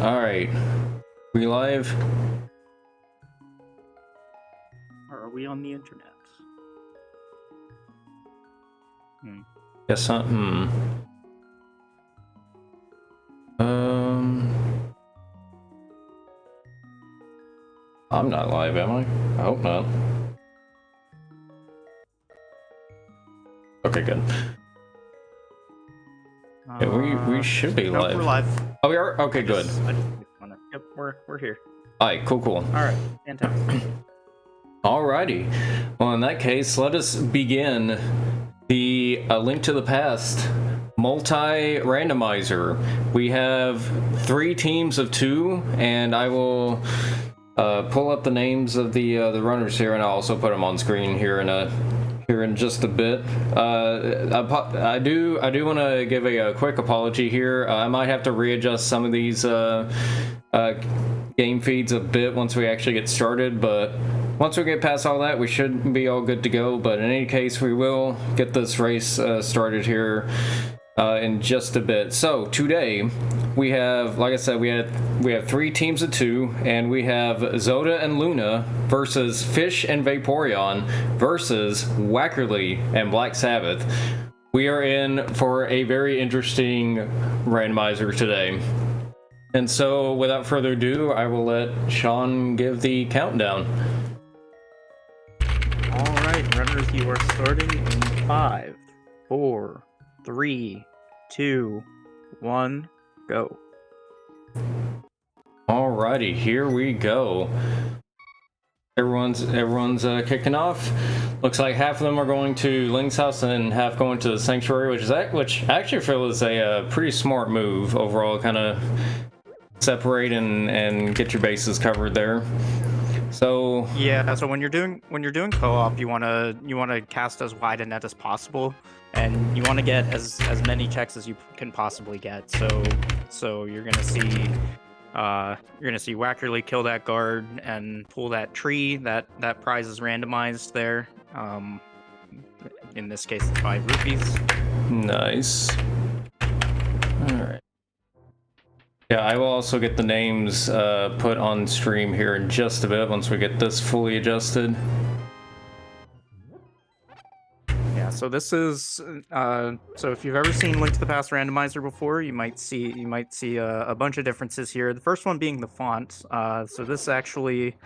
Alright. We live? Or are we on the internet? Guess not. I'm not live, am I? I hope not. Okay, good. Yeah, we should be live. We're live. Oh, we are? Okay, good. Yep, we're here. Alright, cool. Alright, fantastic. Alrighty. Well, in that case, let us begin the Link to the Past multi-randomizer. We have 3 teams of 2, and I will pull up the names of the runners here, and I'll also put them on screen here in just a bit. I do want to give a quick apology here. I might have to readjust some of these game feeds a bit once we actually get started, but once we get past all that, we should be all good to go. But in any case, we will get this race started here in just a bit. So today we have, like I said, we have 3 teams of 2, and we have Zelda and Luna versus Fish and Vaporeon versus Wackerly and Black Sabbath. We are in for a very interesting randomizer today. And so, without further ado, I will let Sean give the countdown. Alright, runners, you are starting in 5, 4, 3, 2, 1, go. Alrighty, here we go. Everyone's kicking off. Looks like half of them are going to Link's house and half going to the Sanctuary, which I actually feel is a pretty smart move overall. Kind of separate and get your bases covered there. So yeah, so when you're doing co-op, you wanna cast as wide a net as possible, and you want to get as many checks as you can possibly get. So you're gonna see Wackerly kill that guard and pull that tree. That prize is randomized there. In this case, it's 5 rupees. Nice. All right. Yeah, I will also get the names put on stream here in just a bit once we get this fully adjusted. Yeah, so this is so if you've ever seen Link to the Past randomizer before, you might see a bunch of differences here. The first one being the font. So this actually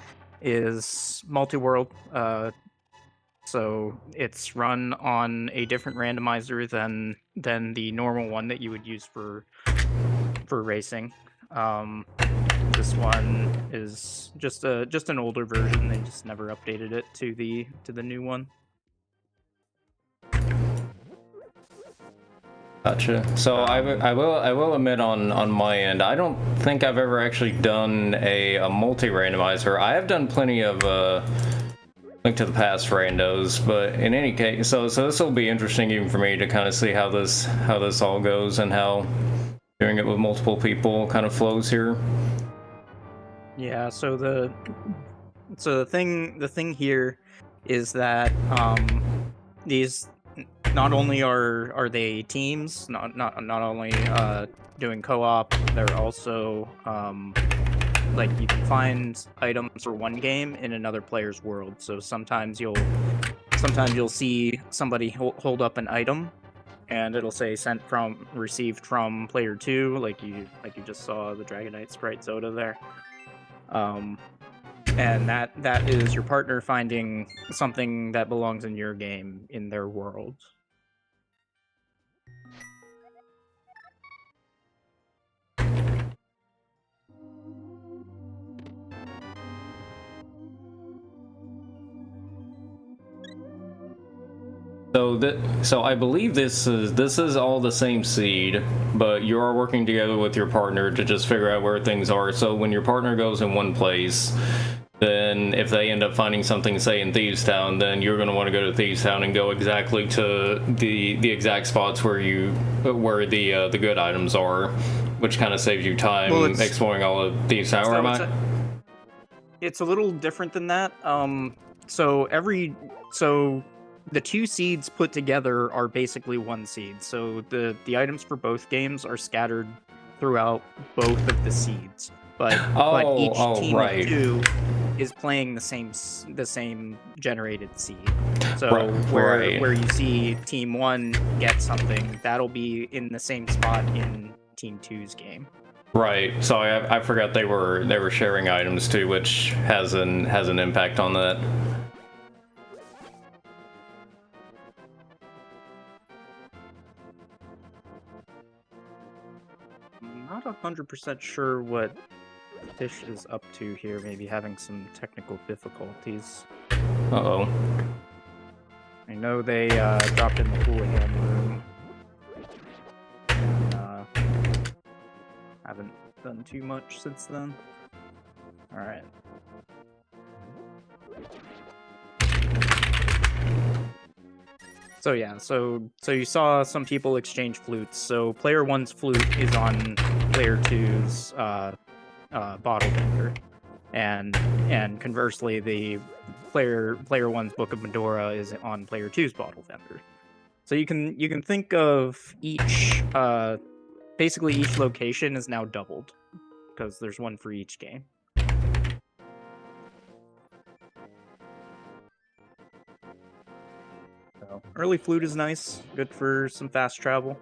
is Multiworld. So it's run on a different randomizer than the normal one that you would use for racing. This one is just an older version. They just never updated it to the new one. Gotcha. So I will admit on my end, I don't think I've ever actually done a multi-randomizer. I have done plenty of Link to the Past randos, but in any case, so this will be interesting even for me to kind of see how this all goes and how doing it with multiple people kind of flows here. Yeah, so the thing here is that these not only are they teams, not only doing co-op, they're also like you can find items for one game in another player's world. So sometimes you'll see somebody hold up an item, and it'll say received from player 2, like you just saw the Dragonite sprite Zelda there. And that is your partner finding something that belongs in your game in their world. So I believe this is all the same seed, but you are working together with your partner to just figure out where things are. So when your partner goes in one place, then if they end up finding something, say in Thieves Town, then you're going to want to go to Thieves Town and go exactly to the exact spots where the good items are, which kind of saves you time exploring all of Thieves Town. It's a little different than that. So the 2 seeds put together are basically 1 seed. So the items for both games are scattered throughout both of the seeds, but each team right. of 2 is playing the same generated seed. So where you see Team 1 get something, that'll be in the same spot in Team 2's game. Right. So I forgot they were sharing items too, which has an impact on that. I'm not 100% sure what Fish is up to here, maybe having some technical difficulties. Uh-oh. I know they dropped in the Houlihan room. And, haven't done too much since then. Alright. So yeah, so you saw some people exchange flutes. So player 1's flute is on player 2's bottle vendor, and conversely, the player 1's Book of Medora is on player 2's bottle vendor. So you can think of each basically each location is now doubled because there's one for each game. So early flute is nice, good for some fast travel.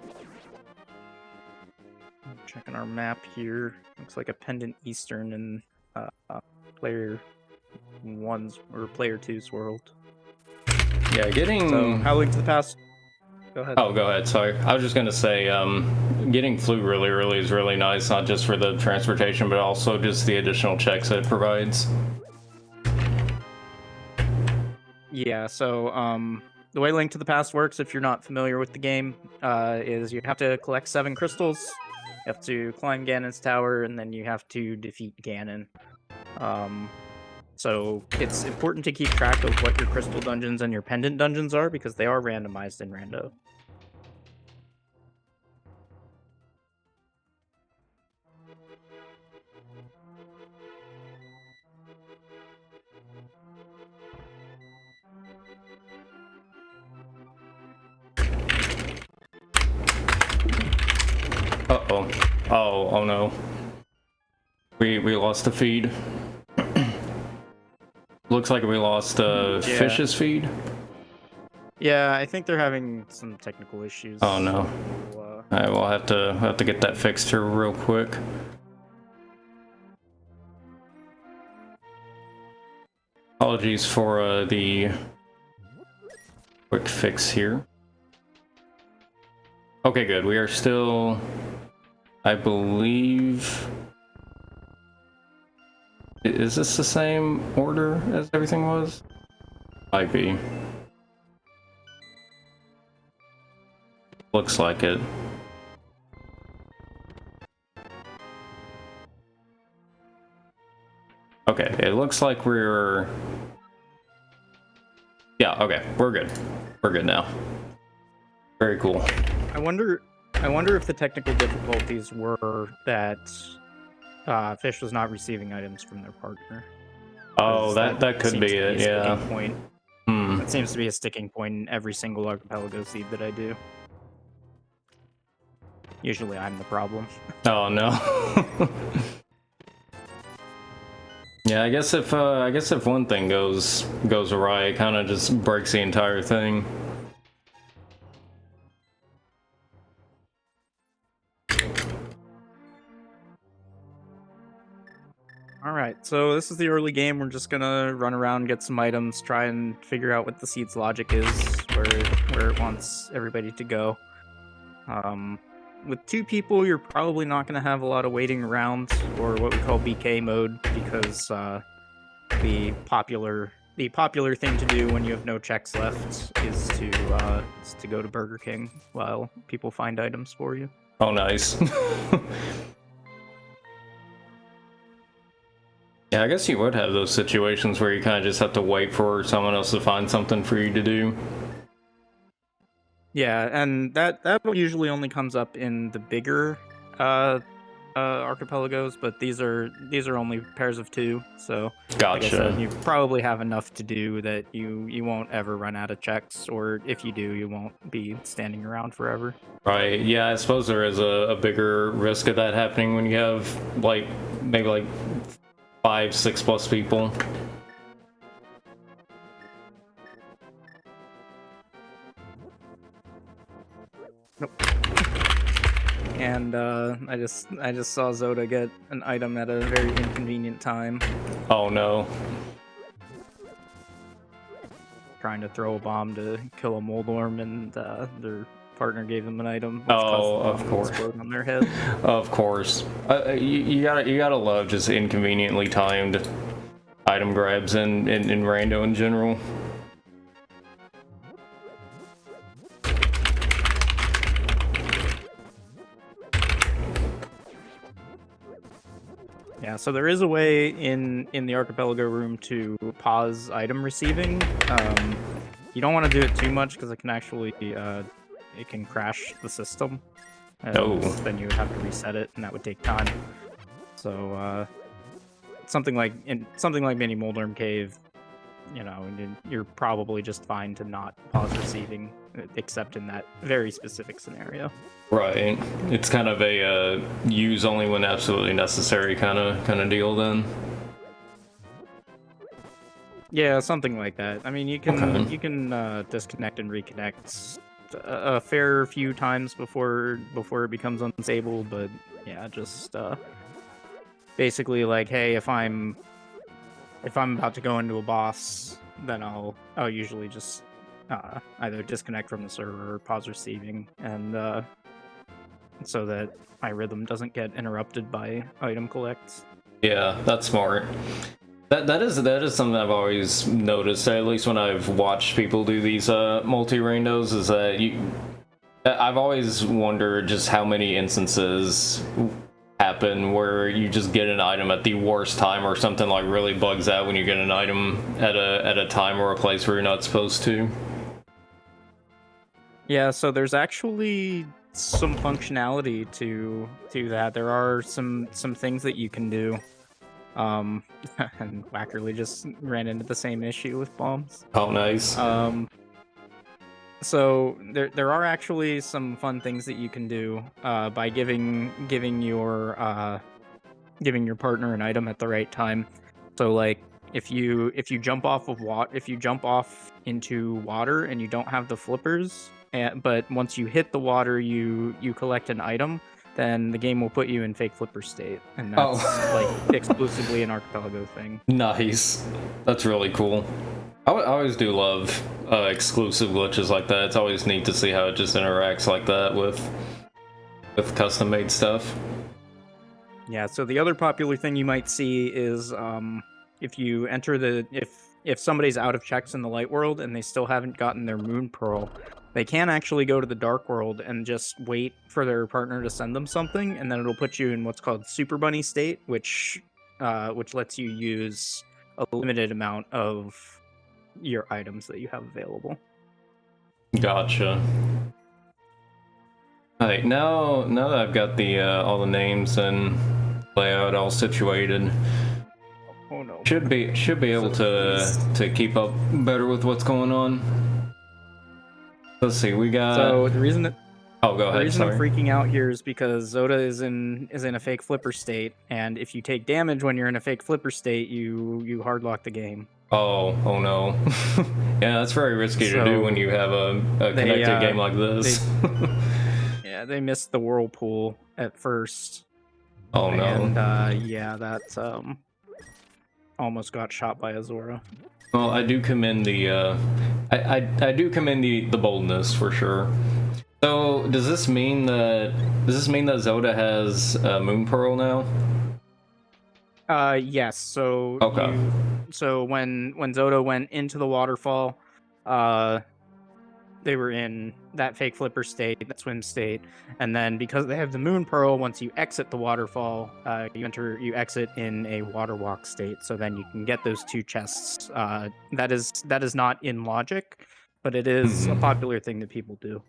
Checking our map here, looks like a pendant eastern in player 1's or player 2's world. Yeah, So how Link to the Past. Go ahead. Oh, go ahead. Sorry, I was just gonna say, getting flute really early is really nice, not just for the transportation, but also just the additional checks that it provides. Yeah. So the way Link to the Past works, if you're not familiar with the game, is you have to collect 7 crystals. You have to climb Ganon's tower, and then you have to defeat Ganon. So it's important to keep track of what your crystal dungeons and your pendant dungeons are, because they are randomized in Rando. Uh-oh. Oh no. We lost the feed. Looks like we lost Fish's feed. Yeah, I think they're having some technical issues. Oh no. So, Alright, we'll have to get that fixed here real quick. Apologies for the quick fix here. Okay, good. We are still, I believe... Is this the same order as everything was? Might be. Looks like it. Okay, it looks like we're... Yeah, okay, we're good. We're good now. Very cool. I wonder if the technical difficulties were that Fish was not receiving items from their partner. Oh, that could be it, yeah. Point. That seems to be a sticking point in every single archipelago seed that I do. Usually I'm the problem. Oh no. Yeah, I guess if one thing goes awry, it kind of just breaks the entire thing. Alright, so this is the early game. We're just gonna run around, get some items, try and figure out what the seed's logic is, where it wants everybody to go. With 2 people, you're probably not gonna have a lot of waiting around, or what we call BK mode, because the popular thing to do when you have no checks left is to go to Burger King while people find items for you. Oh, nice. Yeah, I guess you would have those situations where you kind of just have to wait for someone else to find something for you to do. Yeah, and that usually only comes up in the bigger archipelagos, but these are only pairs of 2. So, like I Gotcha. said, you probably have enough to do that you won't ever run out of checks, or if you do, you won't be standing around forever. Right. Yeah, I suppose there is a bigger risk of that happening when you have like maybe like 5, 6 plus people. Nope. And I just saw Zoda get an item at a very inconvenient time. Oh no. Trying to throw a bomb to kill a Moldorm, and their partner gave them an item, which Oh, caused the of bomb to course. explode on their head. Of course. You gotta love just inconveniently timed item grabs in rando in general. Yeah, so there is a way in the archipelago room to pause item receiving. You don't want to do it too much because it can actually it can crash the system, and Oh. then you would have to reset it, and that would take time. So something like Mini Moldorm Cave, you know, you're probably just fine to not pause receiving, except in that very specific scenario. Right. It's kind of a use only when absolutely necessary kind of deal then. Yeah, something like that. I mean, you can disconnect and reconnect a fair few times before it becomes unstable, but yeah, just basically like, hey, if I'm about to go into a boss, then I'll usually just either disconnect from the server or pause receiving, and so that my rhythm doesn't get interrupted by item collects. Yeah, that's smart. That is something I've always noticed, at least when I've watched people do these multi-randos, is that I've always wondered just how many instances happen where you just get an item at the worst time, or something like really bugs out when you get an item at a time or a place where you're not supposed to. Yeah, so there's actually some functionality to that. There are some things that you can do. And Wackerly just ran into the same issue with bombs. Oh, nice. So there are actually some fun things that you can do by giving your partner an item at the right time. So like if you jump off of if you jump off into water and you don't have the flippers, but once you hit the water you collect an item, then the game will put you in fake flipper state, and that's like exclusively an archipelago thing. Nice. That's really cool. I always do love exclusive glitches like that. It's always neat to see how it just interacts like that with custom made stuff. Yeah, so the other popular thing you might see is if you enter if somebody's out of checks in the light world and they still haven't gotten their moon pearl, they can actually go to the dark world and just wait for their partner to send them something, and then it'll put you in what's called super bunny state, which lets you use a limited amount of your items that you have available. Gotcha. Alright, now that I've got the all the names and layout all situated, Oh no. should be able to keep up better with what's going on. Let's see, we got. So the reason that Oh, go ahead. the reason Sorry. I'm freaking out here is because Zoda is in a fake flipper state, and if you take damage when you're in a fake flipper state, you hardlock the game. Oh no. Yeah, that's very risky to do when you have a connected game like this. Yeah, they missed the whirlpool at first. Oh no. And yeah, that almost got shot by Azora. Well, I do commend the I do commend the boldness for sure. So does this mean that Zelda has Moon Pearl now? Yes. So Okay. so when Zoda went into the waterfall, they were in that fake flipper state, that swim state, and then because they have the moon pearl, once you exit the waterfall, you exit in a water walk state. So then you can get those 2 chests. That is not in logic, but it is a popular thing that people do.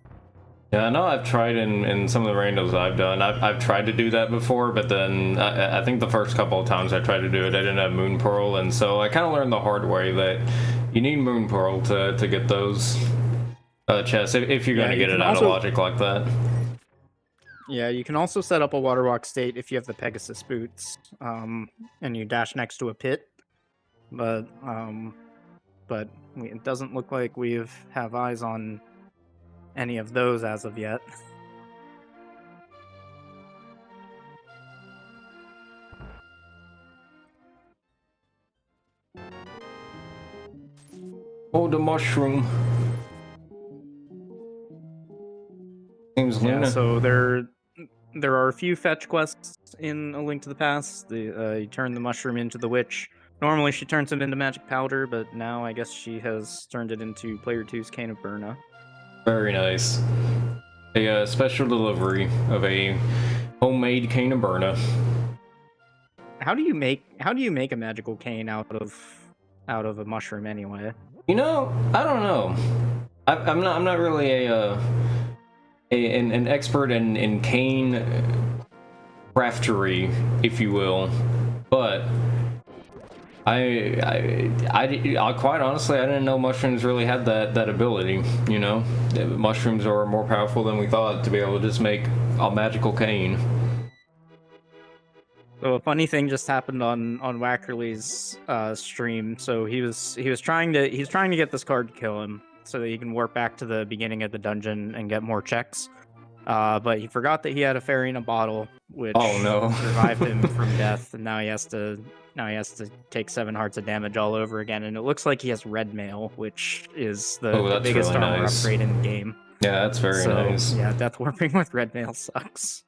Yeah, I know I've tried in some of the randoms I've done. I've tried to do that before, but then I think the first couple of times I tried to do it, I didn't have Moon Pearl, and so I kind of learned the hard way that you need Moon Pearl to get those chests if you're going Yeah, to you get it can out of also logic like that. yeah, you can also set up a water walk state if you have the Pegasus boots, and you dash next to a pit. But it doesn't look like we have eyes on any of those as of yet. Oh, the mushroom. Seems Yeah, Luna. so there are a few fetch quests in A Link to the Past. You turn the mushroom into the witch. Normally she turns it into magic powder, but now I guess she has turned it into Player 2's Cane of Burna. Very nice. A special delivery of a homemade cane of Burna. How do you make a magical cane out of a mushroom anyway? You know, I don't know. I'm not really an expert in cane craftery, if you will, but I quite honestly I didn't know mushrooms really had that ability. You know, mushrooms are more powerful than we thought to be able to just make a magical cane. So a funny thing just happened on Wackerly's stream. So he's trying to get this card to kill him so that he can warp back to the beginning of the dungeon and get more checks. But he forgot that he had a fairy in a bottle, which Oh no! revived him from death, and now he has to take 7 hearts of damage all over again. And it looks like he has red mail, which is Oh, the that's biggest really armor nice. upgrade in the game. Yeah, that's very So nice. yeah, death warping with red mail sucks.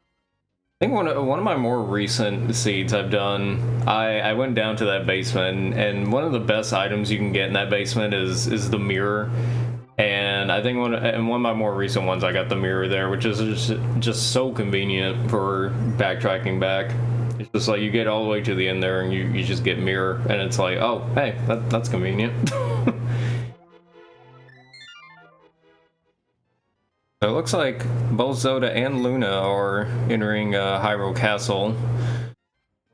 I think one of my more recent seeds I've done, I went down to that basement, and one of the best items you can get in that basement is the mirror. And I think one of my more recent ones, I got the mirror there, which is just so convenient for backtracking back. It's just like you get all the way to the end there, and you just get mirror, and it's like, oh, hey, that's convenient. So it looks like both Zelda and Luna are entering Hyrule Castle.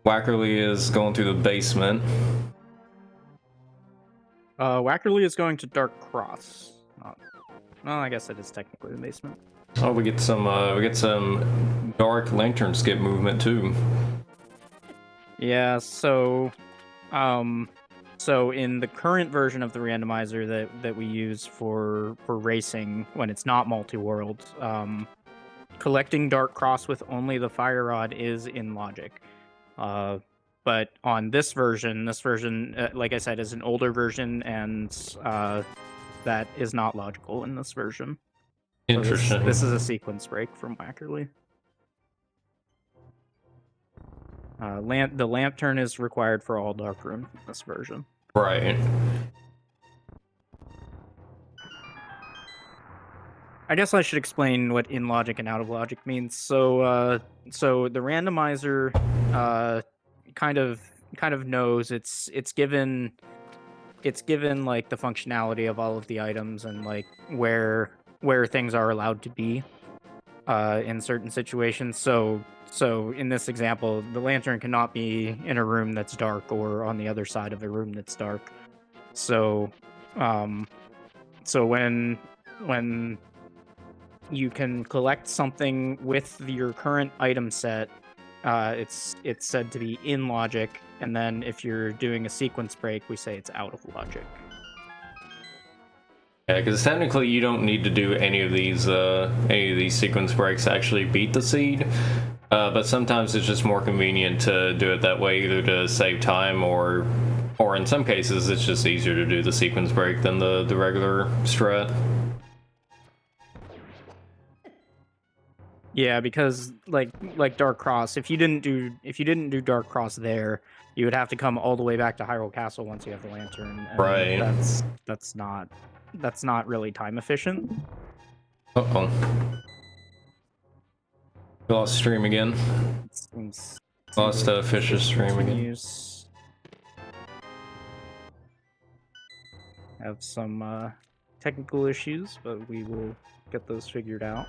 Wackerly is going through the basement. Wackerly is going to Dark Cross. Well, I guess it is technically the basement. Oh, we get some dark lantern skip movement too. Yeah, so in the current version of the randomizer that we use for racing when it's not multi-world, collecting Dark Cross with only the fire rod is in logic. But on this version, like I said, is an older version, and that is not logical in this version. Interesting. So this is a sequence break from Wackerly. The lamp turn is required for all dark rune in this version. Right. I guess I should explain what in logic and out of logic means. So the randomizer kind of knows it's given like the functionality of all of the items and like where things are allowed to be in certain situations. So in this example, the lantern cannot be in a room that's dark or on the other side of a room that's dark. So so when you can collect something with your current item set, it's said to be in logic, and then if you're doing a sequence break, we say it's out of logic. Yeah, because technically you don't need to do any of these sequence breaks to actually beat the seed. But sometimes it's just more convenient to do it that way, either to save time or in some cases it's just easier to do the sequence break than the regular strat. Yeah, because like Dark Cross, if you didn't do Dark Cross there, you would have to come all the way back to Hyrule Castle once you have the lantern. And Right. That's not really time efficient. Uh-oh. We lost stream again. Seems Lost like Fish's stream again. continues. Have some technical issues, but we will get those figured out.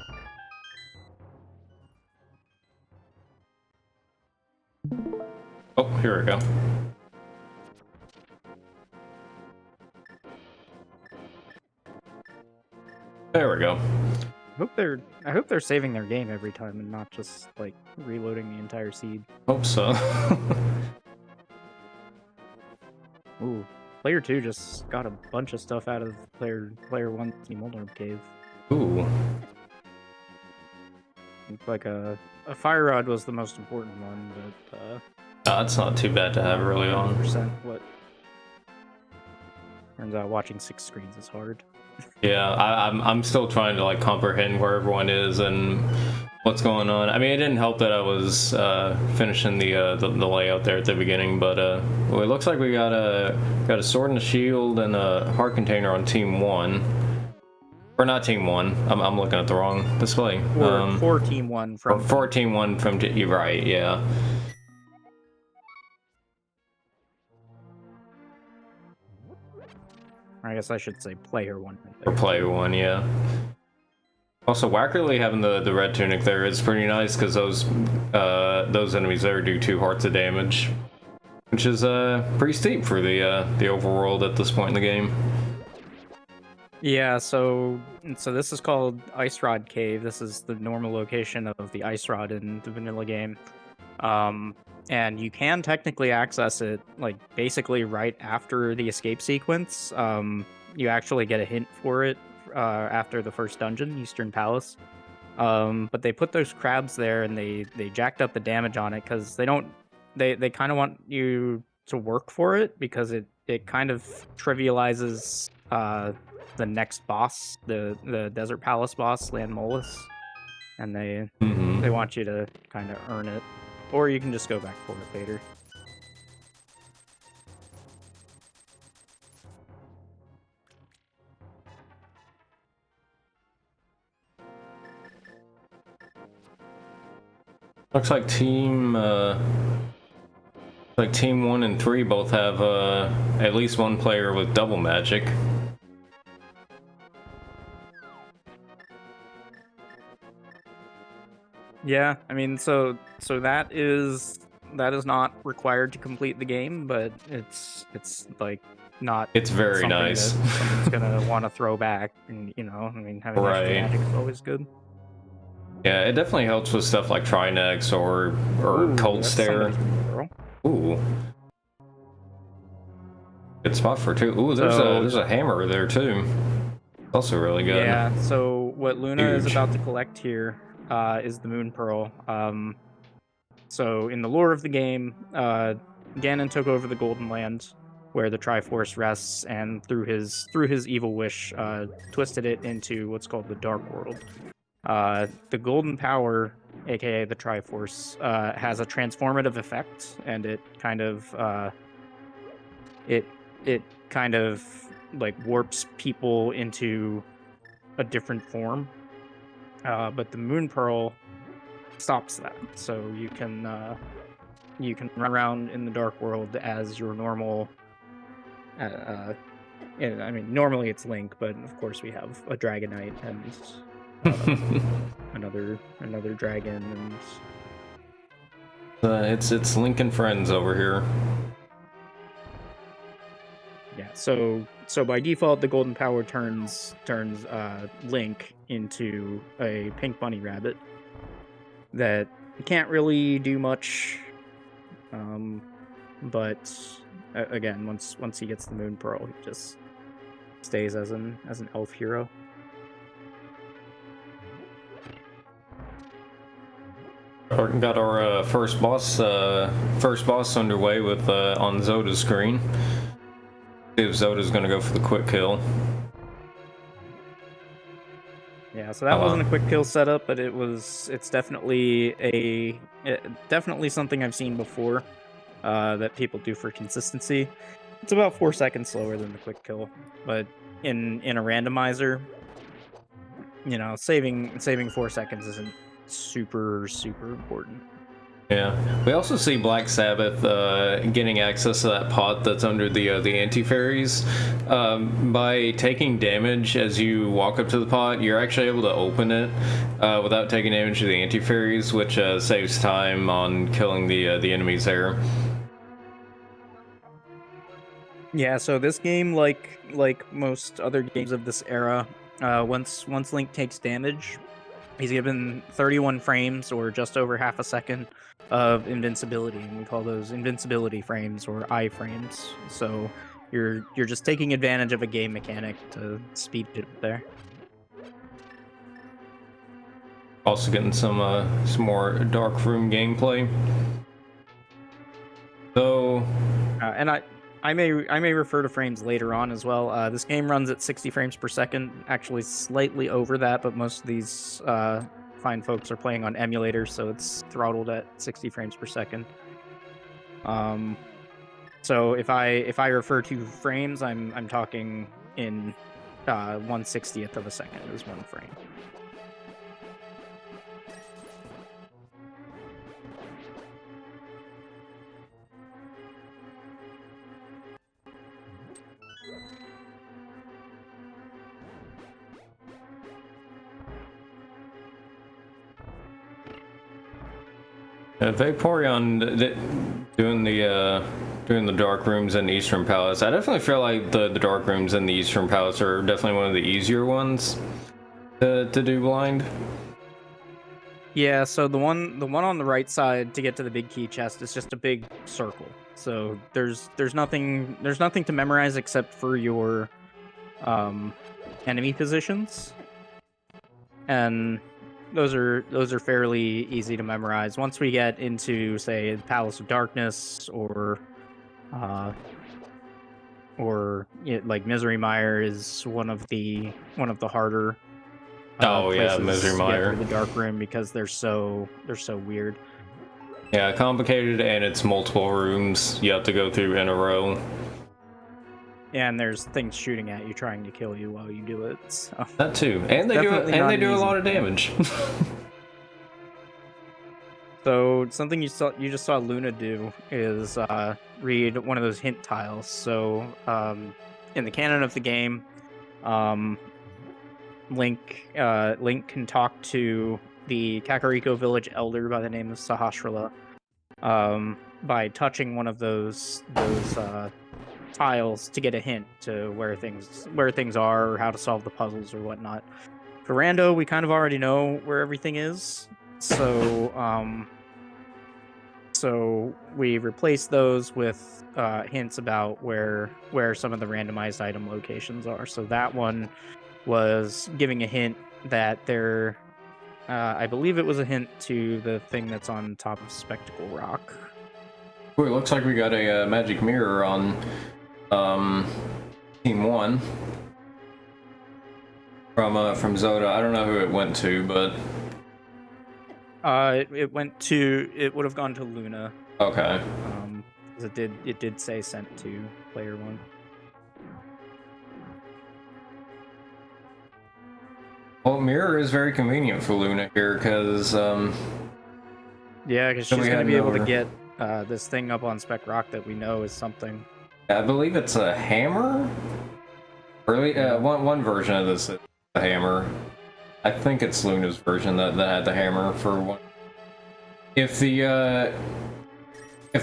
here we go. There we go. I hope they're saving their game every time and not just like reloading the entire seed. Hope so. Ooh, player 2 just got a bunch of stuff out of player 1's Multiworld cave. Ooh. Like a fire rod was the most important one, but That's not too bad to have early on. What? Turns out watching 6 screens is hard. Yeah, I'm still trying to like comprehend where everyone is and what's going on. I mean, it didn't help that I was finishing the layout there at the beginning, but well, it looks like we got a sword and a shield and a heart container on team 1, or not team 1. I'm looking at the wrong display. For team 1 from. For team 1 from. You're right. Yeah. I guess I should say player 1. For player 1, yeah. Also, Wackerly having the red tunic there is pretty nice because those enemies there do 2 hearts of damage, which is pretty steep for the overworld at this point in the game. Yeah, so this is called Ice Rod Cave. This is the normal location of the Ice Rod in the vanilla game. And you can technically access it, like, basically right after the escape sequence. You actually get a hint for it after the first dungeon, Eastern Palace. But they put those crabs there, and they jacked up the damage on it, because they kind of want you to work for it, because it kind of trivializes the next boss, the Desert Palace boss, Land Molus. And they want you to kind of earn it. Or you can just go back for it later. Looks like team 1 and 3 both have at least one player with double magic. Yeah, I mean, so that is not required to complete the game, but it's like not. It's very nice. That someone's gonna want to throw back, and I mean, having extra magic is always good. Yeah, it definitely helps with stuff like Trinex or Cold Stare. Ooh. Good spot for 2. Ooh, there's a hammer there too. Also really good. Yeah, so what Luna is about to collect here is the Moon Pearl. So in the lore of the game, Ganon took over the Golden Land, where the Triforce rests, and through his evil wish, twisted it into what's called the Dark World. The Golden Power, aka the Triforce, has a transformative effect, and it kind of like warps people into a different form. But the Moon Pearl stops that, so you can run around in the Dark World as your normal. I mean, normally it's Link, but of course we have a Dragonite and another dragon, and it's Link and friends over here. Yeah, so by default, the Golden Power turns Link into a pink bunny rabbit that can't really do much. But again, once he gets the Moon Pearl, he just stays as an elf hero. Got our first boss underway with on Zelda's screen. See if Zelda's gonna go for the quick kill. Yeah, so that wasn't a quick kill setup, but it's definitely definitely something I've seen before that people do for consistency. It's about 4 seconds slower than the quick kill, but in a randomizer, saving 4 seconds isn't super important. Yeah, we also see Black Sabbath getting access to that pot that's under the anti-fairies. By taking damage as you walk up to the pot, you're actually able to open it without taking damage to the anti-fairies, which saves time on killing the enemies there. Yeah, so this game, like most other games of this era, once Link takes damage, he's given 31 frames or just over half a second of invincibility, and we call those invincibility frames or iframes. So you're just taking advantage of a game mechanic to speed it up there. Also getting some more dark room gameplay. So And I may refer to frames later on as well. This game runs at 60 frames per second, actually slightly over that, but most of these fine folks are playing on emulators, so it's throttled at 60 frames per second. So if I refer to frames, I'm talking in 1/60th of a second is one frame. Vaporeon doing the dark rooms in the Eastern Palace. I definitely feel like the dark rooms in the Eastern Palace are definitely one of the easier ones to do blind. Yeah, so the one on the right side to get to the big key chest is just a big circle. So there's nothing to memorize except for your um enemy positions. And those are fairly easy to memorize. Once we get into, say, the Palace of Darkness uh like Misery Mire is one of the harder Oh yeah, Misery places to get Mire. through the dark room because they're so weird. Yeah, complicated, and it's multiple rooms you have to go through in a row. And there's things shooting at you trying to kill you while you do it. So That too, and definitely not they an do a easy lot of game. damage. So something you just saw Luna do is read one of those hint tiles. So in the canon of the game, um, Link can talk to the Kakariko village elder by the name of Sahasrahla by touching one of those tiles to get a hint to where things are or how to solve the puzzles or whatnot. For Rando, we kind of already know where everything is, so we replace those with hints about where some of the randomized item locations are. So that one was giving a hint that there, I believe it was a hint to the thing that's on top of Spectacle Rock. Ooh, it looks like we got a magic mirror on Team 1 from Zelda. I don't know who it went to, but It would have gone to Luna. okay. 'Cause it did say sent to player one. Well, mirror is very convenient for Luna here because Yeah, because so she's we gonna had be able to another. get this thing up on Spec Rock that we know is something. I believe it's a hammer. Early one version of this is a hammer. I think it's Luna's version that had the hammer for one. If the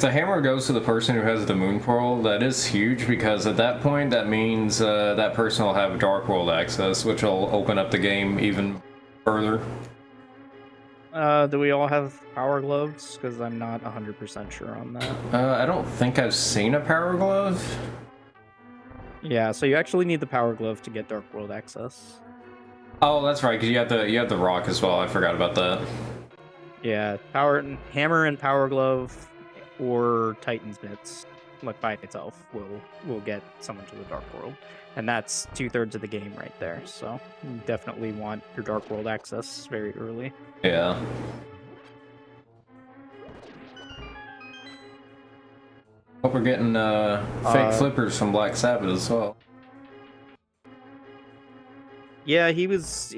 hammer goes to the person who has the moon pearl, that is huge because at that point that means that person will have dark world access, which will open up the game even further. Do we all have power gloves? Because I'm not 100% sure on that. I don't think I've seen a power glove. Yeah, so you actually need the power glove to get Dark World access. Oh, that's right, because you have the rock as well. I forgot about that. Yeah, hammer and power glove, or Titan's bits, like by itself, will get someone to the Dark World, and that's 2/3 of the game right there. So you definitely want your Dark World access very early. Yeah. Hope we're getting fake flippers from Black Sabbath as well. Yeah, he was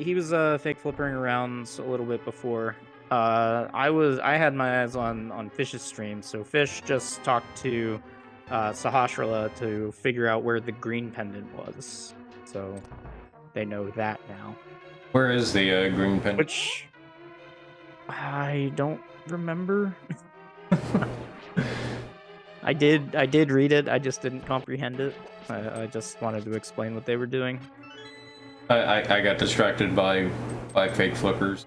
fake flippering around a little bit before. I had my eyes on Fish's stream, so Fish just talked to Sahasrahla to figure out where the green pendant was. So they know that now. Where is the green pin? Which I don't remember. I did read it. I just didn't comprehend it. I just wanted to explain what they were doing. I got distracted by fake flippers.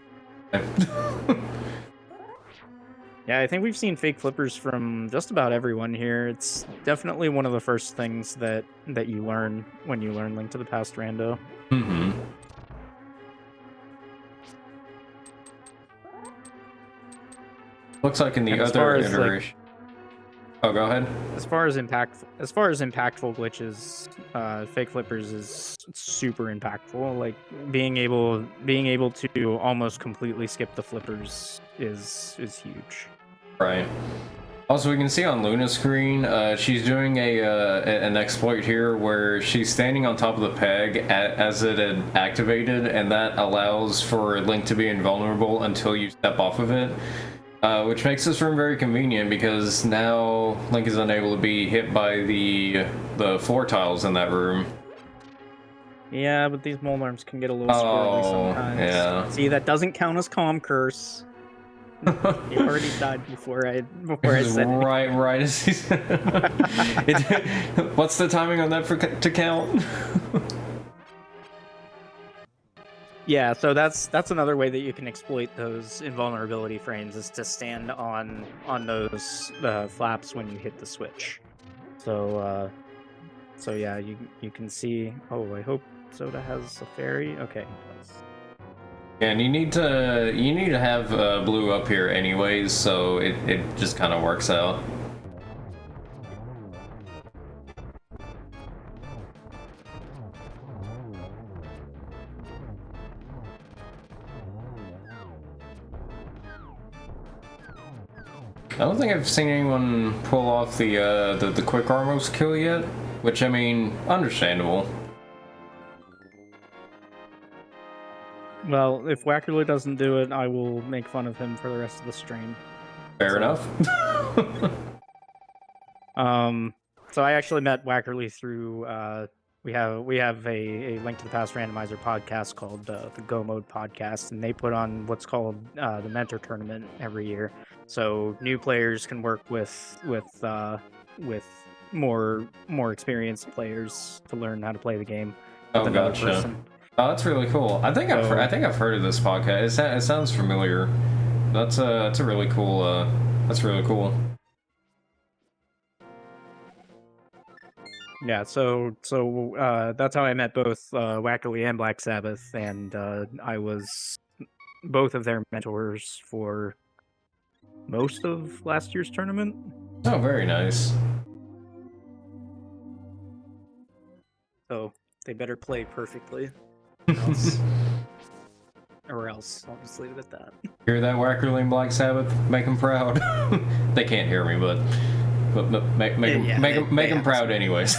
Yeah, I think we've seen fake flippers from just about everyone here. It's definitely one of the first things that you learn when you learn Link to the Past Rando. Mm-hmm. Looks like in the And as other far as, like, iteration. Oh, go ahead. as far as impactful glitches, fake flippers is super impactful. Like being able to almost completely skip the flippers is huge. Right. Also, we can see on Luna's screen, she's doing an exploit here where she's standing on top of the peg as it had activated, and that allows for Link to be invulnerable until you step off of it. Which makes this room very convenient because now Link is unable to be hit by the floor tiles in that room. Yeah, but these mole arms can get a little squirrely sometimes. Yeah. See, that doesn't count as calm curse. He already died before I said it. Right as he said. What's the timing on that to count? Yeah, so that's another way that you can exploit those invulnerability frames is to stand on those flaps when you hit the switch. So yeah, you can see. Oh, I hope Soda has a fairy. Okay, he does. Yeah, and you need to have blue up here anyways, so it just kind of works out. I don't think I've seen anyone pull off the quick Armos kill yet, which I mean, understandable. Well, if Wackerly doesn't do it, I will make fun of him for the rest of the stream. Fair enough. So I actually met Wackerly through we have a Link to the Past randomizer podcast called the Go Mode podcast, and they put on what's called the Mentor Tournament every year. So new players can work with more experienced players to learn how to play the game. Oh, gotcha. Oh, that's really cool. I think I've heard of this podcast. It sounds familiar. That's a really cool. That's really cool. Yeah, so that's how I met both Wackerly and Black Sabbath, and I was both of their mentors for most of last year's tournament. Oh, very nice. So they better play perfectly, or else I'll just leave it at that. Hear that, Wackerly and Black Sabbath? Make them proud. They can't hear me, but make them proud anyways.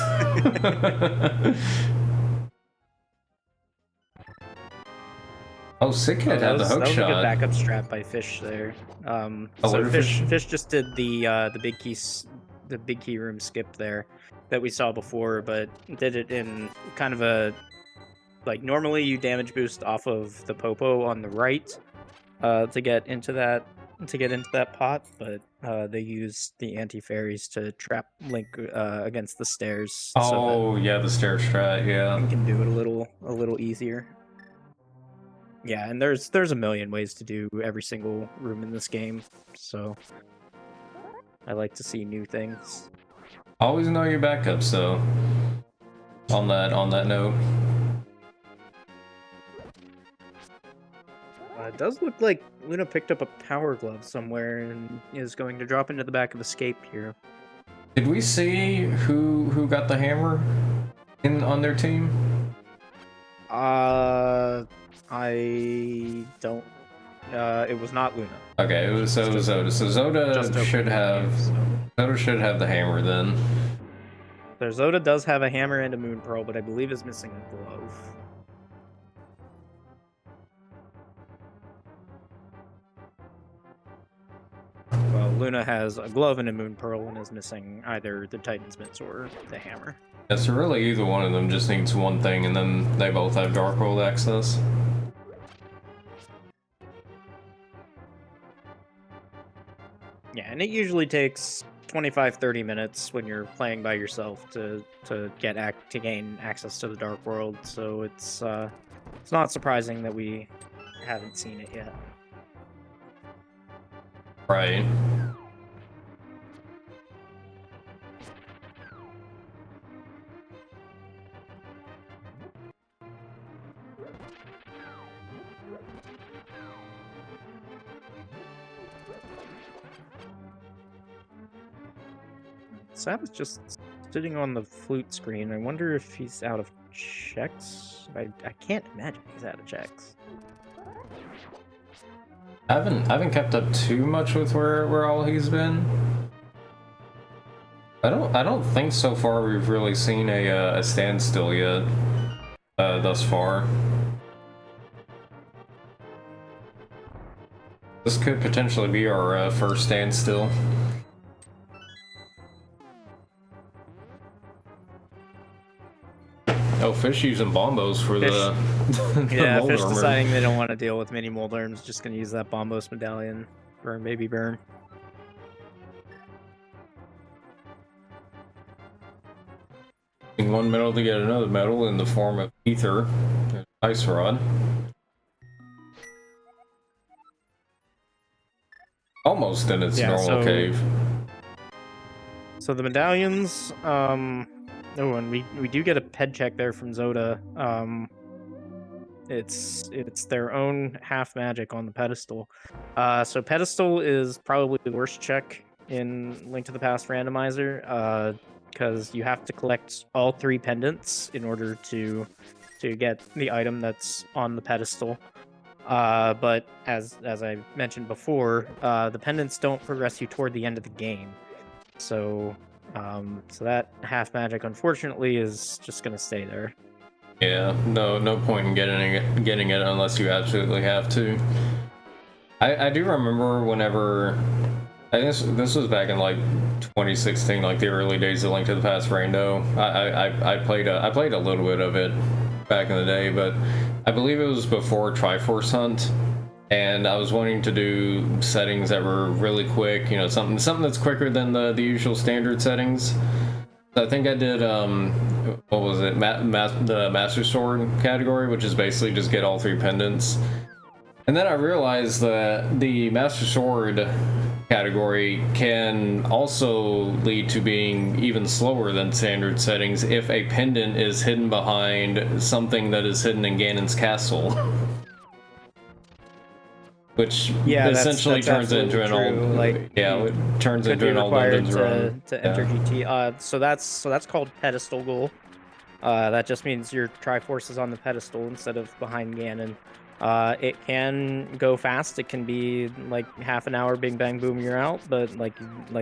Oh, Sickhead had the hook shot. That was a good backup strat by Fish there. So Fish just did the big key room skip there that we saw before, but did it in kind of a like normally you damage boost off of the Popo on the right to get into that pot, but they used the anti-fairies to trap Link against the stairs. Oh, yeah, the stair strat, yeah. You can do it a little easier. Yeah, and there's a million ways to do every single room in this game, so I like to see new things. Always know your backups, though. On that note. It does look like Luna picked up a power glove somewhere and is going to drop into the back of Escape here. Did we see who got the hammer on their team? I don't. It was not Luna. Okay, it was Zoda. So Zoda should have the hammer then. So Zoda does have a hammer and a moon pearl, but I believe is missing a glove. Well, Luna has a glove and a moon pearl and is missing either the Titan's Mitts or the hammer. Yeah, so really either one of them just needs one thing, and then they both have Dark World access. Yeah, and it usually takes 25-30 minutes when you're playing by yourself to gain access to the Dark World. So it's not surprising that we haven't seen it yet. Right. Sab is just sitting on the flute screen. I wonder if he's out of checks. I can't imagine he's out of checks. I haven't kept up too much with where all he's been. I don't think so far we've really seen a standstill yet. Thus far. This could potentially be our first standstill. Oh, Fish using bombos for the yeah, the Fish Mold deciding they don't want to deal with mini Moldarms, just gonna use that bombos medallion for maybe burn. One medal to get another medal in the form of ether, ice rod. Almost in its normal cave. So the medallions, oh, and we do get a ped check there from Zoda. It's their own half magic on the pedestal. So pedestal is probably the worst check in Link to the Past randomizer, because you have to collect all 3 pendants in order to get the item that's on the pedestal. But as I mentioned before, the pendants don't progress you toward the end of the game. So that half magic, unfortunately, is just gonna stay there. Yeah, no point in getting it unless you absolutely have to. I do remember whenever, I guess this was back in like 2016, like the early days of Link to the Past Rando. I played a little bit of it back in the day, but I believe it was before Triforce Hunt, and I was wanting to do settings that were really quick, you know, something that's quicker than the usual standard settings. I think I did what was it, the Master Sword category, which is basically just get all 3 pendants. And then I realized that the Master Sword category can also lead to being even slower than standard settings if a pendant is hidden behind something that is hidden in Ganon's castle. Which essentially turns it into an old, it turns into an old Dungeons run to enter GT. So that's called pedestal goal. That just means your Triforce is on the pedestal instead of behind Ganon. It can go fast. It can be like half an hour, bing bang boom, you're out. But like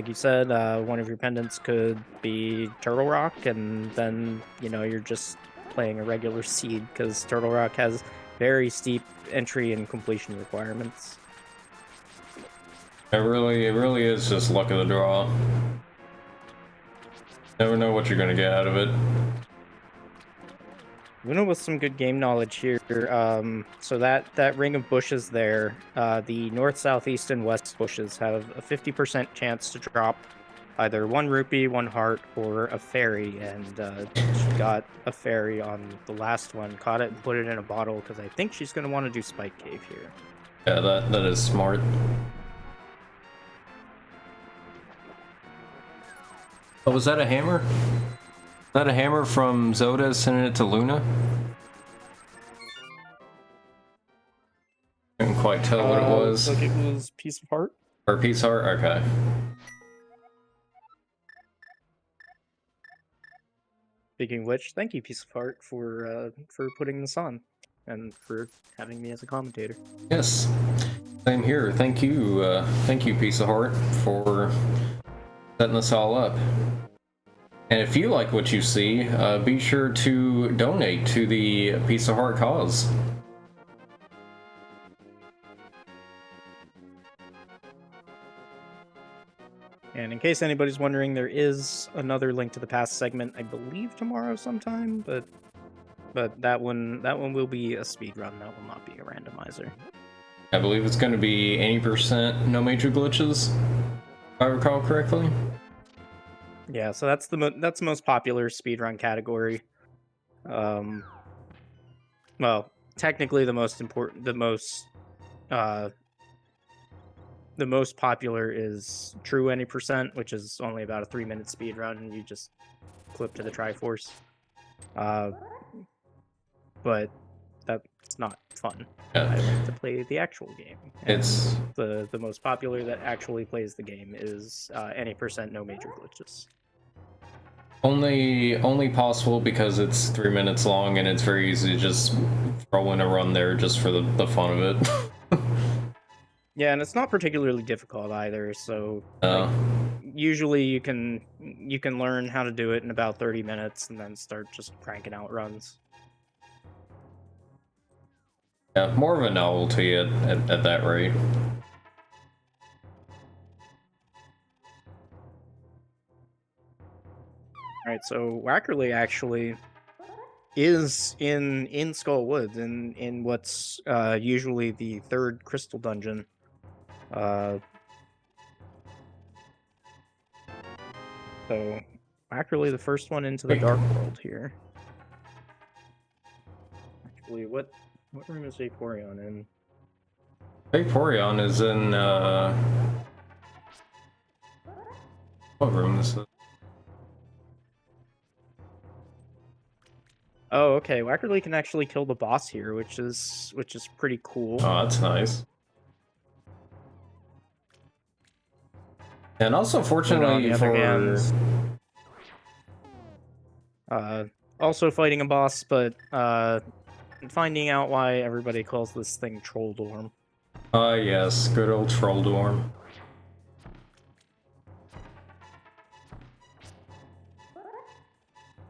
you said, one of your pendants could be Turtle Rock, and then you're just playing a regular seed because Turtle Rock has very steep entry and completion requirements. It really is just luck of the draw. Never know what you're gonna get out of it. Luna with some good game knowledge here. So that ring of bushes there, the north, south, east, and west bushes have a 50% chance to drop either 1 rupee, 1 heart, or a fairy, and she got a fairy on the last one, caught it and put it in a bottle because I think she's going to want to do Spike Cave here. Yeah, that is smart. Oh, was that a hammer? Is that a hammer from Zelda sending it to Luna? Couldn't quite tell what it was. Like it was Piece of Heart? Or Piece of Heart? Okay. Speaking of which, thank you, Piece of Heart, for putting this on and for having me as a commentator. Yes, same here. Thank you, Piece of Heart, for setting this all up. And if you like what you see, be sure to donate to the Piece of Heart cause. And in case anybody's wondering, there is another Link to the Past segment, I believe tomorrow sometime, but that one will be a speed run. That will not be a randomizer. I believe it's going to be 80% no major glitches, if I recall correctly. Yeah, so that's that's the most popular speedrun category. Um, well, technically uh, the most popular is True Any Percent, which is only about a 3-minute speedrun, and you just clip to the Triforce. Uh, but that's not fun. Yeah. I like to play the actual game, and It's the most popular that actually plays the game is Any Percent, no major glitches. only possible because it's 3 minutes long and it's very easy to just throw in a run there just for the fun of it. Yeah, and it's not particularly difficult either. So like usually you can learn how to do it in about 30 minutes and then start just cranking out runs. Yeah, more of a novelty at that rate. All right, so Wackerly actually is in Skull Woods in what's usually the third crystal dungeon. Uh, so Wackerly, the first one into the Wait, Dark World here. Actually, what room is Vaporeon in? Vaporeon is in what room is this? Oh, okay. Wackerly can actually kill the boss here, which is pretty cool. Oh, that's nice. And also, Luna, on the fortunately other for hand, also fighting a boss, but finding out why everybody calls this thing Troll Dorm. yes, good old Troll Dorm.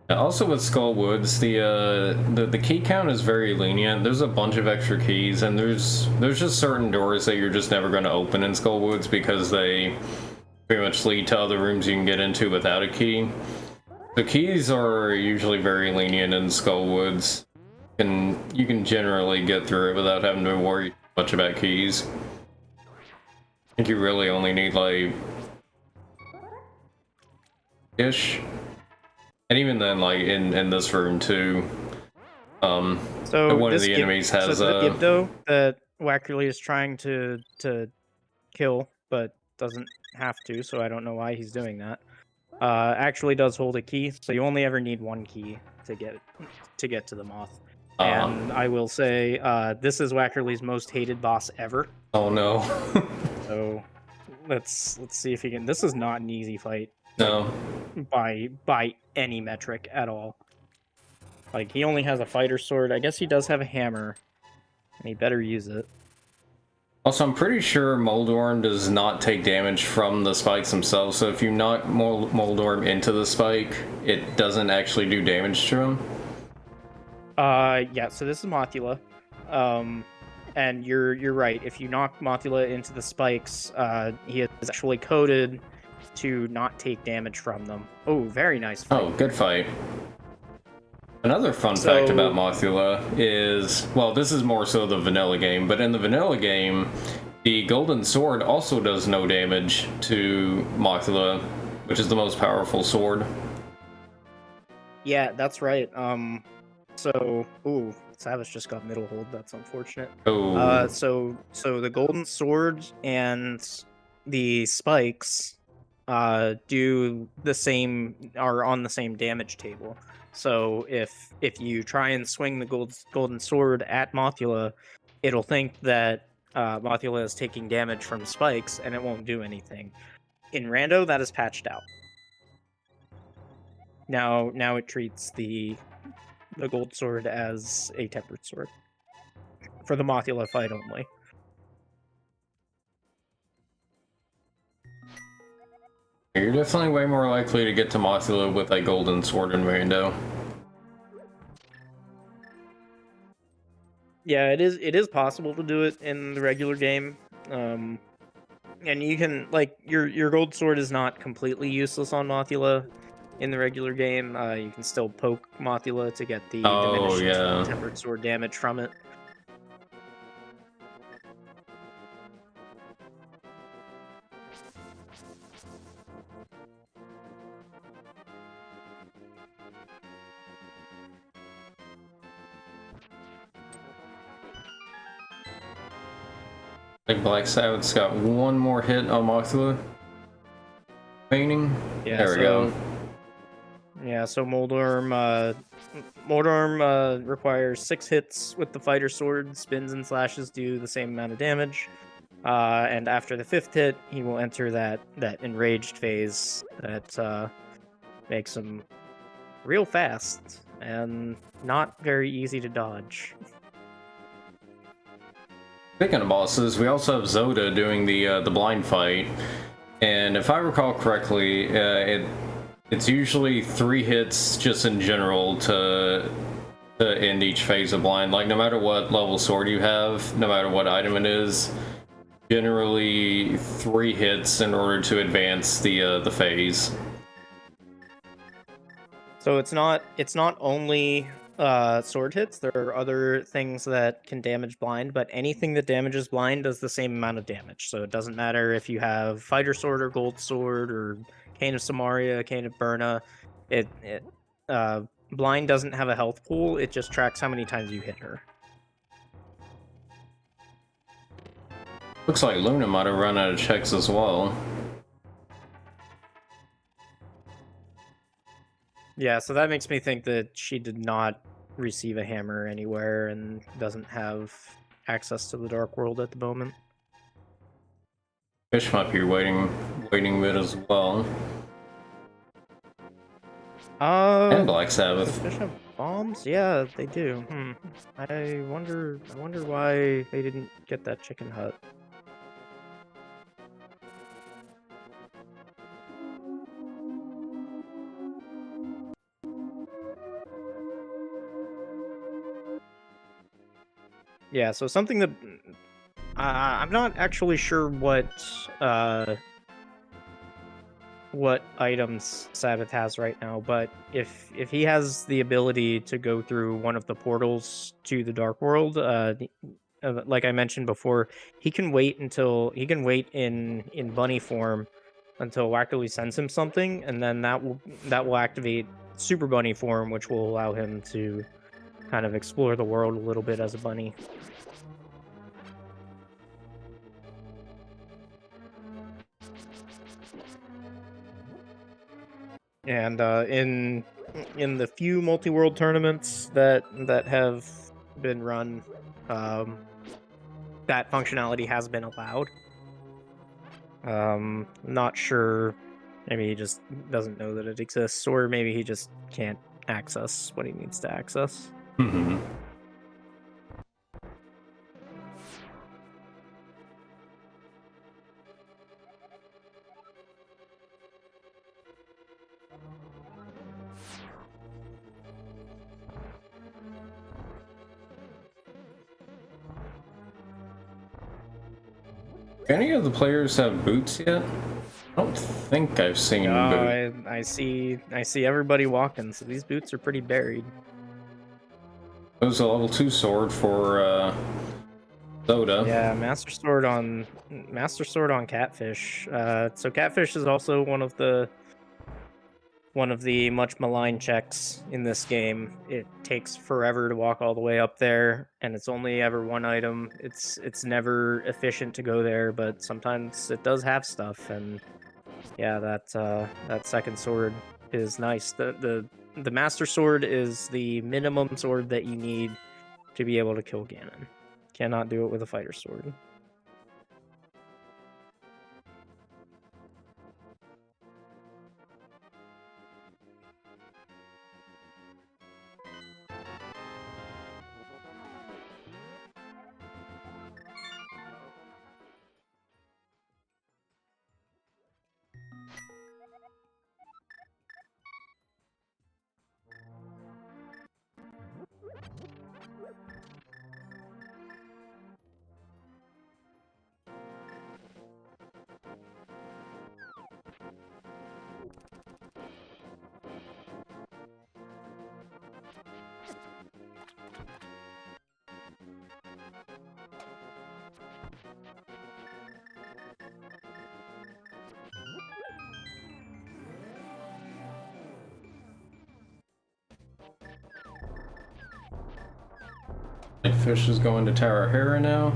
Also with Skull Woods, the key count is very lenient. There's a bunch of extra keys, and there's just certain doors that you're just never going to open in Skull Woods because they pretty much lead to other rooms you can get into without a key. The keys are usually very lenient in Skull Woods, and you can generally get through it without having to worry much about keys. I think you really only need like ish. And even then, like in this room too, So one of this the enemies has the Gibdo that Wackerly is trying to kill, but doesn't have to. So I don't know why he's doing that. Actually does hold a key, so you only ever need one key to get to the moth. And I will say, this is Wackerly's most hated boss ever. oh no. So let's see if he can. This is not an easy fight. No. By any metric at all. Like he only has a fighter sword. I guess he does have a hammer, and he better use it. Also, I'm pretty sure Moldorm does not take damage from the spikes themselves, so if you knock Moldorm into the spike, it doesn't actually do damage to him. Yeah. So this is Mothula. And you're right. If you knock Mothula into the spikes, he is actually coded to not take damage from them. Oh, very nice fight. Oh, good fight. Another fun fact about Mothula is, well, this is more so the vanilla game, but in the vanilla game, the golden sword also does no damage to Mothula, which is the most powerful sword. Yeah, that's right. So, ooh, Savage just got middle hold. That's unfortunate. Oh. So the golden sword and the spikes, do the same, are on the same damage table. So if you try and swing the golden sword at Mothula, it'll think that Mothula is taking damage from spikes, and it won't do anything. In Rando, that is patched out. Now it treats the gold sword as a tempered sword for the Mothula fight only. You're definitely way more likely to get to Mothula with a golden sword in Rando. Yeah, it is possible to do it in the regular game. And you can, like, your gold sword is not completely useless on Mothula in the regular game. You can still poke Mothula to get the diminished tempered sword damage from it. Like Black Sabbath's got one more hit on Mothula. Painting. Yeah, There we go. Yeah, so Moldorm requires 6 hits with the fighter sword. Spins and slashes do the same amount of damage. And after the 5th hit, he will enter that enraged phase that makes him real fast and not very easy to dodge. Speaking of bosses, we also have Zelda doing the blind fight, and if I recall correctly, it's usually 3 hits just in general to end each phase of blind. Like no matter what level sword you have, no matter what item it is, generally 3 hits in order to advance the phase. So it's not only sword hits. There are other things that can damage blind, but anything that damages blind does the same amount of damage. So it doesn't matter if you have fighter sword or gold sword or Cane of Samaria, Cane of Burna. Blind doesn't have a health pool. It just tracks how many times you hit her. Looks like Luna might have run out of checks as well. Yeah, so that makes me think that she did not receive a hammer anywhere and doesn't have access to the Dark World at the moment. Fish might be waiting mid as well. And Black Sabbath. Fish have bombs? Yeah, they do. I wonder why they didn't get that chicken hut. Yeah, so something that I'm not actually sure what items Sabbath has right now, but if he has the ability to go through one of the portals to the Dark World, like I mentioned before, he can wait in bunny form until Wackerly sends him something, and then that will activate Super Bunny form, which will allow him to kind of explore the world a little bit as a bunny. And in the few multi-world tournaments that have been run, that functionality has been allowed. Not sure. Maybe he just doesn't know that it exists, or maybe he just can't access what he needs to access. Any of the players have boots yet? I don't think I've seen boots. I see everybody walking, so these boots are pretty buried. There's a level 2 sword for Zelda. Yeah, Master Sword on Catfish. So Catfish is also one of the much maligned checks in this game. It takes forever to walk all the way up there, and it's only ever one item. It's never efficient to go there, but sometimes it does have stuff, and yeah, that second sword is nice. The Master Sword is the minimum sword that you need to be able to kill Ganon. Cannot do it with a fighter sword. Fish is going to Tower Hera now.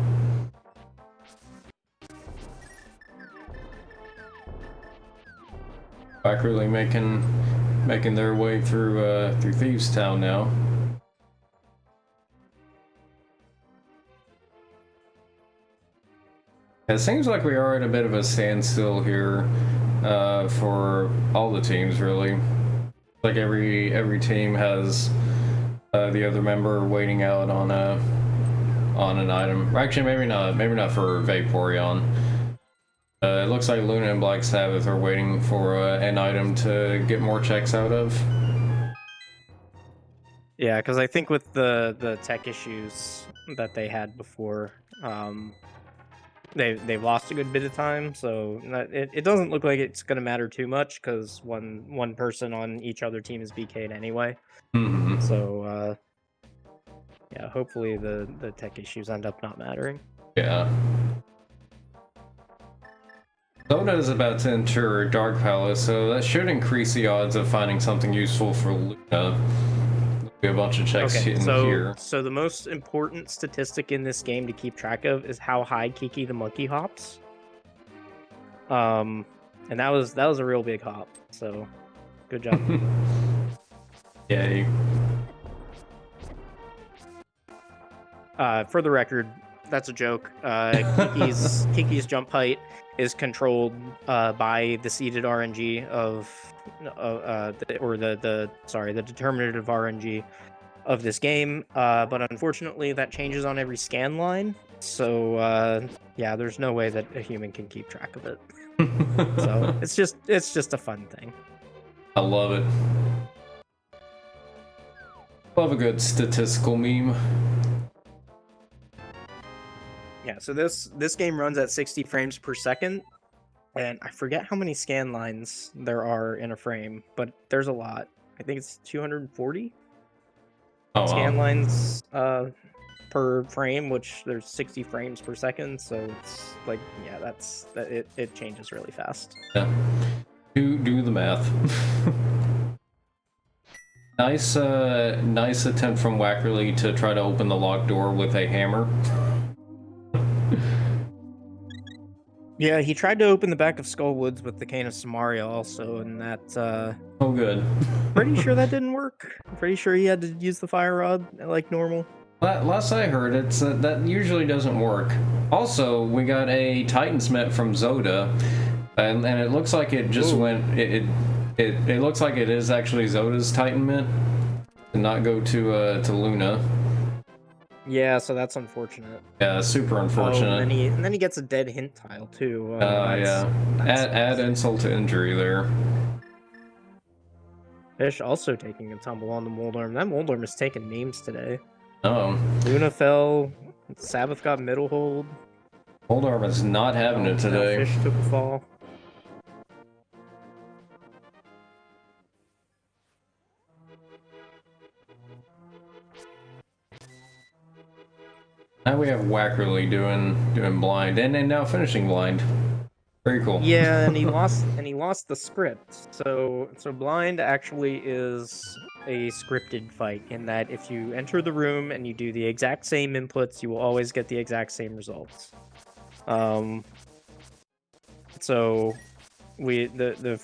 Quackerly making their way through Thieves Town now. It seems like we are at a bit of a standstill here for all the teams, really. Like every team has the other member waiting out on an item. Actually, maybe not for Vaporeon. It looks like Luna and Black Sabbath are waiting for an item to get more checks out of. Yeah, because I think with the tech issues that they had before, they've lost a good bit of time. So it doesn't look like it's going to matter too much because one person on each other team is BK'd anyway. Mm-hmm. So yeah, hopefully the tech issues end up not mattering. Yeah. Zelda is about to enter Dark Palace, so that should increase the odds of finding something useful for Luna. There'll be a bunch of checks in here. So the most important statistic in this game to keep track of is how high Kiki the monkey hops. And that was a real big hop. So good job. Yay. For the record, that's a joke. Kiki's jump height is controlled by the seeded RNG of the determinative RNG of this game. But unfortunately, that changes on every scan line. So yeah, there's no way that a human can keep track of it. So it's just a fun thing. I love it. Love a good statistical meme. Yeah, so this game runs at 60 frames per second, and I forget how many scan lines there are in a frame, but there's a lot. I think it's 240 scan lines per frame, which there's 60 frames per second, so it's like, yeah, it changes really fast. Yeah. Do the math. Nice attempt from Wackerly to try to open the locked door with a hammer. Yeah, he tried to open the back of Skull Woods with the Cane of Samaria also, and that Oh good. pretty sure that didn't work. I'm pretty sure he had to use the fire rod like normal. Last I heard, it's that usually doesn't work. Also, we got a Titan's Met from Zelda, and it looks like it just went. It looks like it is actually Zelda's Titan Met, and not go to Luna. Yeah, so that's unfortunate. Yeah, super unfortunate. And then he gets a dead hint tile too. Yeah. Add insult to injury there. Fish also taking a tumble on the Moldorm. That Moldorm is taking names today. Oh. Luna fell. Sabbath got middle hold. Moldorm is not having it today. Fish took a fall. Now we have Wackerly doing blind and now finishing blind. Very cool. Yeah, and he lost the script. So blind actually is a scripted fight in that if you enter the room and you do the exact same inputs, you will always get the exact same results. So one of the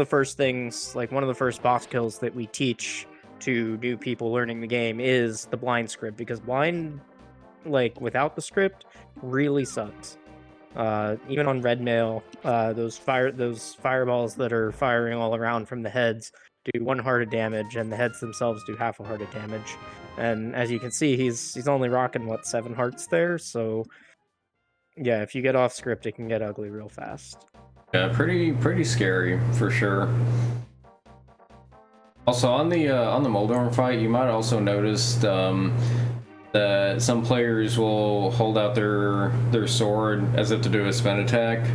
first things, like one of the first boss kills that we teach to new people learning the game is the blind script, because blind, like without the script, really sucks. Even on red mail, those fireballs that are firing all around from the heads do 1 heart of damage, and the heads themselves do half a heart of damage. And as you can see, he's only rocking 7 hearts there. So yeah, if you get off script, it can get ugly real fast. Yeah, pretty scary for sure. Also on the Moldorm fight, you might also noticed that some players will hold out their sword as if to do a spin attack.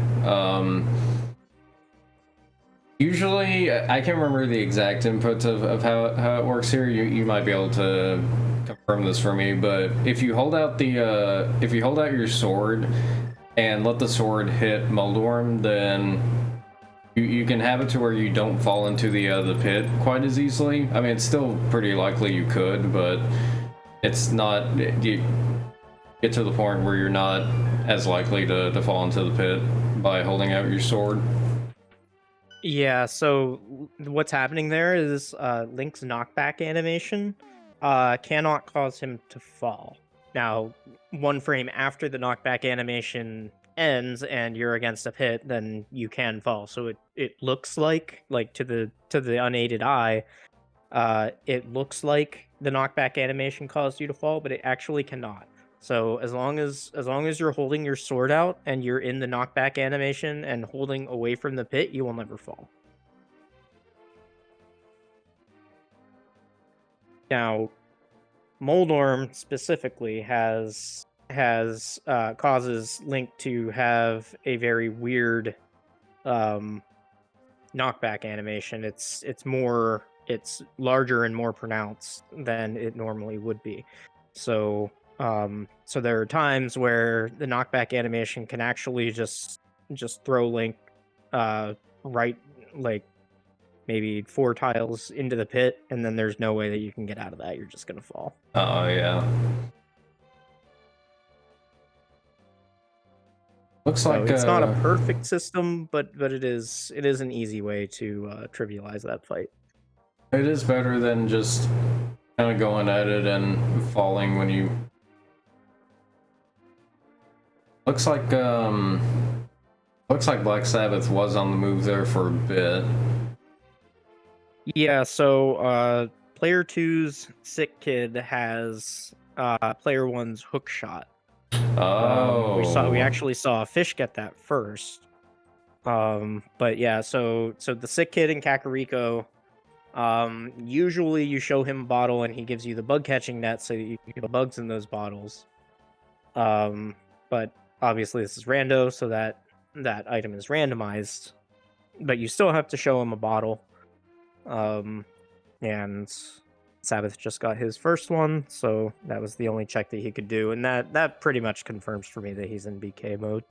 Usually, I can't remember the exact inputs of how it works here. You might be able to confirm this for me, but if you hold out your sword and let the sword hit Moldorm, then you can have it to where you don't fall into the pit quite as easily. I mean, it's still pretty likely you could, but it's not. You get to the point where you're not as likely to fall into the pit by holding out your sword. Yeah, so what's happening there is Link's knockback animation cannot cause him to fall. Now, one frame after the knockback animation ends and you're against a pit, then you can fall. So it looks like to the unaided eye, it looks like the knockback animation caused you to fall, but it actually cannot. So as long as you're holding your sword out and you're in the knockback animation and holding away from the pit, you will never fall. Now, Moldorm specifically has causes Link to have a very weird um knockback animation. It's larger and more pronounced than it normally would be. So there are times where the knockback animation can actually just throw Link uh right like maybe 4 tiles into the pit, and then there's no way that you can get out of that. You're just gonna fall. Oh yeah. Looks So like it's not a perfect system, but it is an easy way to trivialize that fight. it is better than just kind of going at it and falling when you. Looks like Black Sabbath was on the move there for a bit. Yeah, so player two's Sick Kid has player one's hook shot. We Oh. actually saw a fish get that first. But yeah, so the Sick Kid in Kakariko, usually you show him a bottle and he gives you the bug catching net so you can kill bugs in those bottles. But obviously this is rando, so that item is randomized. But you still have to show him a bottle. And Sabbath just got his first one, so that was the only check that he could do, and that pretty much confirms for me that he's in BK mode.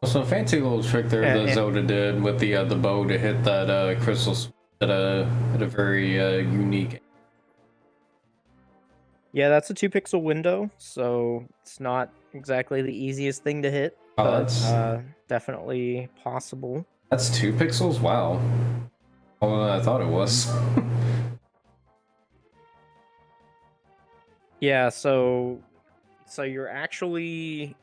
So fancy little trick there that Zelda did with the bow to hit that crystal at a very unique. Yeah, that's a 2 pixel window, so it's not exactly the easiest thing to hit, Oh, but definitely possible. that's 2 pixels. Wow. More than I thought it was. Yeah, so you're actually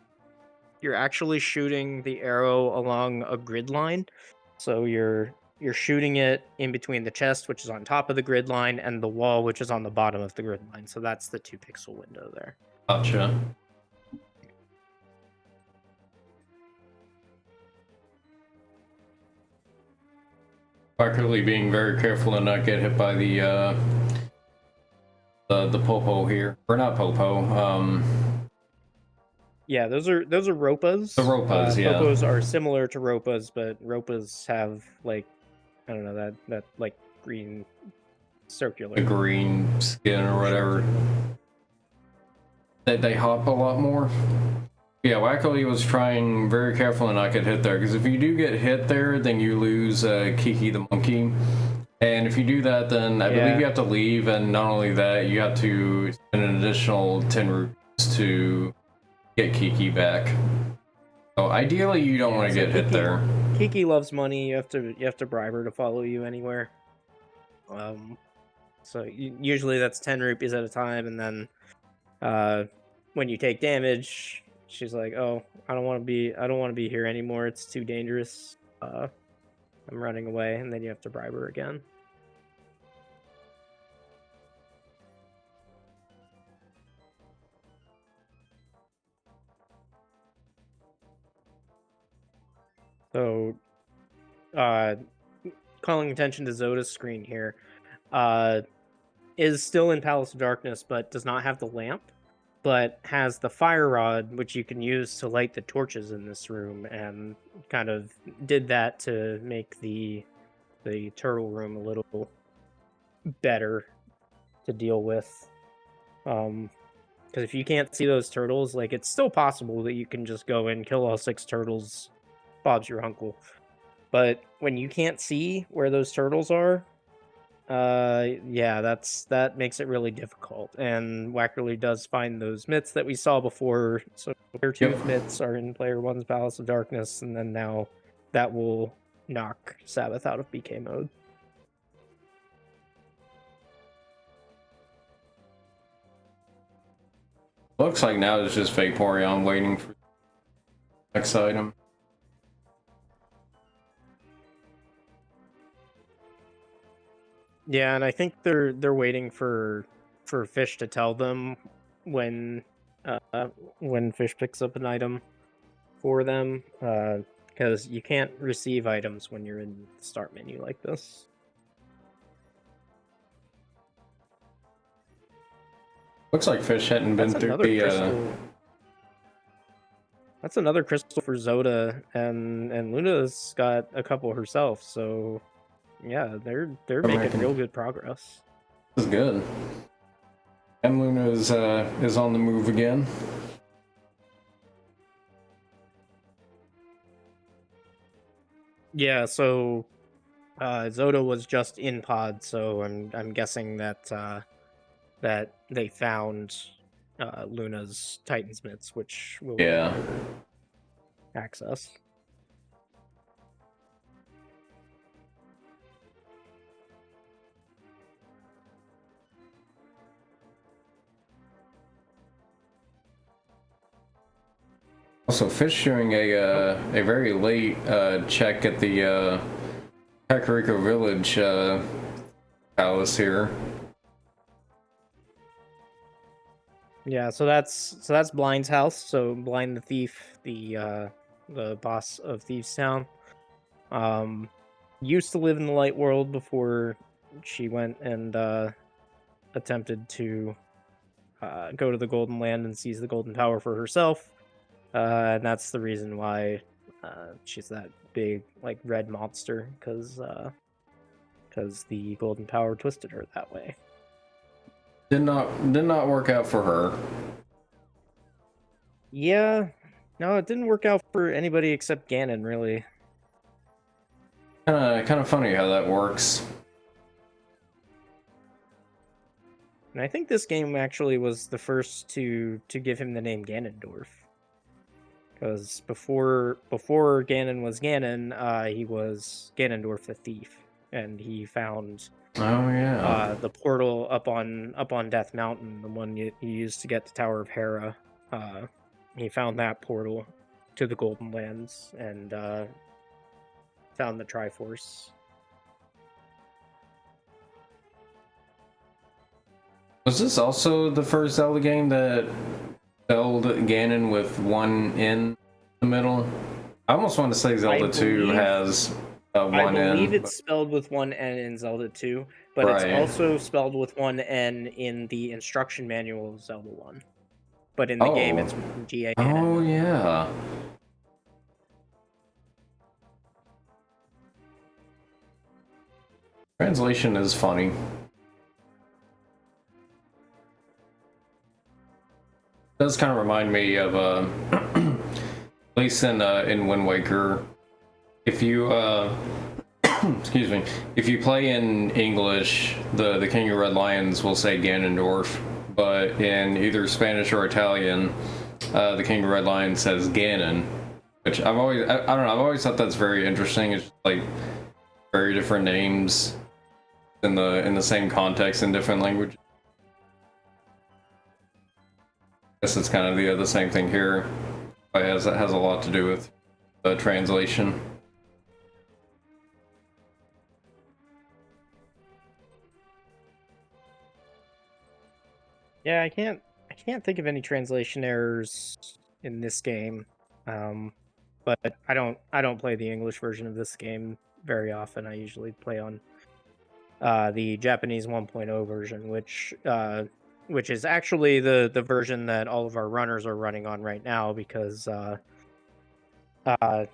shooting the arrow along a grid line. So you're shooting it in between the chest, which is on top of the grid line, and the wall, which is on the bottom of the grid line. So that's the 2 pixel window there. Gotcha. Particularly being very careful to not get hit by the popo here, or not popo. Yeah, those are ropas. The ropas, yeah. Popos are similar to ropas, but ropas have like I don't know that like green circular. The green skin or whatever. They hop a lot more. Yeah, Wackily was trying very carefully not get hit there, because if you do get hit there, then you lose Kiki the monkey. And if you do that, then I believe you have to leave, and not only that, you have to spend an additional 10 rupees to get Kiki back. So ideally, you don't want to get hit there. Kiki loves money. You have to bribe her to follow you anywhere. So usually that's 10 rupees at a time, and then when you take damage, she's like, "Oh, I don't want to be here anymore. It's too dangerous. I'm running away," and then you have to bribe her again. So, calling attention to Zoda's screen here, is still in Palace of Darkness, but does not have the lamp, but has the fire rod, which you can use to light the torches in this room, and kind of did that to make the turtle room a little better to deal with. Because if you can't see those turtles, like it's still possible that you can just go and kill all 6 turtles. Bob's your uncle. But when you can't see where those turtles are, Yeah, that makes it really difficult. And Wackerly does find those myths that we saw before. So player Yep. two's myths are in player one's Palace of Darkness, and then now that will knock Sabbath out of BK mode. Looks like now it's just Vaporeon waiting for the next item. Yeah, and I think they're waiting for Fish to tell them when when Fish picks up an item for them, because you can't receive items when you're in the start menu like this. Looks like Fish hadn't been That's through another the. crystal. That's another crystal for Zoda, and Luna's got a couple herself. So yeah, they're making real good progress. This is good. And Luna is on the move again. Yeah, so Zoda was just in pod, so I'm guessing that that they found Luna's Titan's Myths, which will Yeah. grant her access. Also, Fish doing a very late check at the Kakariko Village palace here. Yeah, so that's Blind's house. So Blind the Thief, the boss of Thieves Town, used to live in the light world before she went and attempted to go to the Golden Land and seize the Golden Tower for herself. And that's the reason why she's that big like red monster, because the Golden Tower twisted her that way. Did not work out for her. Yeah, no, it didn't work out for anybody except Ganon, really. Kind of funny how that works. And I think this game actually was the first to give him the name Ganondorf. Because before Ganon was Ganon, he was Ganondorf the Thief, and he found Oh yeah. the portal up on Death Mountain, the one you used to get to Tower of Hera. He found that portal to the Golden Lands and found the Triforce. Was this also the first Zelda game that spelled Ganon with one in the middle? I almost want to say Zelda 2 has one N. I believe it's spelled with one N in Zelda 2, but Right. it's also spelled with one N in the instruction manual of Zelda 1. But in the game, it's G-A-N. Oh yeah. Translation is funny. It does kind of remind me of at least in Wind Waker, if you excuse me, if you play in English, the King of Red Lions will say Ganondorf, but in either Spanish or Italian, the King of Red Lions says Ganon, which I don't know, I've always thought that's very interesting. It's just like very different names in the same context in different languages. I guess it's kind of the same thing here. It has a lot to do with the translation. Yeah, I can't think of any translation errors in this game. But I don't play the English version of this game very often. I usually play on the Japanese 1.0 version, which is actually the version that all of our runners are running on right now, because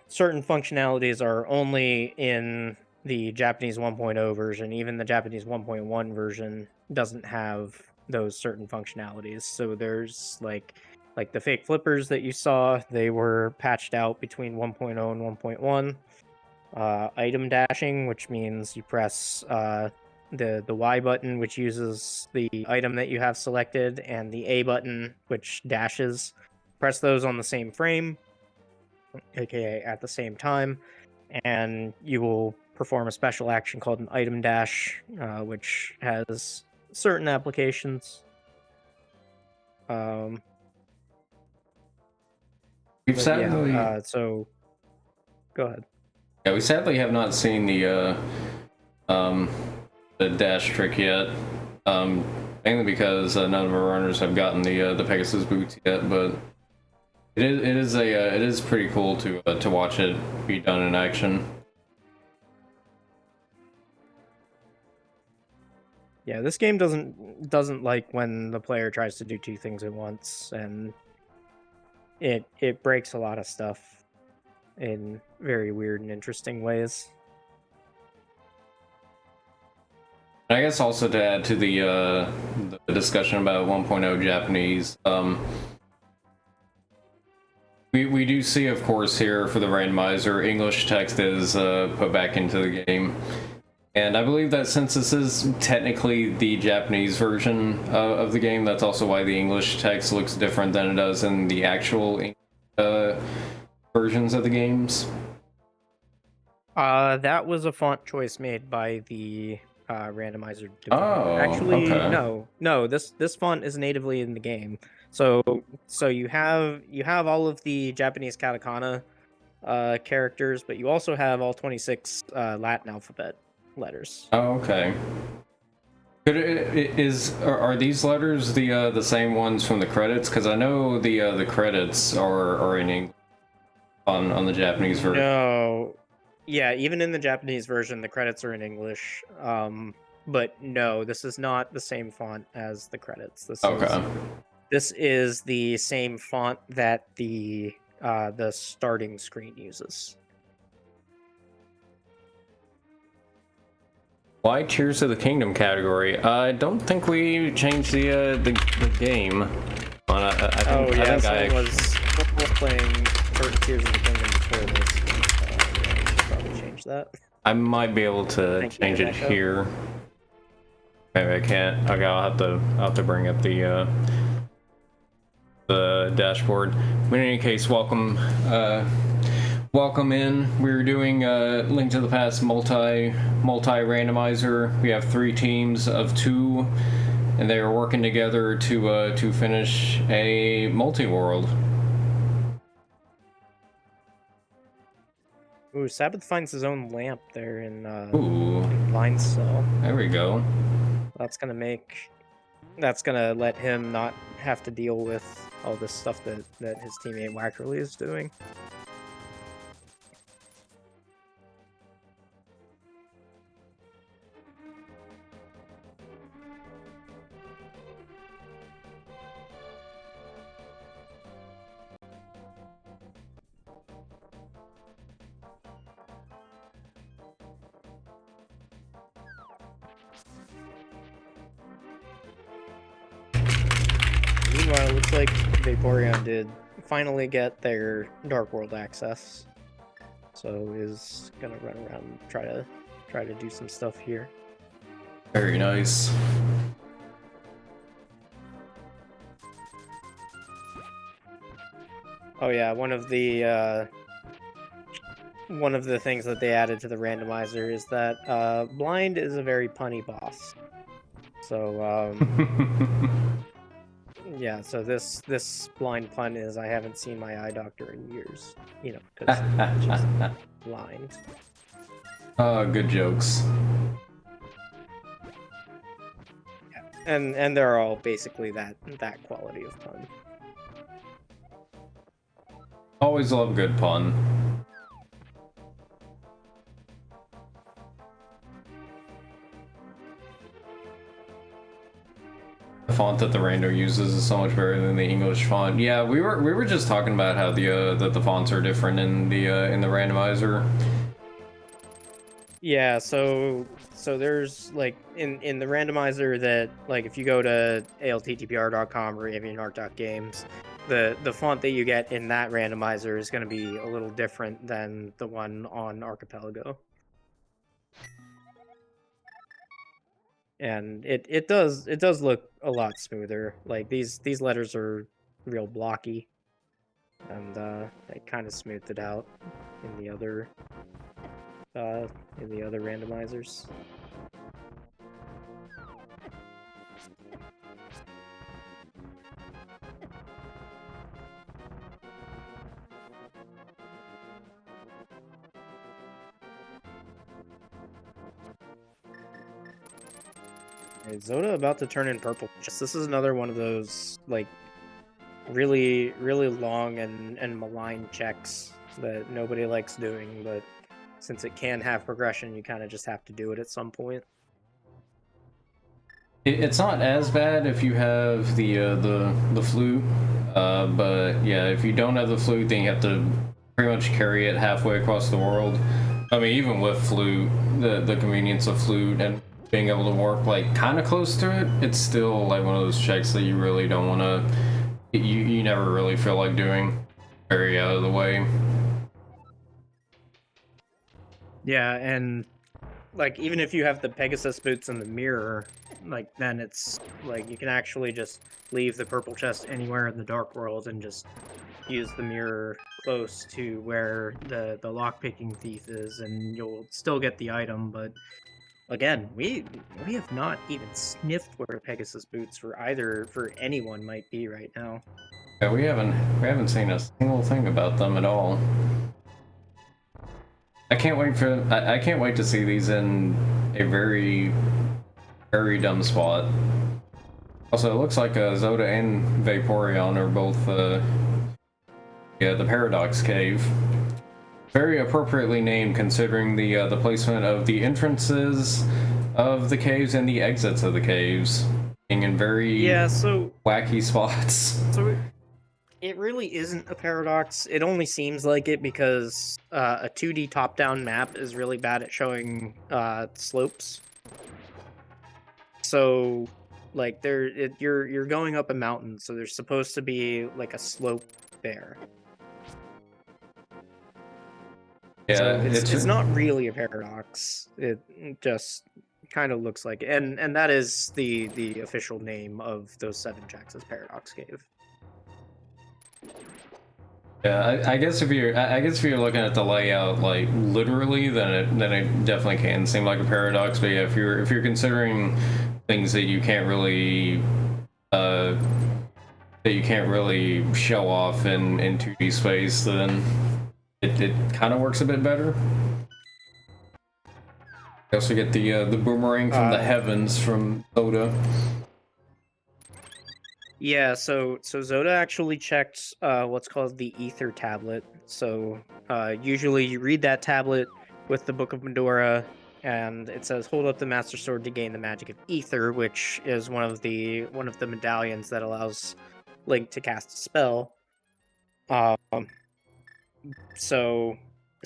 certain functionalities are only in the Japanese 1.0 version. Even the Japanese 1.1 version doesn't have those certain functionalities. So there's like the fake flippers that you saw, they were patched out between 1.0 and 1.1. Item dashing, which means you press the Y button, which uses the item that you have selected, and the A button, which dashes. Press those on the same frame, aka at the same time, and you will perform a special action called an item dash, which has certain applications. We've But sadly, yeah, so go ahead. yeah, we sadly have not seen the dash trick yet. Mainly because none of our runners have gotten the Pegasus boots yet, but it is pretty cool to watch it be done in action. Yeah, this game doesn't like when the player tries to do two things at once, and it breaks a lot of stuff in very weird and interesting ways. And I guess also to add to the discussion about 1.0 Japanese, we do see, of course, here for the randomizer, English text is put back into the game. And I believe that since this is technically the Japanese version of the game, that's also why the English text looks different than it does in the actual versions of the games. That was a font choice made by the randomizer developer. Oh, Actually, okay. no. This font is natively in the game. So you have all of the Japanese katakana characters, but you also have all 26 Latin alphabet letters. Oh, okay. Are these letters the same ones from the credits? Because I know the credits are in English on the Japanese version. No. Yeah, even in the Japanese version, the credits are in English. But no, this is not the same font as the credits. This is the same font that the starting screen uses. Why Tears of the Kingdom category? I don't think we changed the game. I think I was playing Tears of the Kingdom before this. I should probably change that. I might be able to change it here. Maybe I can't. Okay, I'll have to bring up the dashboard. But in any case, welcome in. We're doing Link to the Past multi randomizer. We have 3 teams of 2, and they are working together to finish a multi-world. Ooh, Sabbath finds his own lamp there in Ooh, Line Cell. there we go. That's gonna let him not have to deal with all this stuff that his teammate Wackerly is doing. Meanwhile, it looks like Vaporeon did finally get their Dark World access, so is gonna run around and try to do some stuff here. Very nice. Oh yeah, one of the things that they added to the randomizer is that Blind is a very punny boss. So yeah, so this blind pun is I haven't seen my eye doctor in years, you know, because just blind. Oh, good jokes. Yeah. And they're all basically that quality of pun. Always love good pun. The font that the rando uses is so much better than the English font. Yeah, we were just talking about how the fonts are different in the randomizer. Yeah, so there's like in the randomizer that like if you go to alttpr.com or avianart.games, the font that you get in that randomizer is going to be a little different than the one on Archipelago. and it does look a lot smoother. Like these letters are real blocky, and they kind of smoothed it out in the other randomizers. Right, Zoda about to turn in purple. Just this is another one of those like really long and malign checks that nobody likes doing, but since it can have progression, you kind of just have to do it at some point. It's not as bad if you have the flute, but yeah, if you don't have the flute, then you have to pretty much carry it halfway across the world. I mean, even with flute, the convenience of flute and being able to warp like kind of close to it, it's still like one of those checks that you really don't want to. You never really feel like doing. Very out of the way. Yeah, and like even if you have the Pegasus boots and the mirror, like then it's like you can actually just leave the purple chest anywhere in the dark world and just use the mirror close to where the lockpicking thief is, and you'll still get the item. But again, we have not even sniffed where Pegasus boots for anyone might be right now. Yeah, we haven't seen a single thing about them at all. I can't wait to see these in a very dumb spot. Also, it looks like Zoda and Vaporeon are both yeah, the Paradox Cave. Very appropriately named considering the placement of the entrances of the caves and the exits of the caves being in very wacky spots. So it really isn't a paradox. It only seems like it because a 2D top-down map is really bad at showing slopes. So, like, you're going up a mountain, so there's supposed to be like a slope there. Yeah, so it's not really a paradox. It just kind of looks like it. And that is the official name of those 7 jacks is Paradox Cave. Yeah, I guess if you're looking at the layout like literally, then it definitely can seem like a paradox. But yeah, if you're considering things that you can't really show off in 2D space, then it kind of works a bit better. You also get the boomerang from the heavens from Oda. Yeah, so Zoda actually checked what's called the Ether tablet. So usually you read that tablet with the Book of Medora, and it says hold up the Master Sword to gain the magic of Ether, which is one of the medallions that allows Link to cast a spell. So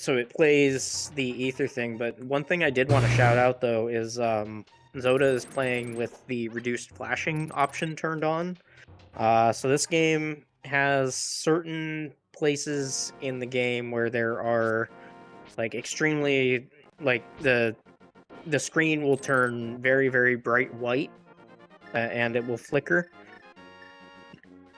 it plays the Ether thing, but one thing I did want to shout out though is Zoda is playing with the reduced flashing option turned on. So this game has certain places in the game where there are like extremely like the screen will turn very bright white and it will flicker.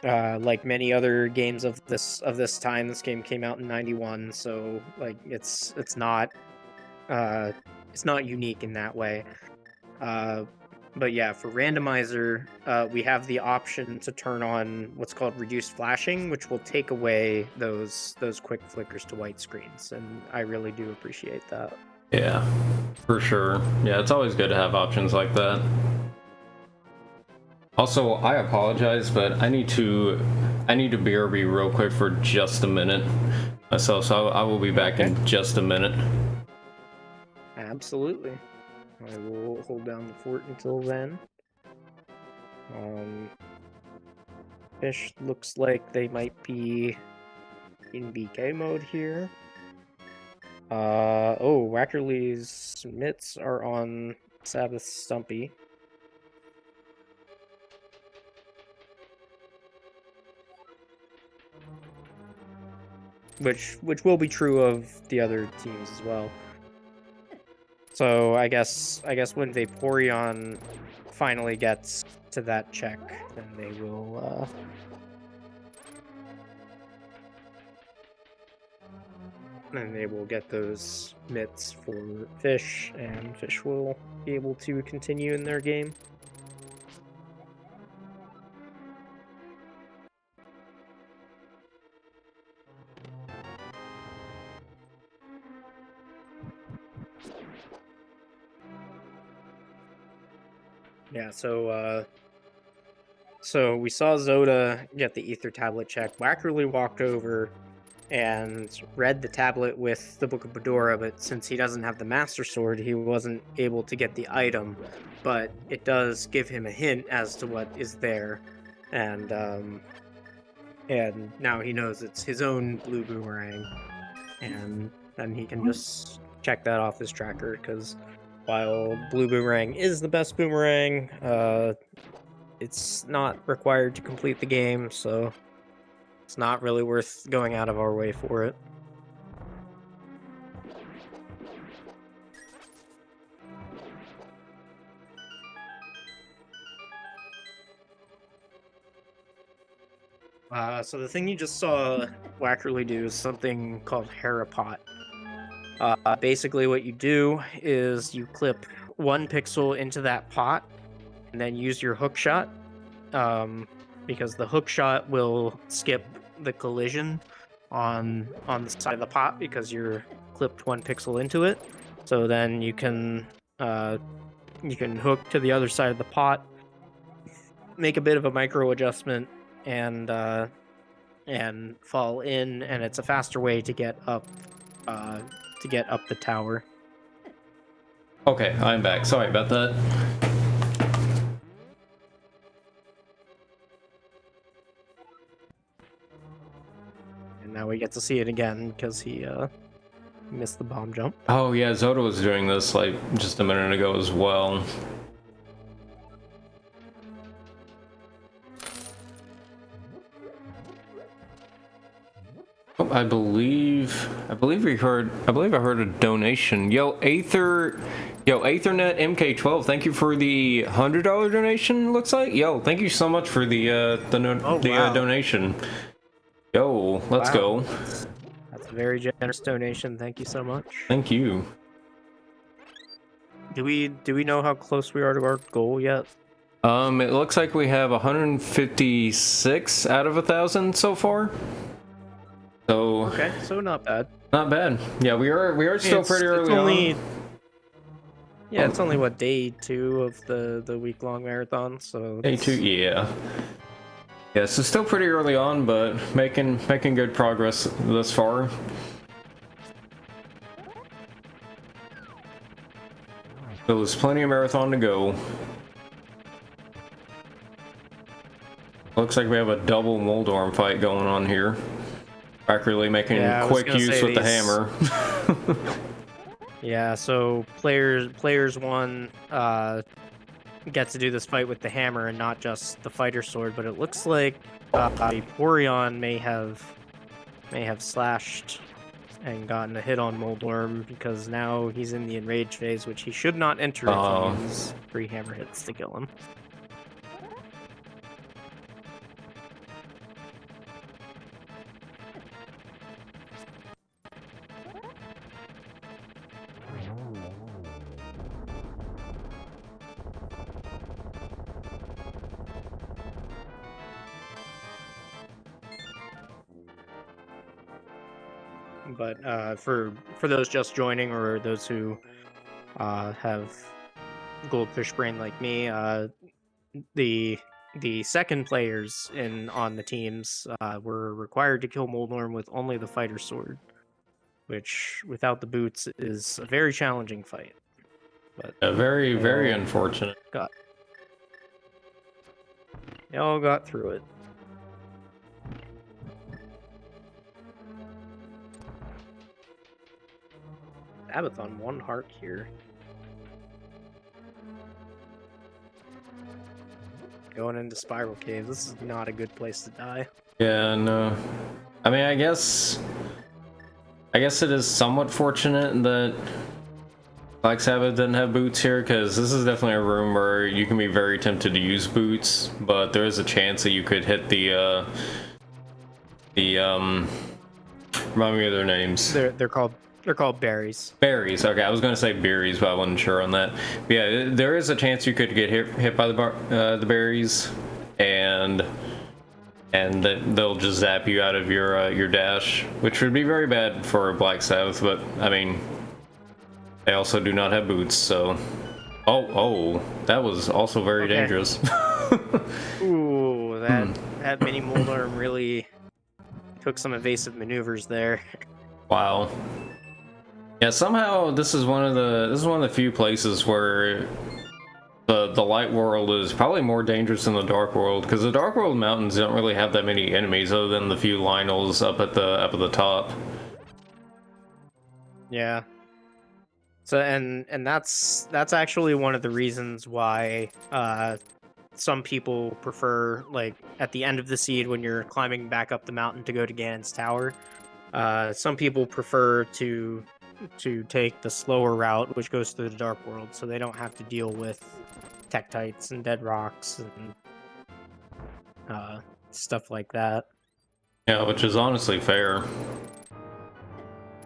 Like many other games of this time, this game came out in '91, so like it's not unique in that way. But yeah, for randomizer, we have the option to turn on what's called reduced flashing, which will take away those quick flickers to white screens, and I really do appreciate that. Yeah, for sure. Yeah, it's always good to have options like that. Also, I apologize, but I need to BRB real quick for just a minute. So I will be back in just a minute. Absolutely. I will hold down the fort until then. Fish looks like they might be in BK mode here. Oh, Wackerly's mitts are on Sabbath Stumpy. Which will be true of the other teams as well. So I guess when Vaporeon finally gets to that check, then they will get those mitts for Fish, and Fish will be able to continue in their game. Yeah, so we saw Zoda get the ether tablet check. Wackerly walked over and read the tablet with the Book of Bedora, but since he doesn't have the Master Sword, he wasn't able to get the item. But it does give him a hint as to what is there, and now he knows it's his own blue boomerang, and then he can just check that off his tracker, because while blue boomerang is the best boomerang, it's not required to complete the game, so it's not really worth going out of our way for it. So the thing you just saw Wackerly do is something called Harapot. Basically what you do is you clip one pixel into that pot and then use your hook shot, because the hook shot will skip the collision on the side of the pot because you're clipped one pixel into it. So then you can hook to the other side of the pot, make a bit of a micro adjustment, and fall in, and it's a faster way to get up the tower. Okay, I'm back. Sorry about that. And now we get to see it again because he missed the bomb jump. Oh yeah, Zoda was doing this like just a minute ago as well. Oh, I believe I heard a donation. Aethernet MK12, thank you for the $100 donation. Looks like. Thank you so much for the donation. Let's go. That's a very generous donation. Thank you so much. Thank you. Do we know how close we are to our goal yet? It looks like we have 156 out of 1,000 so far. So okay, so not bad. Not bad. Yeah, we are still pretty early on. Yeah, it's only what, day 2 of the week-long marathon, so day 2, yeah. Yeah, so still pretty early on, but making good progress thus far. So there's plenty of marathon to go. Looks like we have a double Moldorm fight going on here. Really making quick use with the hammer. Yeah, so players 1 get to do this fight with the hammer and not just the fighter sword, but it looks like Boreon may have slashed and gotten a hit on Moldorm, because now he's in the enrage phase, which he should not enter if he uses 3 hammer hits to kill him. But for those just joining, or those who have goldfish brain like me, the second players on the teams were required to kill Moldorm with only the fighter sword, which without the boots is a very challenging fight. But very unfortunate. They all got through it. Abathon 1 heart here. Going into Spiral Cave. This is not a good place to die. Yeah, no. I mean, I guess it is somewhat fortunate that Black Sabbath didn't have boots here, because this is definitely a room where you can be very tempted to use boots, but there is a chance that you could hit the remind me of their names. They're called berries. Berries. Okay, I was gonna say berries, but I wasn't sure on that. But yeah, there is a chance you could get hit by the berries, and that they'll just zap you out of your dash, which would be very bad for Black Sabbath. But I mean, they also do not have boots, so. Oh, that was also very dangerous. Ooh, that mini Moldarm really took some evasive maneuvers there. Wow. Yeah, somehow this is one of the few places where the light world is probably more dangerous than the dark world, because the dark world mountains don't really have that many enemies other than the few Lionels up at the top. Yeah. So and that's actually one of the reasons why some people prefer, like, at the end of the seed when you're climbing back up the mountain to go to Ganon's tower. Some people prefer to take the slower route, which goes through the dark world, so they don't have to deal with tektites and dead rocks and stuff like that. Yeah, which is honestly fair.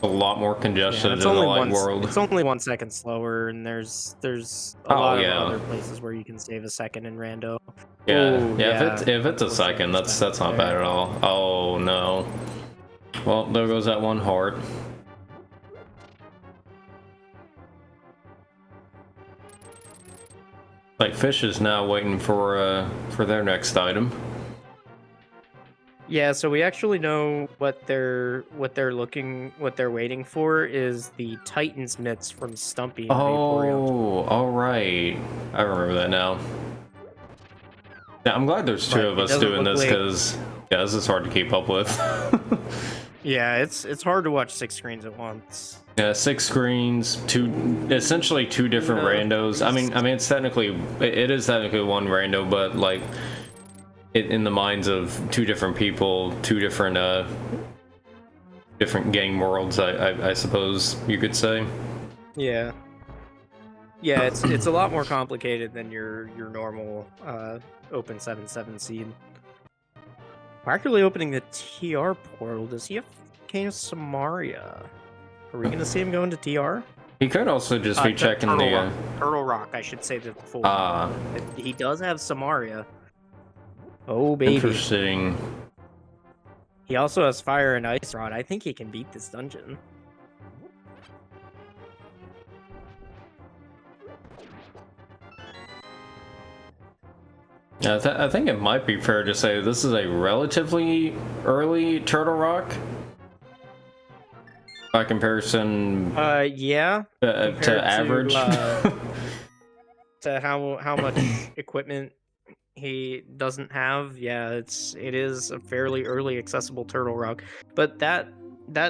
A lot more congested in the only light world. It's only 1 second slower, and there's a lot of other places where you can save a second in rando. Yeah, Ooh, if it's a second, that's not bad at all. Oh no. Well, there goes that one heart. Like Fish is now waiting for their next item. Yeah, so we actually know what they're waiting for is the Titan's mitts from Stumpy. Oh, all right. I remember that now. Yeah, I'm glad there's two of us doing this, because yeah, this is hard to keep up with. Yeah, it's hard to watch 6 screens at once. Yeah, 6 screens, essentially two different randos. I mean, it is technically one rando, but like in the minds of 2 different people, 2 different game worlds, I suppose you could say. Yeah. Yeah, it's a lot more complicated than your normal open 7/7 seed. We're actually opening the TR portal. Does he have Cane of Samaria? Are we gonna see him go into TR? He could also just be checking Turtle Rock, I should say the full. He does have Samaria. Oh baby. Interesting. He also has Fire and Ice Rod. I think he can beat this dungeon. Yeah, I think it might be fair to say this is a relatively early Turtle Rock by comparison. Yeah. To average. To how much equipment he doesn't have. Yeah, it is a fairly early accessible Turtle Rock, but that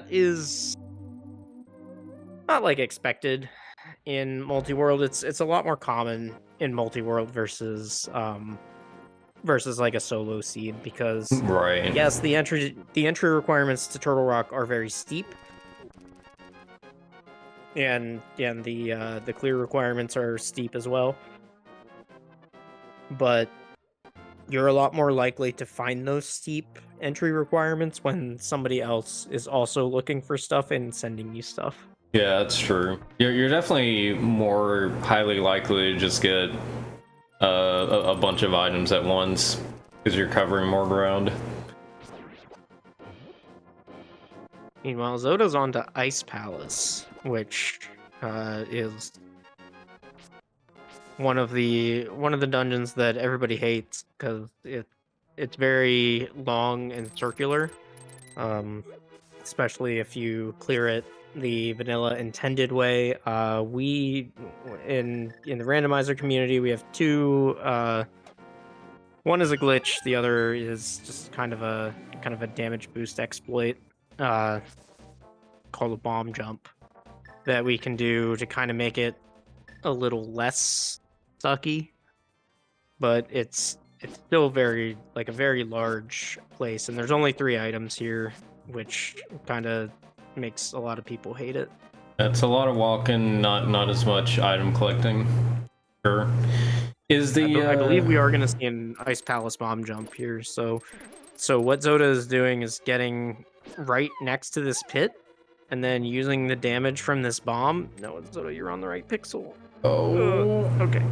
is not like expected in Multiworld. It's a lot more common in Multiworld versus like a solo seed, because right. Yes, the entry requirements to Turtle Rock are very steep, and the clear requirements are steep as well. But you're a lot more likely to find those steep entry requirements when somebody else is also looking for stuff and sending you stuff. Yeah, that's true. You're definitely more highly likely to just get a bunch of items at once, because you're covering more ground. Meanwhile, Zoda's on to Ice Palace, which is one of the dungeons that everybody hates, because it's very long and circular, especially if you clear it the vanilla intended way. We in the randomizer community, we have 2. One is a glitch, the other is just kind of a damage boost exploit called a bomb jump that we can do to kind of make it a little less sucky, but it's still very a very large place, and there's only 3 items here, which kind of makes a lot of people hate it. It's a lot of walking, not as much item collecting. Sure. Is the I believe we are going to see an Ice Palace bomb jump here. So what Zoda is doing is getting right next to this pit, and then using the damage from this bomb. No, Zoda, you're on the right pixel. Okay.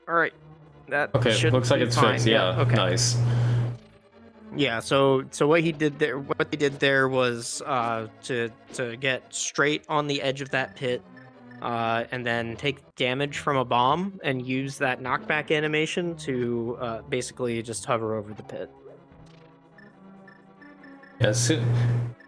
All right. That Okay, should looks like be it's fine. fixed. Yeah, Okay. nice. Yeah. So what he did there, what they did there was to get straight on the edge of that pit, and then take damage from a bomb and use that knockback animation to basically just hover over the pit. Yes.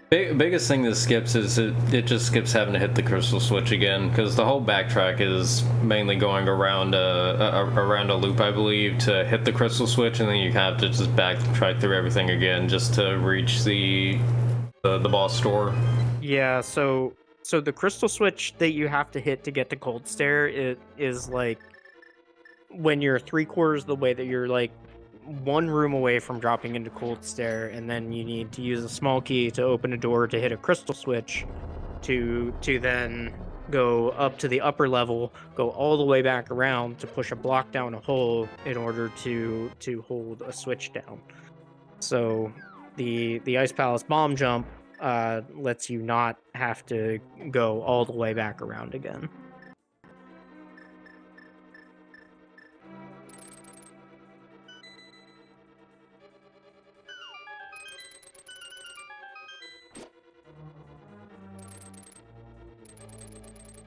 Biggest thing that skips is it just skips having to hit the crystal switch again, because the whole backtrack is mainly going around around a loop, I believe, to hit the crystal switch, and then you have to just backtrack through everything again just to reach the boss store. Yeah, so the crystal switch that you have to hit to get to Cold Stare, it is like when you're 3/4 the way, that you're like one room away from dropping into Cold Stare, and then you need to use a small key to open a door to hit a crystal switch to then go up to the upper level, go all the way back around to push a block down a hole in order to hold a switch down. So the Ice Palace bomb jump lets you not have to go all the way back around again.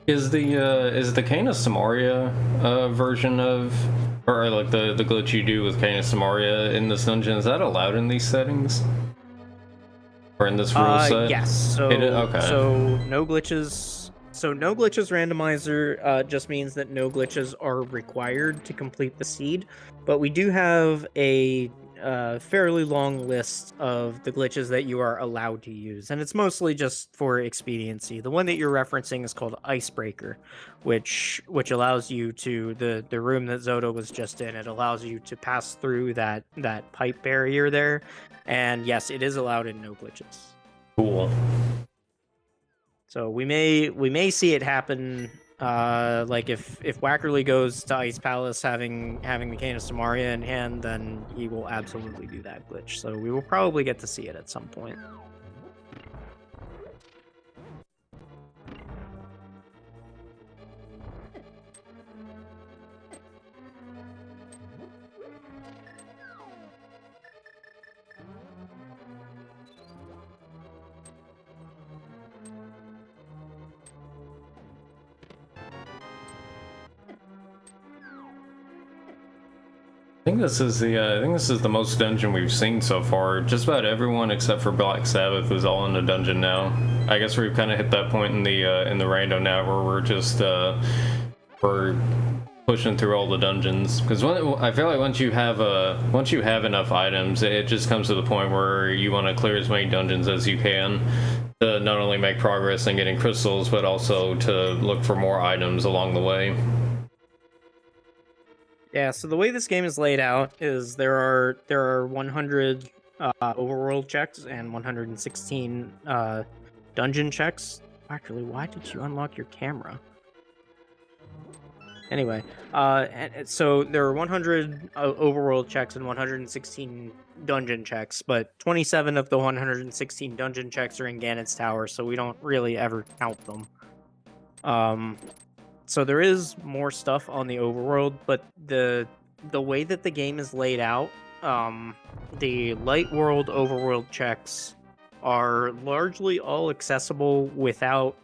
Is the Kana Samaria version of, or like the glitch you do with Kana Samaria in this dungeon, is that allowed in these settings? Or in this rule set? Yes. So Okay. so no glitches. So no glitches randomizer just means that no glitches are required to complete the seed, but we do have a fairly long list of the glitches that you are allowed to use, and it's mostly just for expediency. The one that you're referencing is called Icebreaker, which allows you to, the room that Zoda was just in. It allows you to pass through that pipe barrier there, and yes, it is allowed in no glitches. Cool. So we may see it happen. Like if Wackerly goes to Ice Palace having the Cane of Samaria in hand, then he will absolutely do that glitch. So we will probably get to see it at some point. I think this is the most dungeon we've seen so far. Just about everyone except for Black Sabbath is all in the dungeon now. I guess we've kind of hit that point in the random now where we're just we're pushing through all the dungeons, because I feel like once you have enough items, it just comes to the point where you want to clear as many dungeons as you can to not only make progress in getting crystals, but also to look for more items along the way. Yeah, so the way this game is laid out is there are 100 overworld checks and 116 dungeon checks. Actually, why did you unlock your camera? Anyway, so there are 100 overworld checks and 116 dungeon checks, but 27 of the 116 dungeon checks are in Ganon's Tower, so we don't really ever count them. So there is more stuff on the overworld, but the way that the game is laid out, the light world overworld checks are largely all accessible without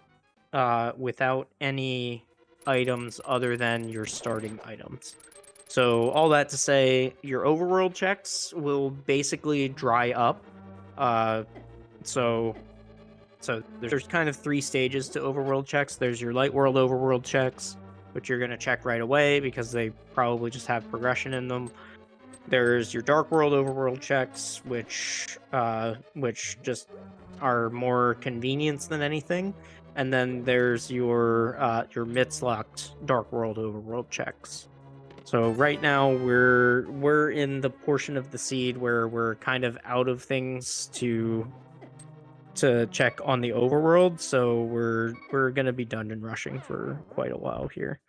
any items other than your starting items. So all that to say, your overworld checks will basically dry up. So there's kind of 3 stages to overworld checks. There's your light world overworld checks, which you're going to check right away because they probably just have progression in them. There's your dark world overworld checks, which just are more convenience than anything. And then there's your Mitzlocked dark world overworld checks. So right now we're in the portion of the seed where we're kind of out of things to to check on the overworld, so we're gonna be dungeon rushing for quite a while here.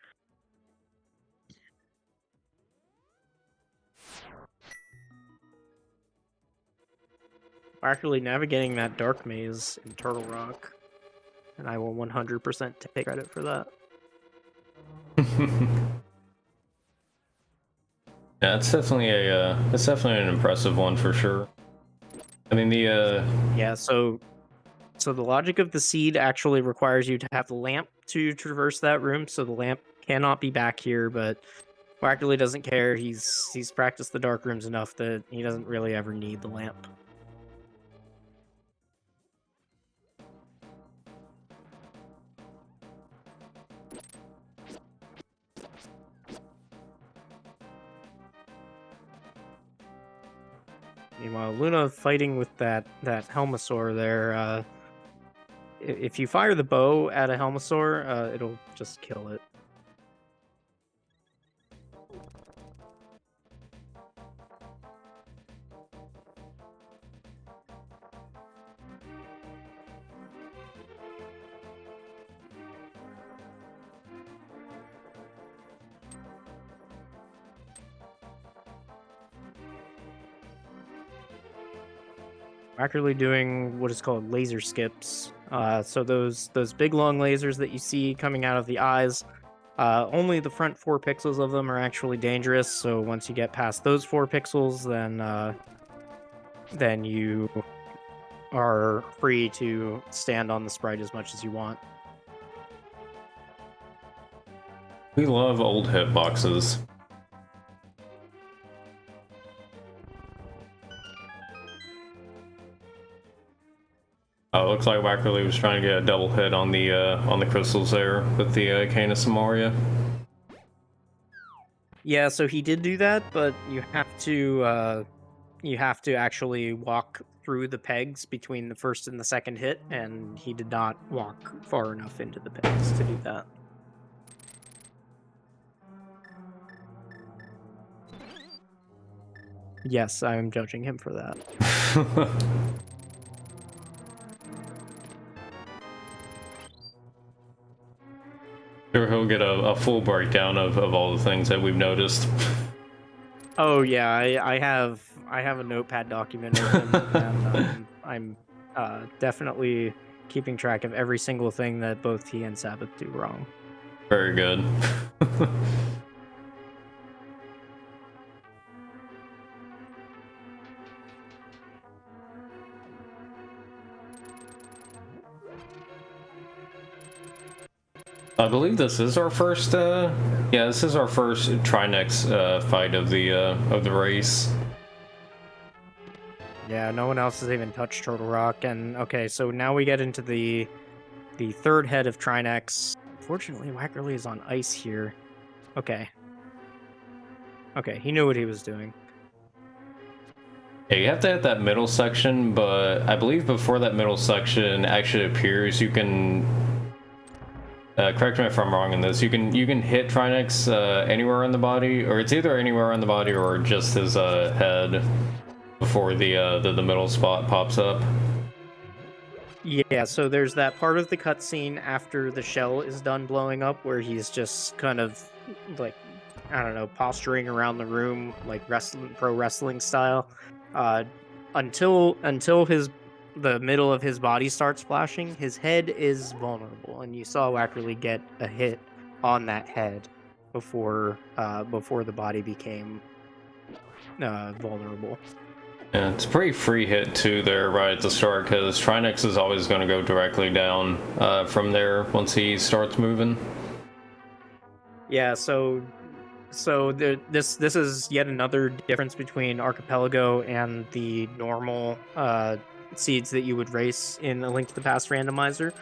We're actually navigating that dark maze in Turtle Rock, and I will 100% take credit for that. Yeah, it's definitely an impressive one for sure. I mean Yeah, so the logic of the seed actually requires you to have the lamp to traverse that room, so the lamp cannot be back here, but Wackerly doesn't care. He's practiced the dark rooms enough that he doesn't really ever need the lamp. Meanwhile, Luna fighting with that Helmasaur there. If you fire the bow at a Helmasaur, it'll just kill it. Wackerly doing what is called laser skips. So those big long lasers that you see coming out of the eyes, only the front 4 pixels of them are actually dangerous. So once you get past those 4 pixels, then you are free to stand on the sprite as much as you want. we love old hitboxes. Oh, looks like Wackerly was trying to get a double hit on the crystals there with the Canis Moria. Yeah, so he did do that, but you have to actually walk through the pegs between the first and the second hit, and he did not walk far enough into the pegs to do that. Yes, I'm judging him for that. Sure, he'll get a full breakdown of all the things that we've noticed. Oh yeah, I have a notepad document open, and I'm definitely keeping track of every single thing that both he and Sabbath do wrong. Very good. I believe this is our first this is our first Trinex fight of the race. Yeah, no one else has even touched Turtle Rock, and okay, so now we get into the third head of Trinex. Unfortunately, Wackerly is on ice here. Okay. Okay, he knew what he was doing. Yeah, you have to hit that middle section, but I believe before that middle section actually appears, you can correct me if I'm wrong in this. You can hit Trinex anywhere on the body, or it's either anywhere on the body or just his head before the middle spot pops up. Yeah, so there's that part of the cutscene after the shell is done blowing up where he's just kind of like, I don't know, posturing around the room like pro wrestling style, until the middle of his body starts splashing. His head is vulnerable, and you saw Wackerly get a hit on that head before the body became vulnerable. Yeah, it's a pretty free hit too there right at the start, because Trinex is always going to go directly down from there once he starts moving. Yeah, so this is yet another difference between Archipelago and the normal seeds that you would race in A Link to the Past randomizer.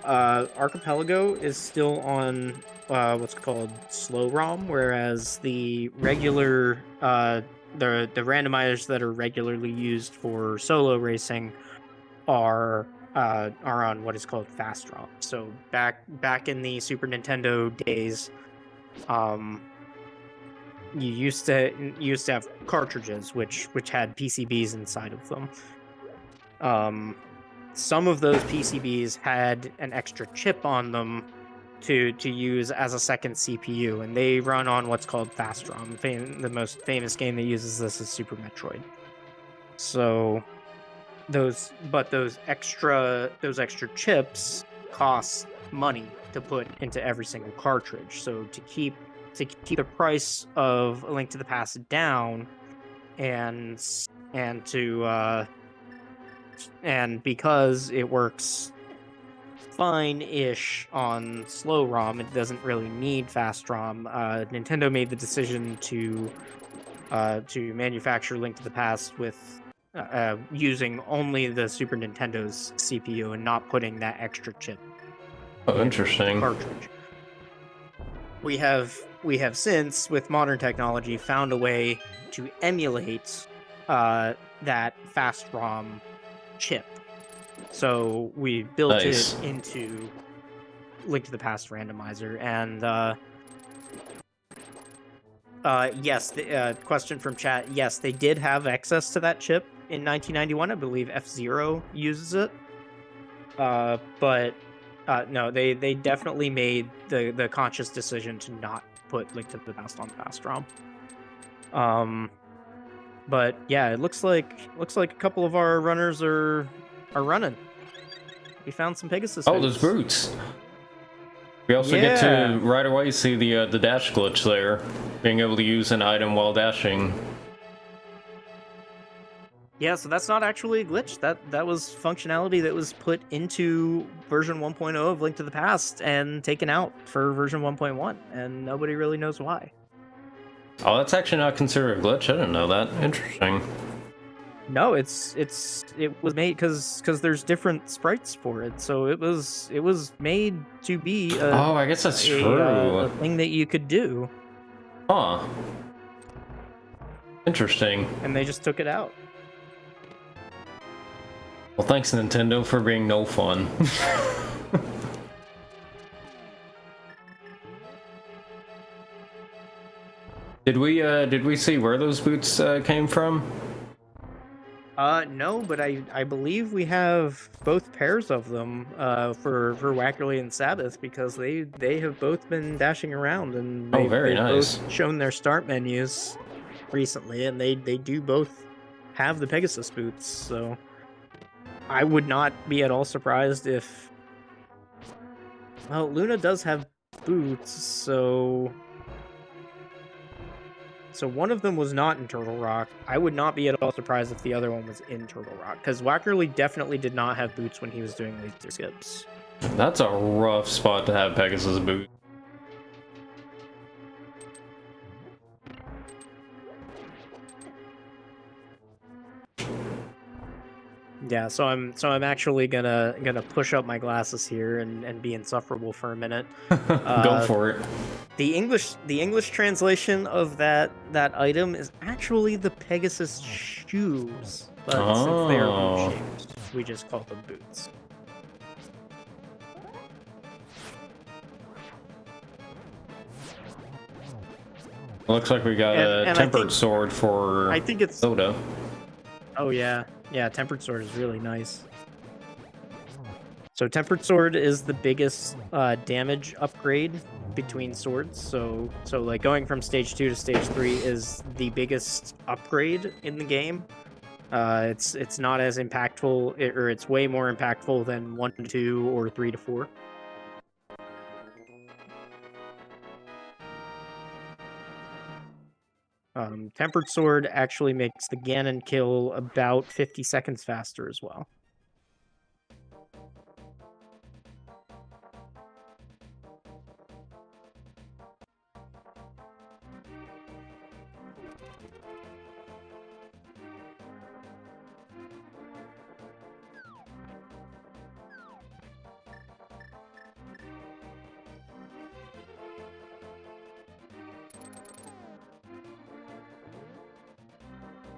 Archipelago is still on what's called slow ROM, whereas the regular the randomizers that are regularly used for solo racing are on what is called fast ROM. So back in the Super Nintendo days, you used to have cartridges which had PCBs inside of them. some of those PCBs had an extra chip on them to use as a second CPU, and they run on what's called Fast ROM. The most famous game that uses this is Super Metroid. So those extra chips cost money to put into every single cartridge. So to keep the price of A Link to the Past down, and because it works fine-ish on slow ROM, it doesn't really need fast ROM. Nintendo made the decision to manufacture Link to the Past with using only the Super Nintendo's CPU and not putting that extra chip. Oh, interesting. Cartridge. We have since, with modern technology, found a way to emulate that fast ROM chip. So we built it into Link to the Past randomizer, and yes, the question from chat. Yes, they did have access to that chip in 1991. I believe F-Zero uses it. But no, they definitely made the conscious decision to not put Link to the Past on fast ROM. But yeah, it looks like a couple of our runners are running. We found some Pegasus. Oh, there's boots. We also get to right away see the dash glitch there, being able to use an item while dashing. Yeah, so that's not actually a glitch. That was functionality that was put into version 1.0 of Link to the Past and taken out for version 1.1, and nobody really knows why. Oh, that's actually not considered a glitch. I didn't know that. Interesting. No, it was made because there's different sprites for it, so it was made to be oh, I guess that's true. A thing that you could do. Huh. Interesting. And they just took it out. Well, thanks Nintendo for being no fun. Did we see where those boots came from? No, but I believe we have both pairs of them for Wackerly and Sabbath, because they have both been dashing around, and they've nice. both shown their start menus recently, and they do both have the Pegasus boots. So I would not be at all surprised if, well, Luna does have boots, so one of them was not in Turtle Rock. I would not be at all surprised if the other one was in Turtle Rock, because Wackerly definitely did not have boots when he was doing laser skips. That's a rough spot to have Pegasus boots. Yeah, so I'm actually gonna push up my glasses here and be insufferable for a minute. Go for it. The English translation of that item is actually the Pegasus shoes, but since they are boot-shaped, we just call them boots. Looks like we got a tempered sword for I think it's Zelda. Oh yeah, tempered sword is really nice. So tempered sword is the biggest damage upgrade between swords. So like going from stage 2 to stage 3 is the biggest upgrade in the game. It's not as impactful, or it's way more impactful than 1 to 2 or 3 to 4. Tempered sword actually makes the Ganon kill about 50 seconds faster as well.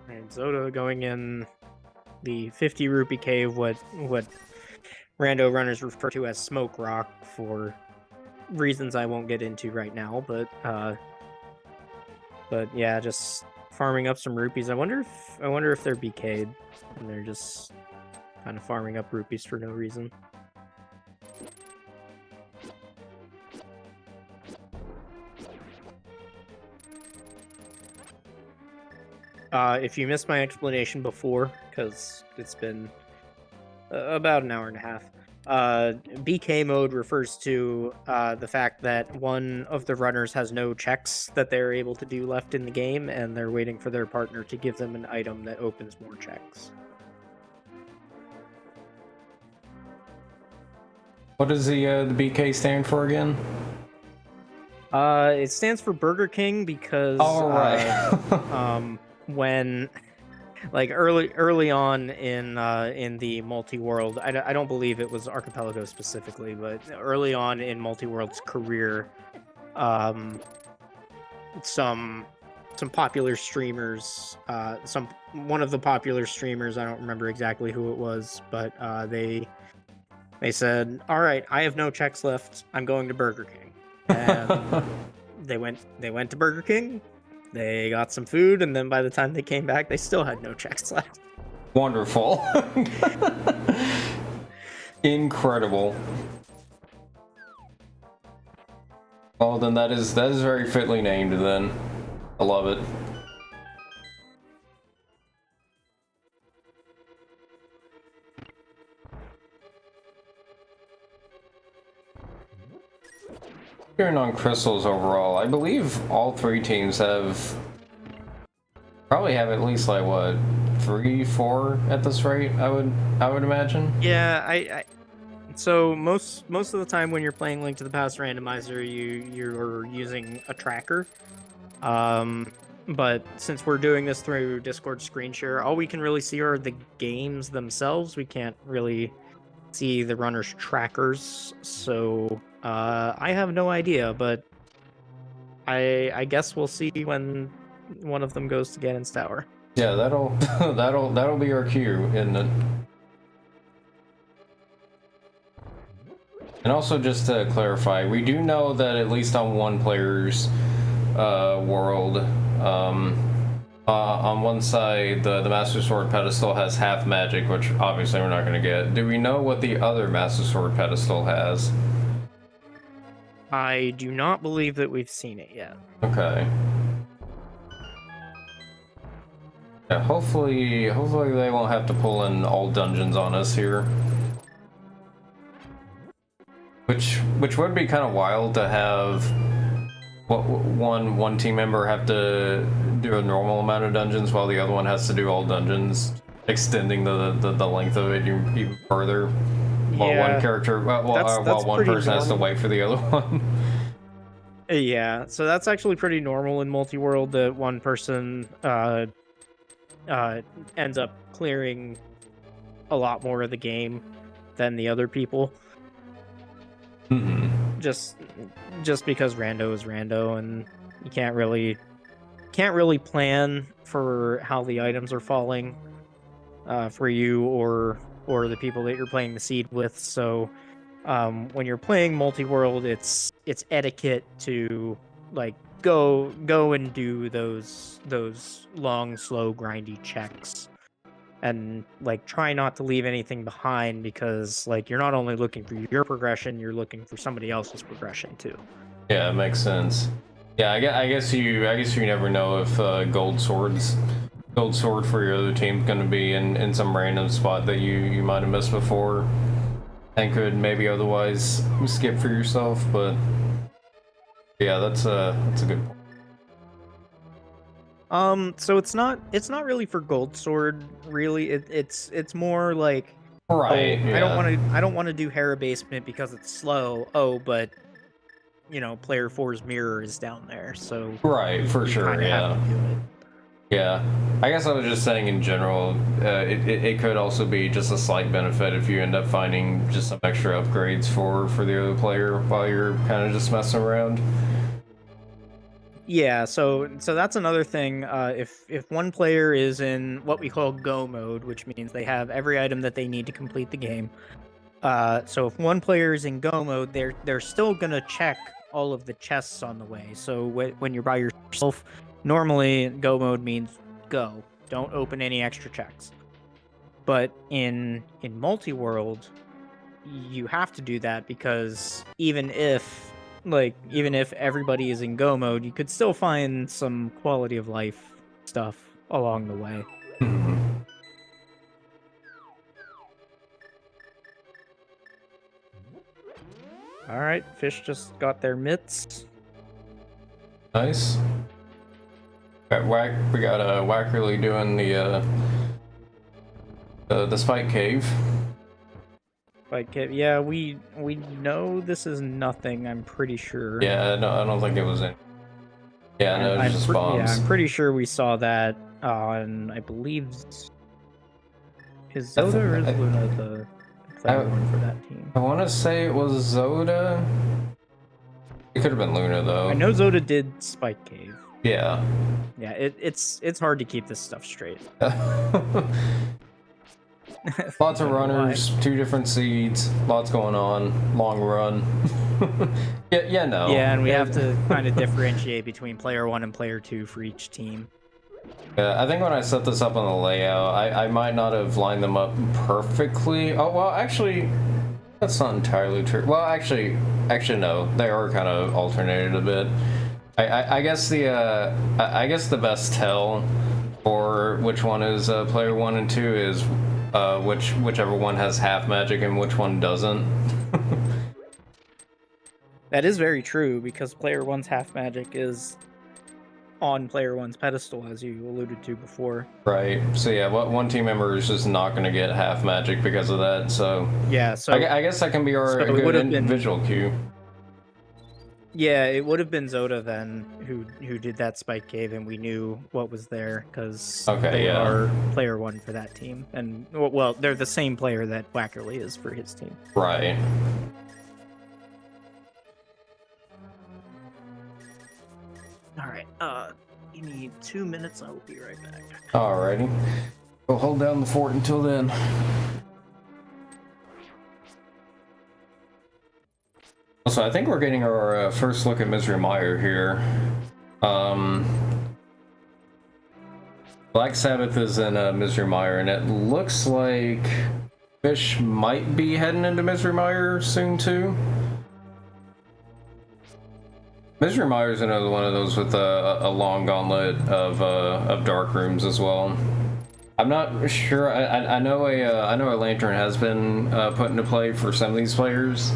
And Zelda going in the 50 rupee cave, what rando runners refer to as Smoke Rock for reasons I won't get into right now, but yeah, just farming up some rupees. I wonder if they're BK'd and they're just kind of farming up rupees for no reason. If you missed my explanation before, because it's been about an hour and a half, BK mode refers to the fact that one of the runners has no checks that they're able to do left in the game, and they're waiting for their partner to give them an item that opens more checks. What does the BK stand for again? It stands for Burger King because All right. when like early on in the Multiworld, I don't believe it was Archipelago specifically, but early on in Multiworld's career, some popular streamers, one of the popular streamers, I don't remember exactly who it was, but they said, "All right, I have no checks left. I'm going to Burger King." And they went to Burger King. They got some food, and then by the time they came back, they still had no checks left. Wonderful. Incredible. Well, then that is very fitly named then. I love it. Here on crystals overall, I believe all three teams probably have at least like what, 3, 4 at this rate. I would imagine. Yeah, so most of the time when you're playing Link to the Past randomizer, you're using a tracker. But since we're doing this through Discord screen share, all we can really see are the games themselves. We can't really see the runners' trackers, so I have no idea. But I guess we'll see when one of them goes to Ganon's Tower. Yeah, that'll that'll be our cue, isn't it? And also, just to clarify, we do know that at least on one player's world, on one side, the Master Sword pedestal has half magic, which obviously we're not going to get. Do we know what the other Master Sword pedestal has? I do not believe that we've seen it yet. Okay. Yeah, hopefully they won't have to pull in all dungeons on us here. Which would be kind of wild to have one team member have to do a normal amount of dungeons while the other one has to do all dungeons, extending the length of it even further. While one character, while one person has to wait for the other one. Yeah, so that's actually pretty normal in Multiworld that one person ends up clearing a lot more of the game than the other people. Mm-hmm. Just because rando is rando, and you can't really plan for how the items are falling for you or the people that you're playing the seed with. So when you're playing Multiworld, it's etiquette to like go and do those long, slow, grindy checks, and like try not to leave anything behind, because like you're not only looking for your progression, you're looking for somebody else's progression too. Yeah, it makes sense. Yeah, I guess you never know if gold sword for your other team's going to be in some random spot that you might have missed before and could maybe otherwise skip for yourself. But yeah, that's a good point. So it's not really for gold sword, really. It's more like, Right. oh, Yeah. I don't want to do Hera basement because it's slow. Oh, but you know, player 4's mirror is down there, so Right, for sure. Yeah. have to do it. Yeah, I guess I was just saying in general, it could also be just a slight benefit if you end up finding just some extra upgrades for the other player while you're kind of just messing around. Yeah, so that's another thing. If one player is in what we call go mode, which means they have every item that they need to complete the game. So if one player is in go mode, they're still gonna check all of the chests on the way. So when you're by yourself, normally go mode means go. Don't open any extra checks. But in Multiworld, you have to do that because even if everybody is in go mode, you could still find some quality of life stuff along the way. Mhm. All right, fish just got their mitts. Nice. We got Wackerly doing the spike cave. Like, yeah, we know this is nothing. I'm pretty sure. Yeah, no, I don't think it was in. Yeah, no, it's just bombs. Yeah, I'm pretty sure we saw that on, I believe, is Zelda or is Luna the player one for that team? I want to say it was Zelda. It could have been Luna though. I know Zelda did Spike Cave. Yeah. Yeah, it's hard to keep this stuff straight. Lots of runners, 2 different seeds, lots going on, long run. yeah, no. Yeah, and we have to kind of differentiate between player 1 and player 2 for each team. I think when I set this up on the layout, I might not have lined them up perfectly. Oh, well, actually, that's not entirely true. Well, actually, no. They are kind of alternated a bit. I guess the best tell for which one is player 1 and 2 is whichever one has half magic and which one doesn't. That is very true, because player 1's half magic is on player 1's pedestal, as you alluded to before. Right. So yeah, one team member is just not going to get half magic because of that. So yeah. So I guess that can be our good individual cue. Yeah, it would have been Zelda then who did that Spike Cave, and we knew what was there because they are player 1 for that team, and well, they're the same player that Wackerly is for his team. Right. All right. You need 2 minutes. I will be right back. Alrighty. We'll hold down the fort until then. So I think we're getting our first look at Misery Mire here. Black Sabbath is in Misery Mire, and it looks like Fish might be heading into Misery Mire soon too. Misery Mire is another one of those with a long gauntlet of dark rooms as well. I'm not sure. I know a lantern has been put into play for some of these players.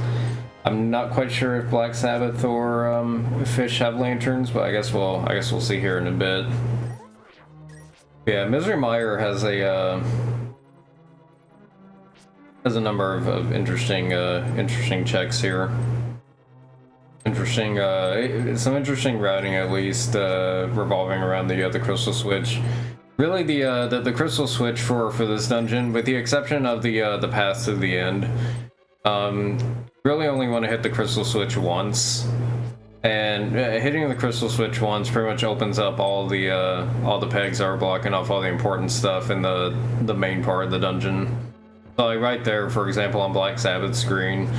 I'm not quite sure if Black Sabbath or Fish have lanterns, but I guess we'll see here in a bit. Yeah, Misery Mire has a number of interesting checks here. Some interesting routing, at least, revolving around the crystal switch. Really, the crystal switch for this dungeon, with the exception of the path to the end. Really only want to hit the crystal switch once, and hitting the crystal switch once pretty much opens up all the pegs that are blocking off all the important stuff in the main part of the dungeon. So like right there, for example, on Black Sabbath's screen,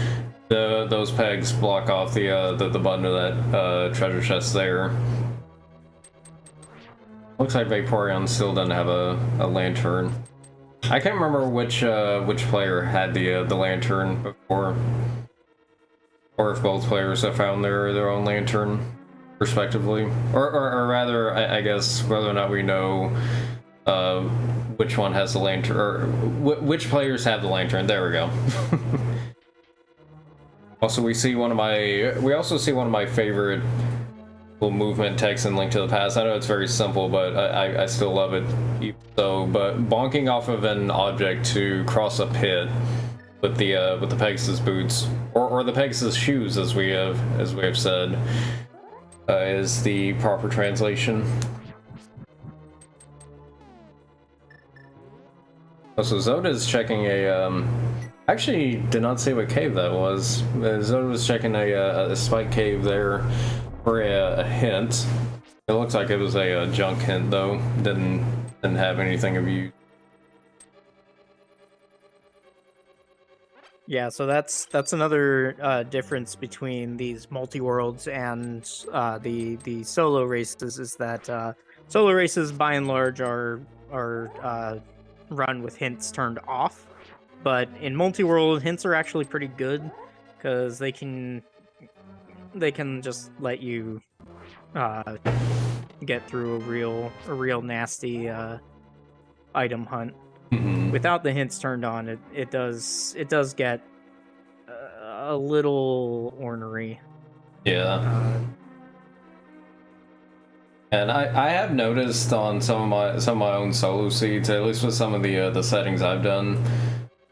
those pegs block off the button of that treasure chest there. Looks like Vaporeon still doesn't have a lantern. I can't remember which player had the lantern before, or if both players have found their own lantern, respectively, or rather, I guess whether or not we know which one has the lantern, or which players have the lantern. There we go. Also, we see one of my favorite movement text in Link to the Past. I know it's very simple, but I still love it. So, but bonking off of an object to cross a pit with the Pegasus boots, or the Pegasus shoes, as we have said, is the proper translation. So Zelda is checking a actually did not say what cave that was. Zelda was checking a spike cave there for a hint. It looks like it was a junk hint though. Didn't have anything of use. Yeah, so that's another difference between these multi-worlds and the solo races, is that solo races by and large are run with hints turned off. But in Multiworld, hints are actually pretty good because they can just let you get through a real nasty item hunt. Without the hints turned on, it does get a little ornery. Yeah. And I have noticed on some of my own solo seeds, at least with some of the settings I've done,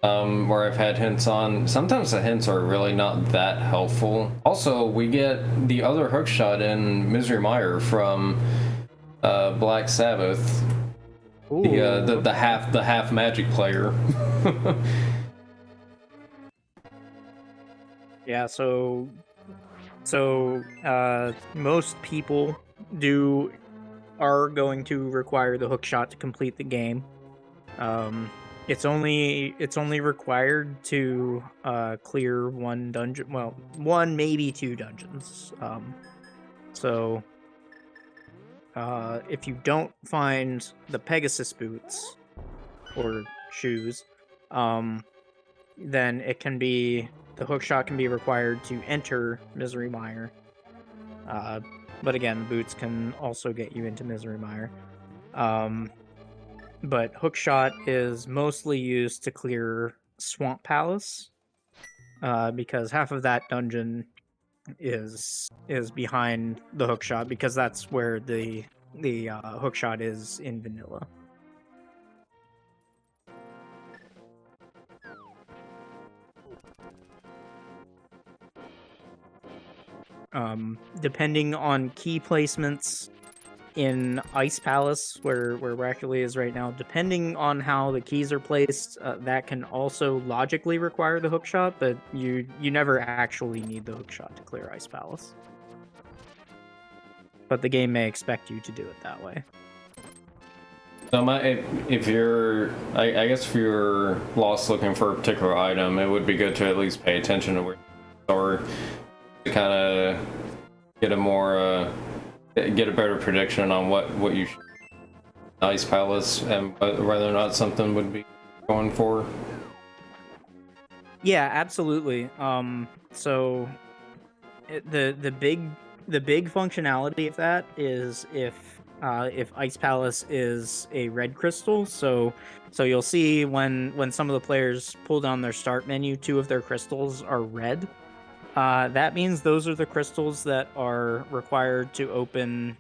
where I've had hints on, sometimes the hints are really not that helpful. Also, we get the other hookshot in Misery Mire from Black Sabbath, the half magic player. Yeah, so most people are going to require the hookshot to complete the game. It's only required to clear one dungeon, well, one maybe two dungeons. So if you don't find the Pegasus boots or shoes, then the hookshot can be required to enter Misery Mire. But again, the boots can also get you into Misery Mire. But hookshot is mostly used to clear Swamp Palace, because half of that dungeon is behind the hookshot, because that's where the hookshot is in vanilla. Depending on key placements in Ice Palace, where Rackley is right now, depending on how the keys are placed, that can also logically require the hookshot, but you never actually need the hookshot to clear Ice Palace. But the game may expect you to do it that way. So if you're, I guess if you're lost looking for a particular item, it would be good to at least pay attention to where you are, to kind of get a better prediction on what you should Ice Palace and whether or not something would be going for. Yeah, absolutely. So the big functionality of that is if Ice Palace is a red crystal. So you'll see when some of the players pull down their start menu, 2 of their crystals are red. That means those are the crystals that are required to open,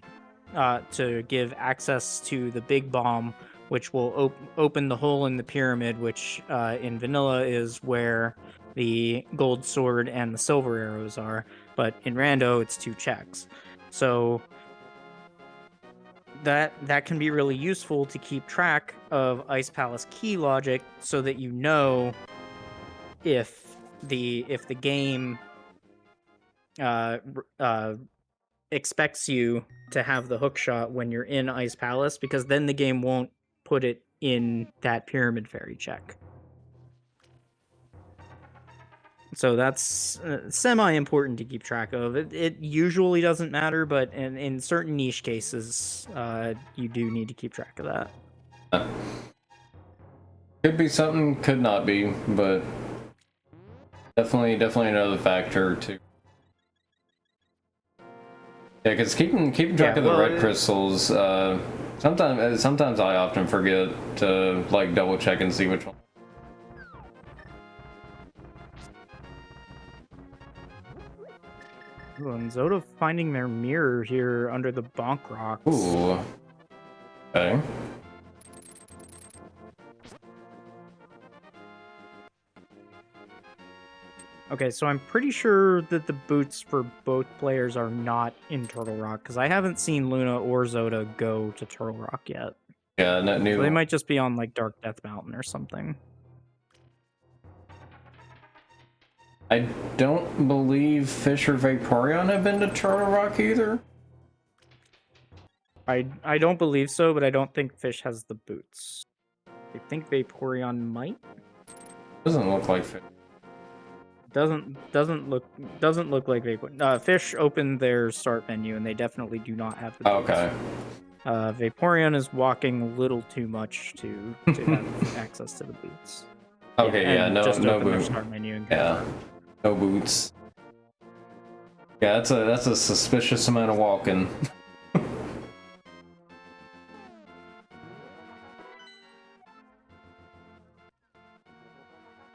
to give access to the big bomb, which will open the hole in the pyramid, which in vanilla is where the gold sword and the silver arrows are. But in Rando, it's 2 checks. So that can be really useful to keep track of Ice Palace key logic, so that you know if the game expects you to have the hookshot when you're in Ice Palace, because then the game won't put it in that Pyramid Fairy check. So that's semi-important to keep track of. It usually doesn't matter, but in certain niche cases, you do need to keep track of that. Could be something, could not be, but definitely another factor too. Yeah, because keeping track of the red crystals, sometimes I often forget to like double check and see which one. Ooh, and Zoda finding their mirror here under the bonk rocks. Ooh. Okay. Okay, so I'm pretty sure that the boots for both players are not in Turtle Rock, because I haven't seen Luna or Zoda go to Turtle Rock yet. Yeah, not new. So they might just be on like Dark Death Mountain or something. I don't believe Fish or Vaporeon have been to Turtle Rock either. I don't believe so, but I don't think Fish has the boots. I think Vaporeon might. Doesn't look like Fish. Doesn't look like Vaporeon. Fish opened their start menu, and they definitely do not have the boots. Okay. Vaporeon is walking a little too much to have access to the boots. Okay, yeah, and no, just no open their boot. start menu and Yeah, no boots. Yeah, that's a suspicious amount of walking.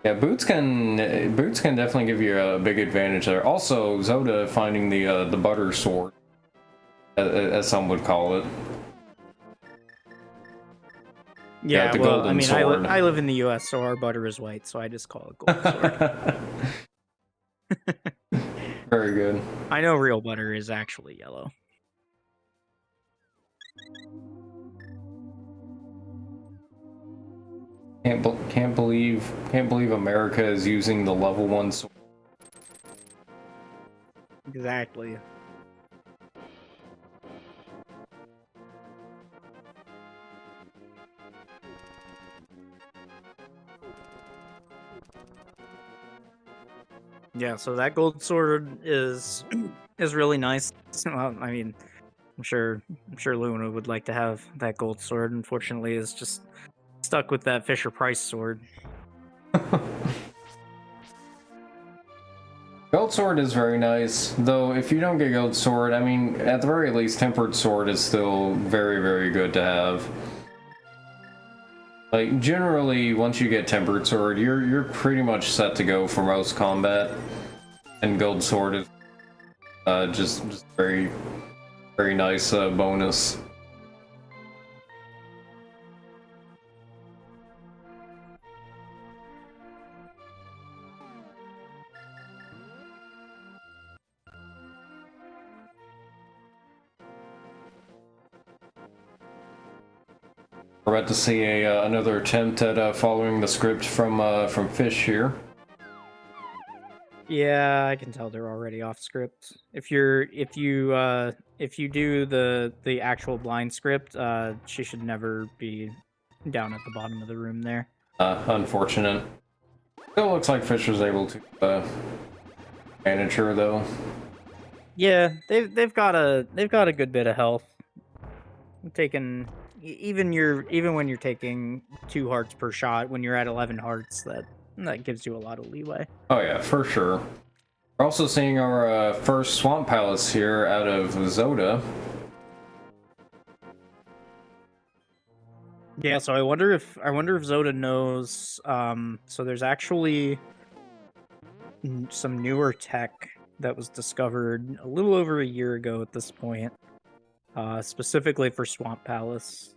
Yeah, boots can definitely give you a big advantage there. Also, Zelda finding the butter sword, as some would call it. Yeah, the well, I golden mean, sword. I live in the U.S., so our butter is white, so I just call it gold sword. Very good. I know real butter is actually yellow. Can't believe America is using the level 1 sword. Exactly. Yeah, so that gold sword is really nice. Well, I mean, I'm sure Luna would like to have that gold sword. Unfortunately, is just stuck with that Fisher Price sword. Gold sword is very nice, though if you don't get gold sword, I mean, at the very least, tempered sword is still very, very good to have. Like, generally, once you get tempered sword, you're pretty much set to go for most combat. And gold sword is just very, very nice bonus. We're about to see another attempt at following the script from Fish here. Yeah, I can tell they're already off script. If you do the actual blind script, she should never be down at the bottom of the room there. Unfortunate. Still looks like Fish was able to manage her though. Yeah, they've got a good bit of health. Taking even when you're taking 2 hearts per shot, when you're at 11 hearts, that gives you a lot of leeway. Oh yeah, for sure. We're also seeing our first Swamp Palace here out of Zelda. Yeah, so I wonder if Zelda knows. So there's actually some newer tech that was discovered a little over a year ago at this point, specifically for Swamp Palace.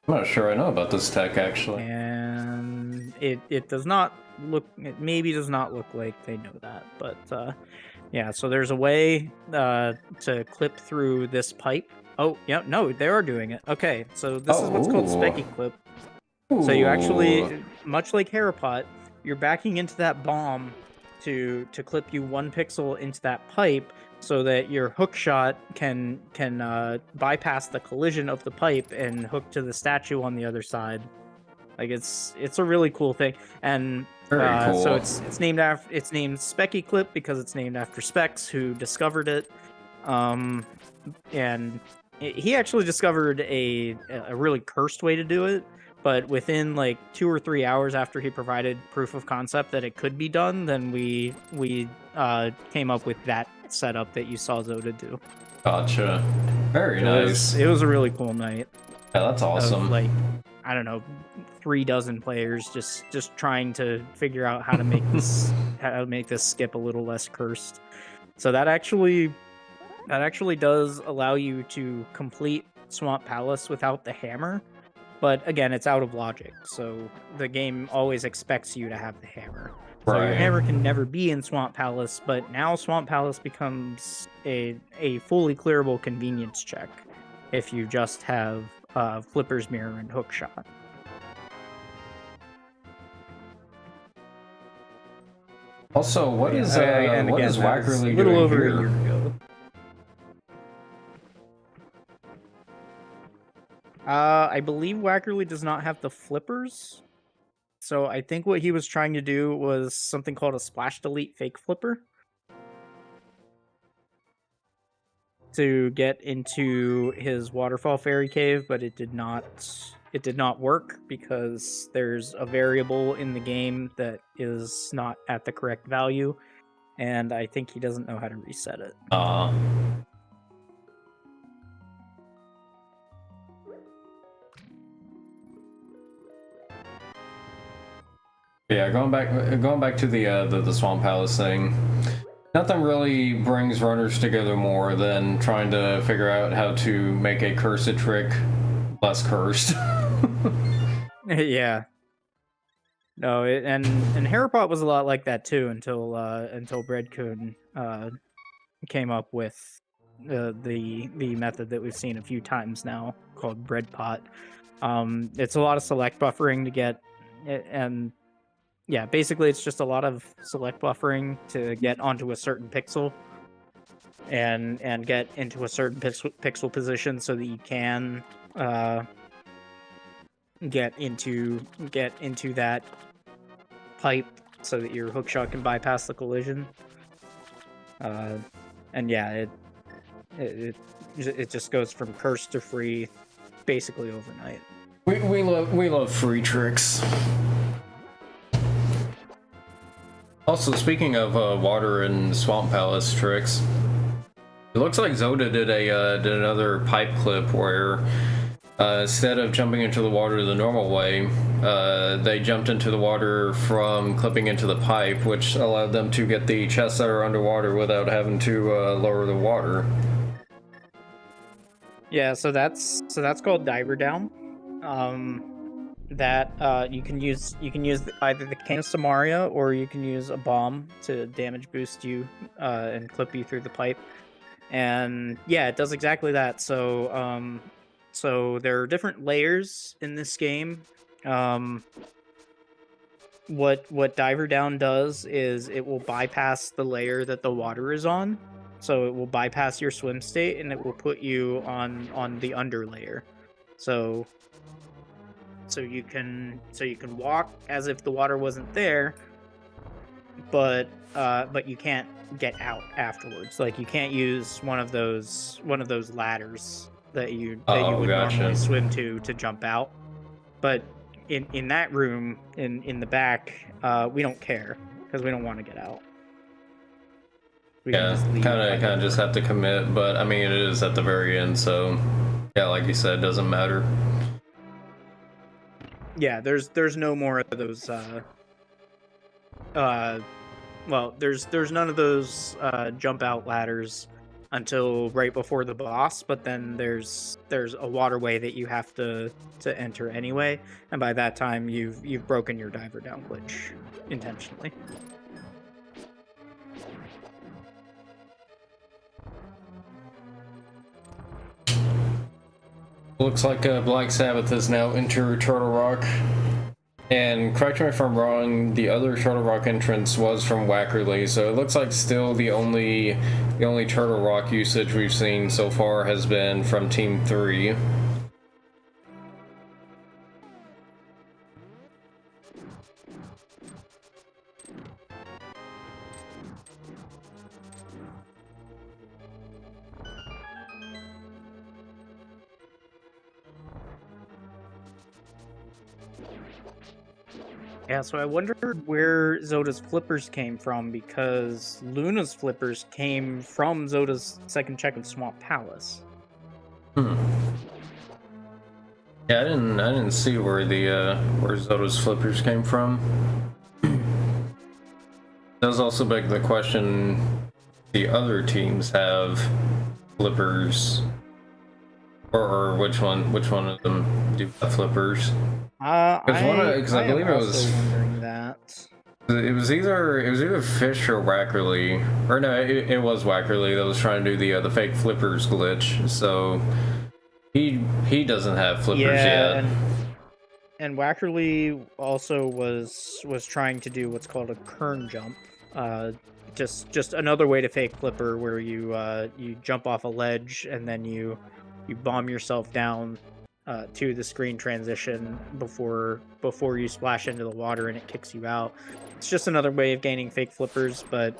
I'm not sure I know about this tech actually. And it does not look. It maybe does not look like they know that, but yeah. So there's a way to clip through this pipe. Oh, yeah, no, they are doing it. Okay, so this is what's called Specky Clip. So you actually, much like Harapot, you're backing into that bomb to clip you 1 pixel into that pipe, so that your hook shot can bypass the collision of the pipe and hook to the statue on the other side. Like it's a really cool thing, and Very cool. so it's named Specky Clip because it's named after Specs, who discovered it. And he actually discovered a really cursed way to do it, but within like 2 or 3 hours after he provided proof of concept that it could be done, then we came up with that setup that you saw Zoda do. Gotcha. Very nice. It was a really cool night. Yeah, that's awesome. Of, like, I don't know, 3 dozen players just trying to figure out how to make this skip a little less cursed. So that actually does allow you to complete Swamp Palace without the hammer, but again, it's out of logic, so the game always expects you to have the hammer. So your hammer can never be in Swamp Palace, but now Swamp Palace becomes a fully clearable convenience check if you just have Flipper's Mirror and Hook Shot. Also, what is Wackerly a little doing over here? a year ago. I believe Wackerly does not have the flippers. So I think what he was trying to do was something called a splash delete fake flipper. to get into his waterfall fairy cave, but it did not work because there's a variable in the game that is not at the correct value, and I think he doesn't know how to reset it. Yeah, going back to the Swamp Palace thing. Nothing really brings runners together more than trying to figure out how to make a cursed trick less cursed. Yeah. No, and Harapot was a lot like that too until Breadcoon came up with the method that we've seen a few times now called Breadpot. It's a lot of select buffering to get, and yeah, basically it's just a lot of select buffering to get onto a certain pixel and get into a certain pixel position so that you can get into that pipe so that your hookshot can bypass the collision. And yeah, it just goes from cursed to free basically overnight. We love free tricks. Also, speaking of water and Swamp Palace tricks, it looks like Zelda did another pipe clip where instead of jumping into the water the normal way, they jumped into the water from clipping into the pipe, which allowed them to get the chests that are underwater without having to lower the water. Yeah, so that's called Diver Down. That you can use either the Cane of Samaria or you can use a bomb to damage boost you and clip you through the pipe. And yeah, it does exactly that. So so there are different layers in this game. What Diver Down does is it will bypass the layer that the water is on. So it will bypass your swim state and it will put you on the under layer. So you can walk as if the water wasn't there, but you can't get out afterwards. Like you can't use one of those ladders that you would normally swim to jump out. But in that room in the back, we don't care because we don't want to get out. Yeah, kind of just have to commit, but I mean it is at the very end, so yeah, like you said, it doesn't matter. Yeah, there's no more of those well, there's none of those jump out ladders until right before the boss, but then there's a waterway that you have to enter anyway, and by that time you've broken your Diver Down glitch intentionally. Looks like Black Sabbath has now entered Turtle Rock. And correct me if I'm wrong, the other Turtle Rock entrance was from Wackerly, so it looks like still the only Turtle Rock usage we've seen so far has been from Team 3. Yeah, so I wonder where Zoda's flippers came from, because Luna's flippers came from Zoda's second check of Swamp Palace. Yeah, I didn't see where where Zoda's flippers came from. Does also beg the question: the other teams have flippers, or which one of them do have flippers? Because I believe it was wondering that. It was either Fish or Wackerly, or no, it was Wackerly that was trying to do the fake flippers glitch. So he doesn't have flippers yet. And Wackerly also was trying to do what's called a kern jump, just another way to fake flipper, where you jump off a ledge and then you bomb yourself down to the screen transition before you splash into the water and it kicks you out. It's just another way of gaining fake flippers, but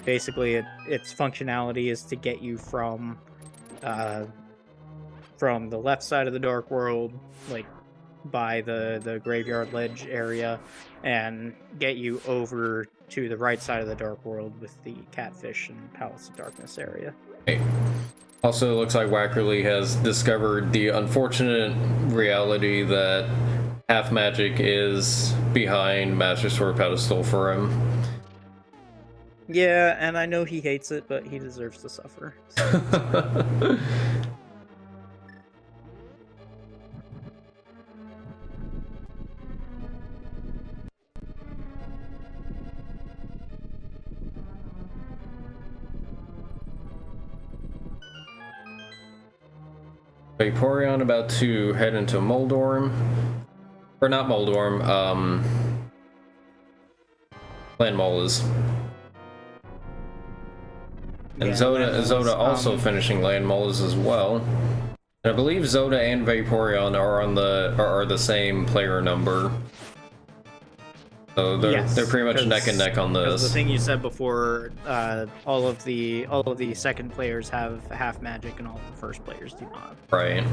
basically its functionality is to get you from from the left side of the Dark World, like by the Graveyard Ledge area, and get you over to the right side of the Dark World with the Catfish and Palace of Darkness area. Hey. Also, it looks like Wackerly has discovered the unfortunate reality that half magic is behind Master Sword Pedestal for him. Yeah, and I know he hates it, but he deserves to suffer. Vaporeon about to head into Moldorm. Or not Moldorm, Landmolas. And Yeah, Zoda Landmolas, also finishing Landmolas as well. And I believe Zoda and Vaporeon are the same player number. So they're pretty much neck and neck on this. The thing you said before, all of the second players have half magic, and all of the first players do not. Right.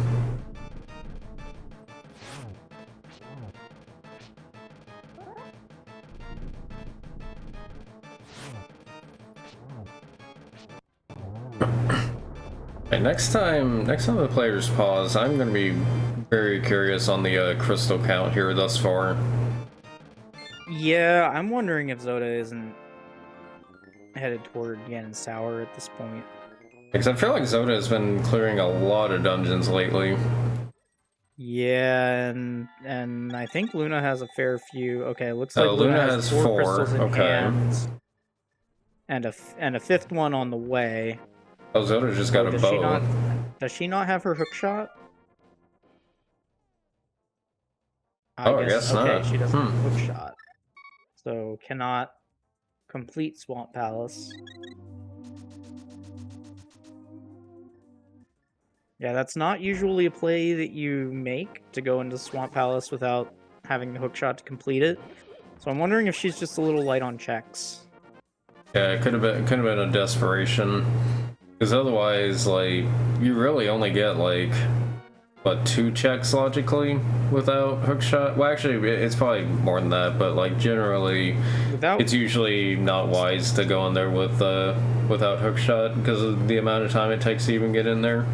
Right, next time the players pause, I'm gonna be very curious on the crystal count here thus far. Yeah, I'm wondering if Zoda isn't headed toward Ganon's Tower at this point. Because I feel like Zoda has been clearing a lot of dungeons lately. Yeah, and I think Luna has a fair few. Okay, it looks like Luna has four crystals in okay. hand, and a fifth one on the way. Oh, Zoda just got a bow. Does she not have her hook shot? I guess okay, not. She doesn't have a hook shot. So cannot complete Swamp Palace. Yeah, that's not usually a play that you make, to go into Swamp Palace without having the hook shot to complete it. So I'm wondering if she's just a little light on checks. Yeah, it could have been a desperation. Because otherwise, like, you really only get like what, 2 checks logically without hookshot? Well, actually, it's probably more than that, but like generally, it's usually not wise to go in there with without hookshot because of the amount of time it takes to even get in there.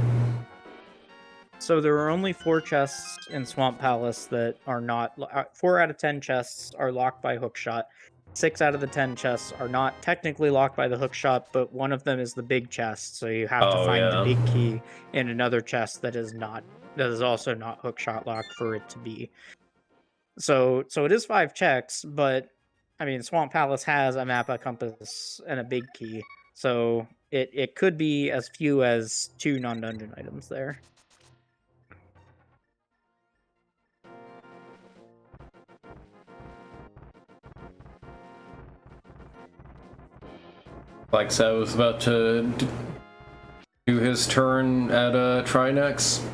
So there are only 4 chests in Swamp Palace that are not. 4 out of 10 chests are locked by hookshot. 6 out of the 10 chests are not technically locked by the hookshot, but one of them is the big chest. So you have to find the big key in another chest that is also not hookshot locked for it to be. So it is 5 checks, but I mean, Swamp Palace has a map, a compass, and a big key. So it could be as few as 2 non-dungeon items there. Like so, was about to do his turn at Trinex.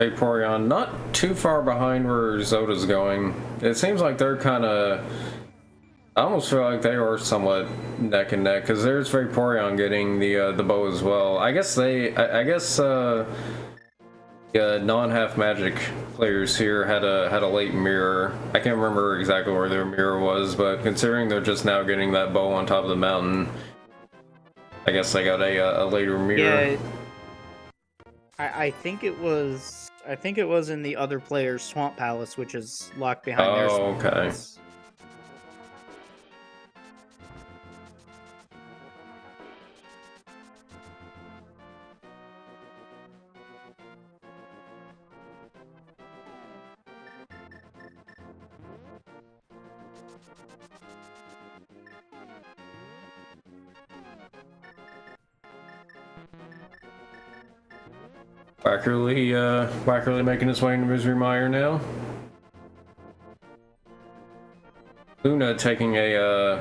Vaporeon, not too far behind where Zoda's going. It seems like they're kind of... I almost feel like they are somewhat neck and neck, because there's Vaporeon getting the bow as well. I guess non-half magic players here had a late mirror. I can't remember exactly where their mirror was, but considering they're just now getting that bow on top of the mountain, I guess they got a later mirror. Yeah, I think it was in the other player's Swamp Palace, which is locked behind their Swamp Palace. Wackerly making his way into Misery Mire now. Luna taking a,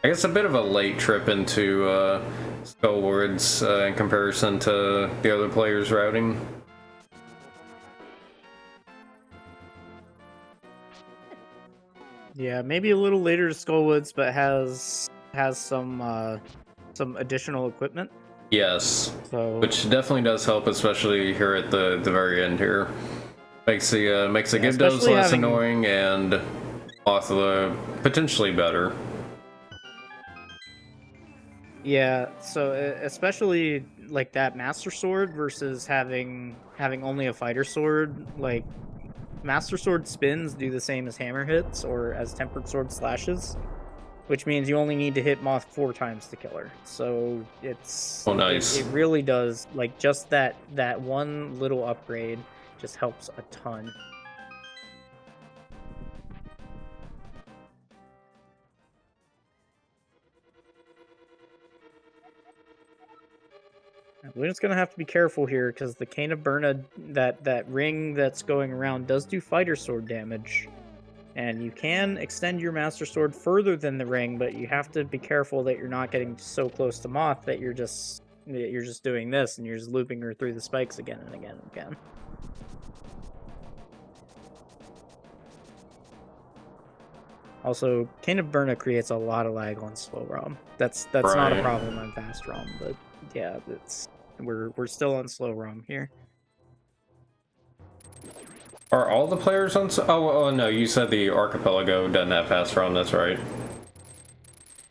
I guess a bit of a late trip into Skullwards in comparison to the other players' routing. Yeah, maybe a little later to Skullwoods, but has some additional equipment. Yes, So which definitely does help, especially here at the makes the Gyarados especially less having- annoying and Mothra potentially better. yeah, so especially like that Master Sword versus having only a Fighter Sword, like Master Sword spins do the same as hammer hits or as Tempered Sword slashes, which means you only need to hit Moth 4 times to kill her. So it's Oh, nice. It really does, like, just that one little upgrade just helps a ton. We're just gonna have to be careful here because the Cane of Burna, that ring that's going around, does do Fighter Sword damage. And you can extend your Master Sword further than the ring, but you have to be careful that you're not getting so close to Moth that you're just doing this and you're just looping her through the spikes again and again and again. Also, Cane of Burna creates a lot of lag on slow ROM. That's not a Right. problem on fast ROM, but yeah, we're still on slow ROM here. Are all the players on? Oh no, you said the Archipelago doesn't have fast ROM. That's right.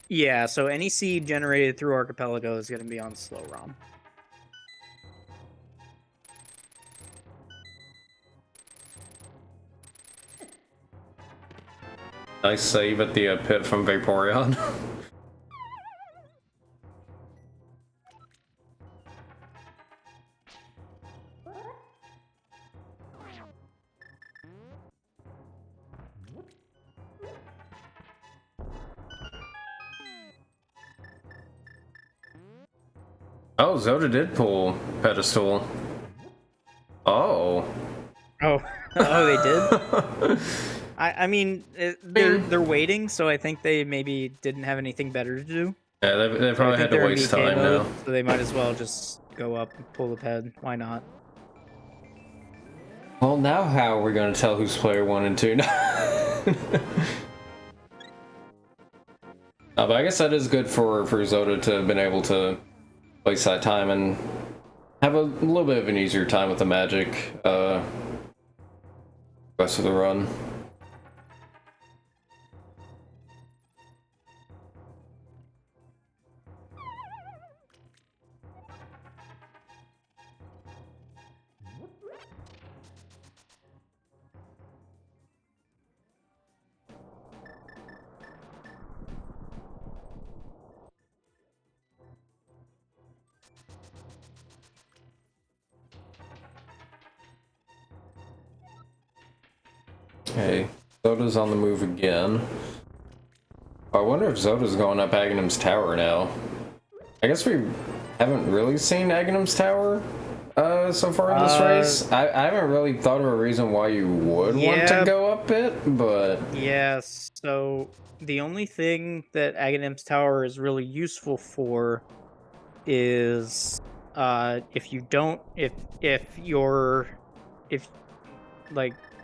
Yeah, so any seed generated through Archipelago is going to be on slow ROM. Nice save at the pit from Vaporeon. Oh, Zelda did pull Pedestal. Oh. Oh, oh, they did. I mean, they're waiting, so I think they maybe didn't have anything better to do. Yeah, they So I probably think had to they're in waste VK time mode, now. so they might as well just go up and pull the ped. Why not? Well, now how are we going to tell who's player 1 and 2? But I guess that is good for Zelda to have been able to waste that time and have a little bit of an easier time with the magic rest of the run. Okay, Zelda's on the move again. I wonder if Zelda's going up Aghanim's Tower now. I guess we haven't really seen Aghanim's Tower so far in this race. I haven't really thought of a reason why you would want to go up it, but... Yes, so the only thing that Aghanim's Tower is really useful for is if you don't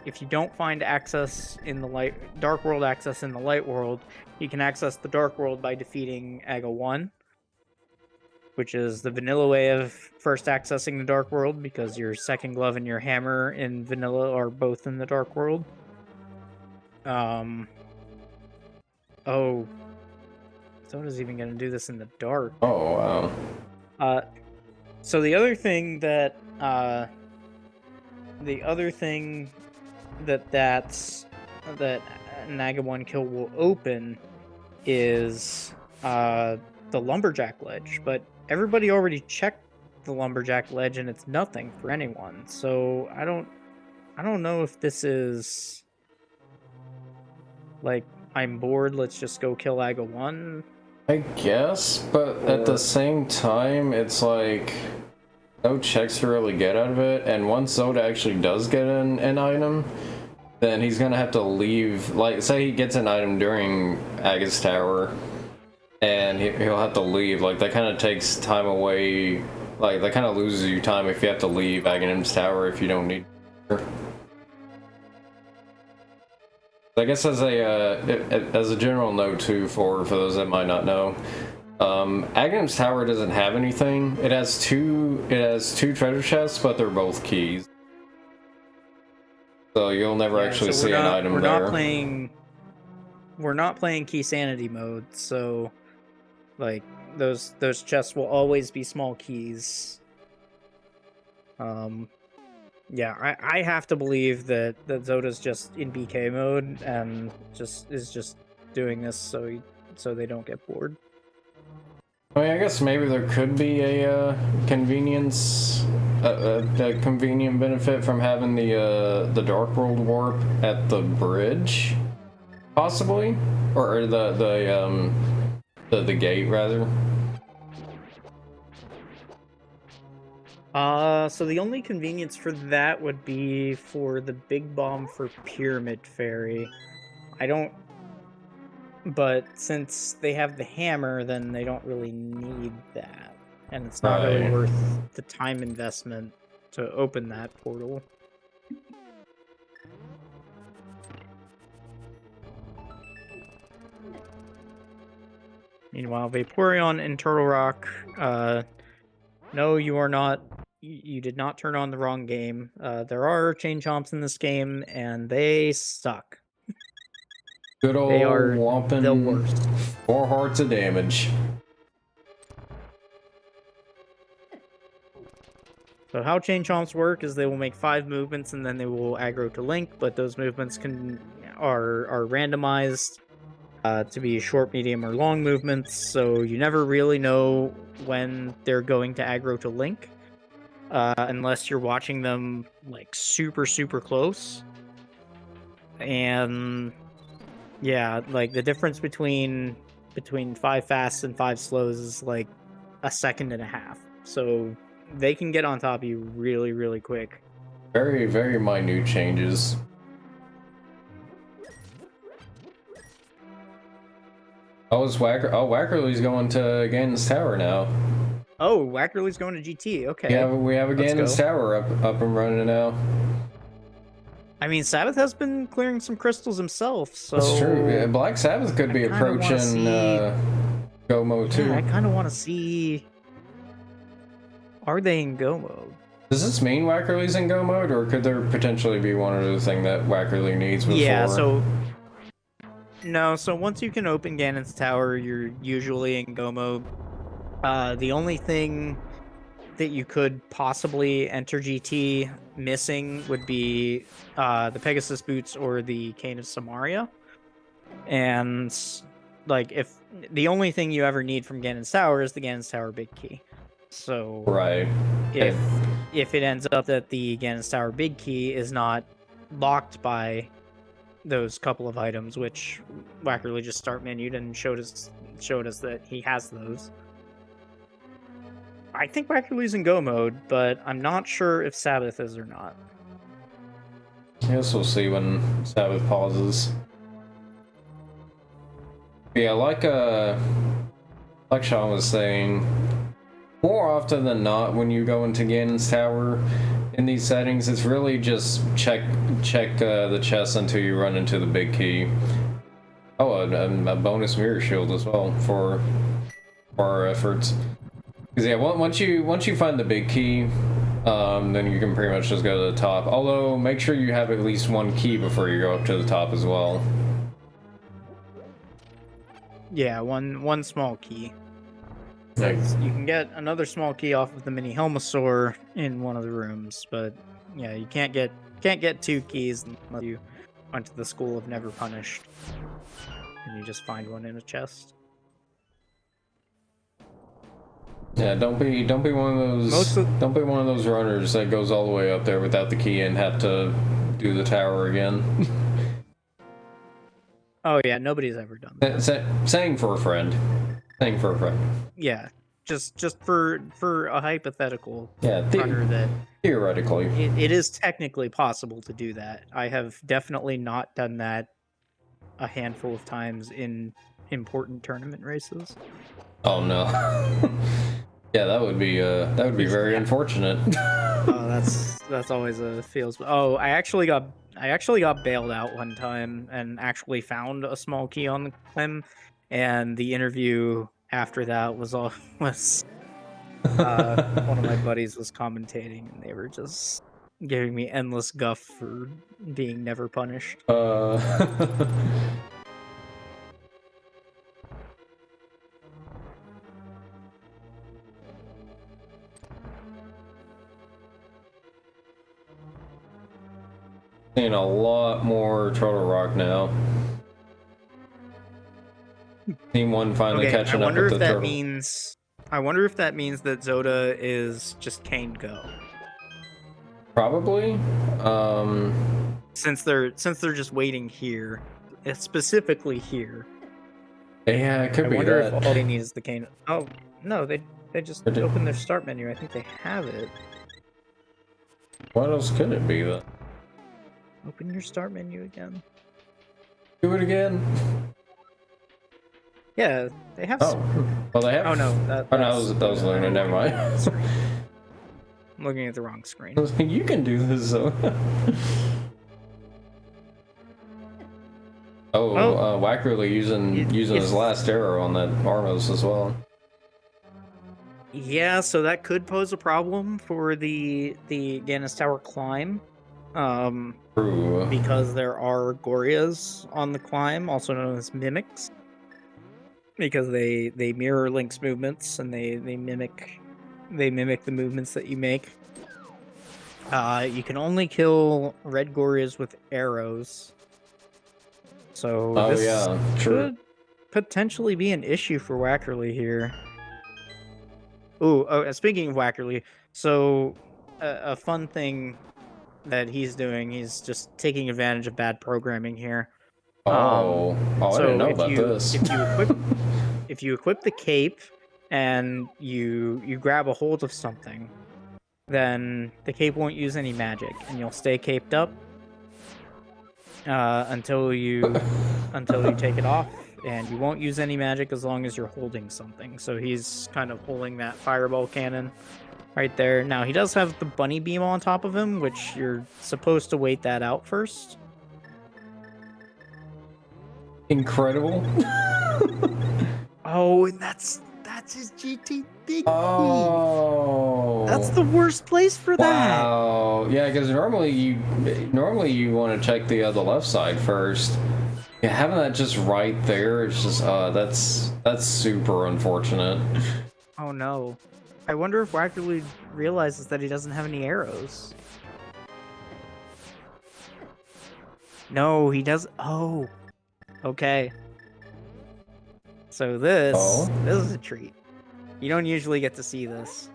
if you don't find access in the Dark World access in the Light World, you can access the Dark World by defeating Aga 1, which is the vanilla way of first accessing the Dark World, because your second glove and your hammer in vanilla are both in the Dark World. Oh, Zoda's even gonna do this in the dark. Oh, wow. So the other thing that that Naga 1 kill will open is the Lumberjack ledge, but everybody already checked the Lumberjack ledge and it's nothing for anyone. So I don't know if this is like, I'm bored, let's just go kill Aga 1. I guess, but at the same time, it's like no checks to really get out of it, and once Zelda actually does get an item, then he's gonna have to leave. Like, say he gets an item during Aga's Tower, and he'll have to leave. Like, that kind of takes time away. Like, that kind of loses you time if you have to leave Aghanim's Tower if you don't need. I guess as a general note too, for those that might not know, Aghanim's Tower doesn't have anything. It has two treasure chests, but they're both keys. So you'll never actually see an item there. We're not playing key sanity mode, so like those chests will always be small keys. Yeah, I have to believe that Zoda's just in BK mode and is just doing this so they don't get bored. I mean, I guess maybe there could be a convenience, a convenient benefit from having the Dark World warp at the bridge, possibly, or the gate rather. So the only convenience for that would be for the big bomb for Pyramid Fairy. But since they have the hammer, then they don't really need that. And it's not really worth the time investment to open that portal. Meanwhile, Vaporeon and Turtle Rock, no, you are not. You did not turn on the wrong game. There are chain chomps in this game, and they suck. Good old They are whomping the worst. 4 hearts of damage. So how chain chomps work is they will make 5 movements and then they will aggro to Link, but those movements are randomized to be short, medium, or long movements, so you never really know when they're going to aggro to Link, unless you're watching them like super close. And yeah, like the difference between 5 fasts and 5 slows is like a second and a half. So they can get on top of you really quick. Very, very minute changes. Oh, it's Wackerly's going to Ganon's Tower now. Oh, Wackerly's going to GT. Okay. Yeah, we have a Ganon's Tower up and running now. I mean, Sabbath has been clearing some crystals himself, so... That's true. Yeah, Black Sabbath could be approaching Go mode too. Yeah, I kind of want to see... Are they in Go mode? Does this mean Wackerly's in Go mode, or could there potentially be one other thing that Wackerly needs before? Yeah, so... No, so once you can open Ganon's Tower, you're usually in Go mode. The only thing that you could possibly enter GT missing would be the Pegasus boots or the Cane of Samaria. And like, if the only thing you ever need from Ganon's Tower is the Ganon's Tower big key. So right, if it ends up that the Ganon's Tower big key is not locked by those couple of items, which Wackerly just start menued and showed us that he has those. I think Wackerly's in Go mode, but I'm not sure if Sabbath is or not. I guess we'll see when Sabbath pauses. Yeah, like Sean was saying, more often than not, when you go into Ganon's Tower in these settings, it's really just check the chest until you run into the big key. Oh, a bonus mirror shield as well for our efforts. Because yeah, once you find the big key, then you can pretty much just go to the top. Although, make sure you have at least one key before you go up to the top as well. Yeah, one small key. Yeah. You can get another small key off of the mini Helmasaur in one of the rooms, but yeah, you can't get 2 keys unless you went to the School of Never Punished, and you just find one in a chest. Yeah, don't be one of those runners that goes all the way up there without the key and have to do the tower again. Oh yeah, nobody's ever done that. Saying for a friend. Yeah, just for a hypothetical Yeah, runner that theoretically. it is technically possible to do that. I have definitely not done that a handful of times in important tournament races. Oh no. Yeah, that would be very Yeah. unfortunate. Oh, that's always a feels. Oh, I actually got bailed out one time and actually found a small key on the climb, and the interview after that was all was one of my buddies was commentating, and they were just giving me endless guff for being never punished. Seeing a lot more Turtle Rock now. Team 1 finally Okay, I catching up wonder with if the that turtle. means. I wonder if that means that Zoda is just Kane Go. Probably. Since they're just waiting here, specifically here. Yeah, it could I be wonder that. if all they need is the cane. Oh no, they just Could it- open their start menu. I think they have it. What else could it be then? Open your start menu again. Do it again. Yeah, they have. Oh, well they have. Oh no, Oh no, that was Luna. Never mind. I'm looking at the wrong screen. You can do this though. Oh, Well, Wackerly using his last arrow on that Armos as well. Yeah, so that could pose a problem for the Ganis Tower climb. True. Because there are Gorias on the climb, also known as mimics. Because they mirror Link's movements and they mimic the movements that you make. You can only kill red Gorias with arrows. So Oh this yeah, true. could potentially be an issue for Wackerly here. Ooh, oh, speaking of Wackerly, so a fun thing that he's doing, he's just taking advantage of bad programming here. Oh, I didn't know about this. If you equip the cape and you grab a hold of something, then the cape won't use any magic, and you'll stay caped up until you take it off, and you won't use any magic as long as you're holding something. So he's kind of holding that fireball cannon right there. Now he does have the bunny beam on top of him, which you're supposed to wait that out first. Incredible. Oh, and that's his GT big Oh, That's the worst place for that. Wow. Yeah, because normally you want to check the left side first. Yeah, having that just right there, it's just that's super unfortunate. Oh no. I wonder if Wackerly realizes that he doesn't have any arrows. No, he does. Oh. Okay. So this is a treat. You don't usually get to see this.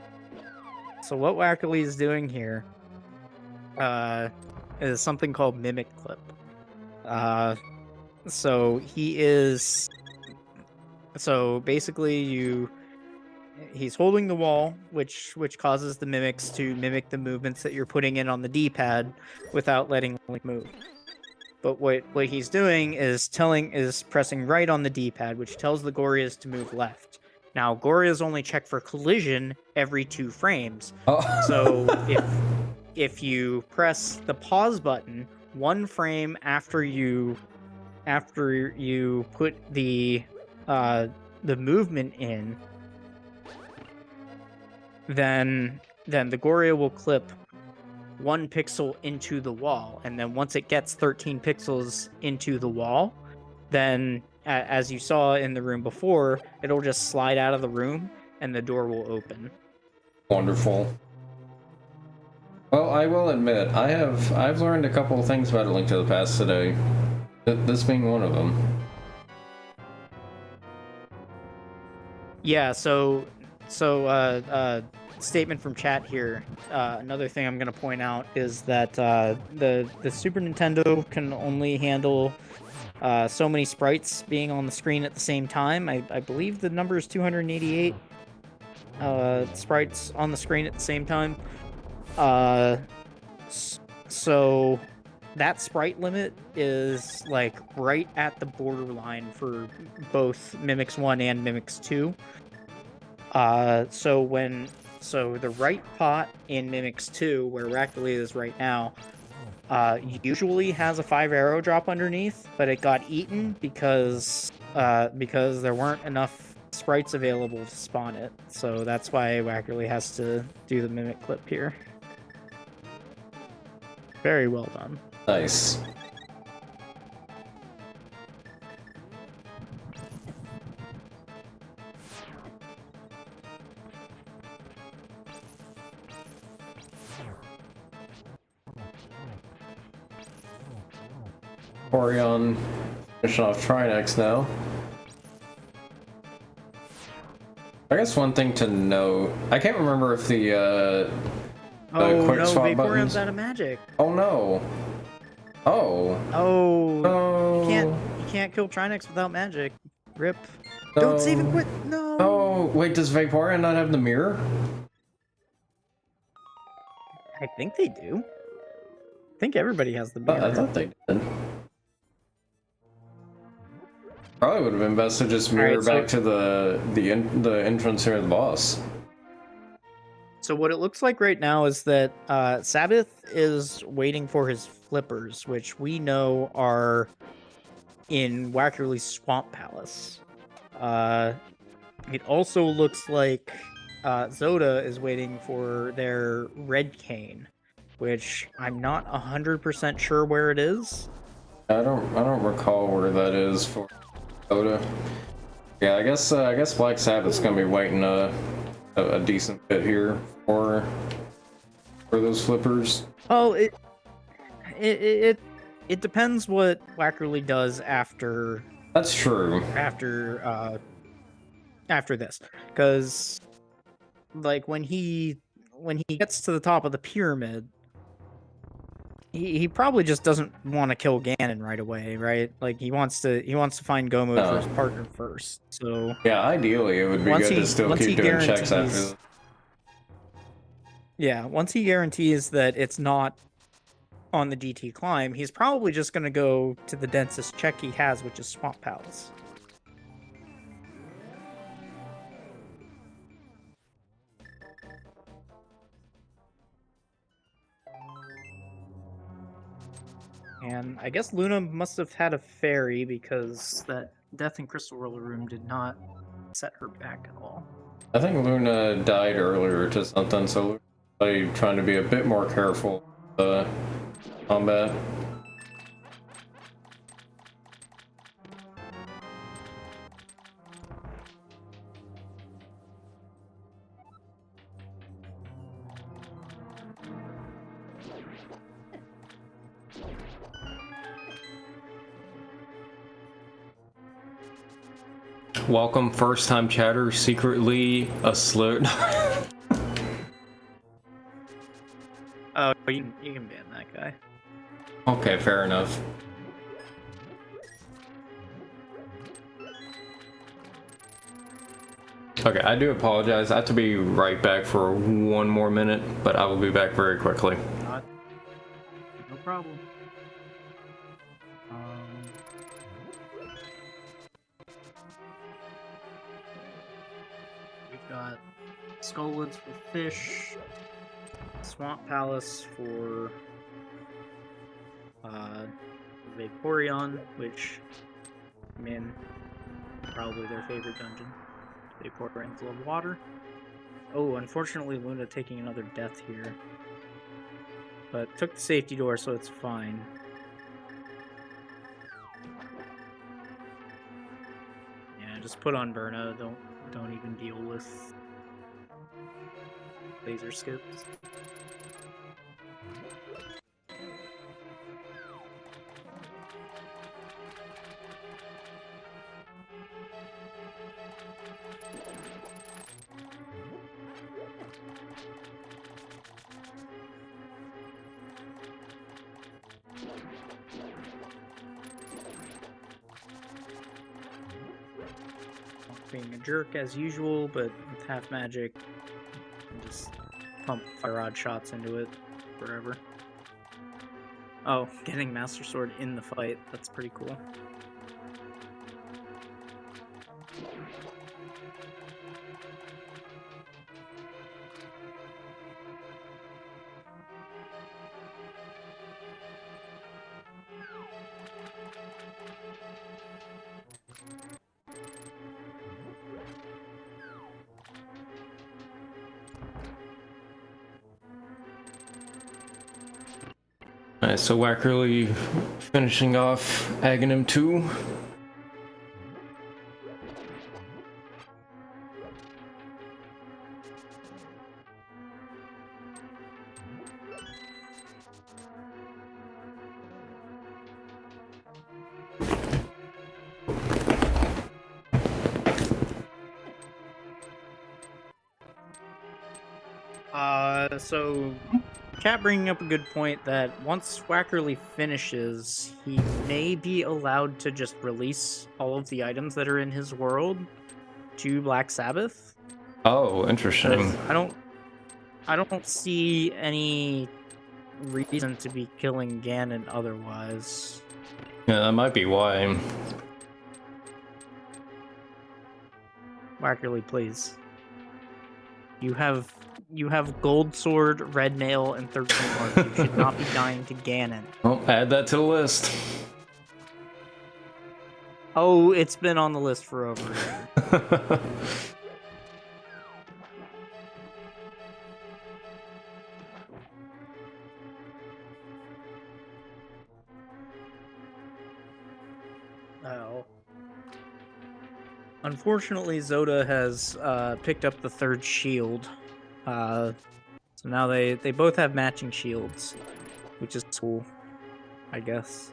So what Wackerly is doing here is something called Mimic Clip. So he is... So basically he's holding the wall, which causes the mimics to mimic the movements that you're putting in on the D-pad without letting Link move. But what he's doing is pressing right on the D-pad, which tells the Gorias to move left. Now, Gorias only check for collision every 2 frames. Oh. So if you press the pause button 1 frame after you put the movement in, then the Goria will clip 1 pixel into the wall, and then once it gets 13 pixels into the wall, then as you saw in the room before, it'll just slide out of the room and the door will open. Wonderful. Well, I will admit, I've learned a couple of things about A Link to the Past today. This being one of them. Yeah, so statement from chat here. Another thing I'm going to point out is that the Super Nintendo can only handle so many sprites being on the screen at the same time. I believe the number is 288. sprites on the screen at the same time. Uh, so that sprite limit is like right at the borderline for both Mimics 1 and Mimics 2. So the right pot in Mimics 2, where Rackley is right now, usually has a 5-arrow drop underneath, but it got eaten because there weren't enough sprites available to spawn it. So that's why Wackerly has to do the mimic clip here. Very well done. Nice. Orion finishing off Trinex now. I guess one thing to note, I can't remember if the quick swap Vaporeon's buttons. out of magic. Oh no. Oh. Oh, Oh. you can't kill Trinex without magic. Rip. No. Don't save and quit. No. Oh, wait, does Vaporeon not have the mirror? I think they do. I think everybody has the mirror. I thought they did. Probably would have been best to just mirror back to the entrance here of the boss. So what it looks like right now is that Sabbath is waiting for his flippers, which we know are in Wackerly's Swamp Palace. It also looks like Zoda is waiting for their red cane, which I'm not 100% sure where it is. I don't recall where that is for Oda. Yeah, I guess Black Sabbath's gonna be waiting a decent bit here for those flippers. Oh, it depends what Wackerly does after. That's true. After this, because like when he gets to the top of the pyramid, he probably just doesn't want to kill Ganon right away, right? Like he wants to find Gomu for his partner first. So yeah, ideally it would be good to still keep doing checks after this. Yeah, once he guarantees that it's not on the GT climb, he's probably just going to go to the densest check he has, which is Swamp Palace. And I guess Luna must have had a fairy because that Death and Crystal Roller room did not set her back at all. I think Luna died earlier to something, so Luna's trying to be a bit more careful with the combat. Welcome, first time chatter, secretly a slut. Oh, you can ban that guy. Okay, fair enough. Okay, I do apologize. I have to be right back for one more minute, but I will be back very quickly. No problem. We've got Skullwoods for fish, Swamp Palace for Vaporeon, which, I mean, probably their favorite dungeon. Vaporeons love water. Oh, unfortunately Luna taking another death here. But took the safety door, so it's fine. Yeah, just put on Burna. Don't even deal with laser skips. Being a jerk as usual, but with half magic, pump fire rod shots into it forever. Oh, getting Master Sword in the fight. That's pretty cool. Alright, so Wackerly finishing off Aghanim 2. So Cat bringing up a good point that once Wackerly finishes, he may be allowed to just release all of the items that are in his world to Black Sabbath. Oh, interesting. I don't see any reason to be killing Ganon otherwise. Yeah, that might be why. Wackerly, please. You have Gold Sword, Red Nail, and 13 Marks. You should not be dying to Ganon. Well, add that to the list. Oh, it's been on the list for over a year. Oh. Unfortunately, Zoda has picked up the third shield. So now they both have matching shields, which is cool, I guess.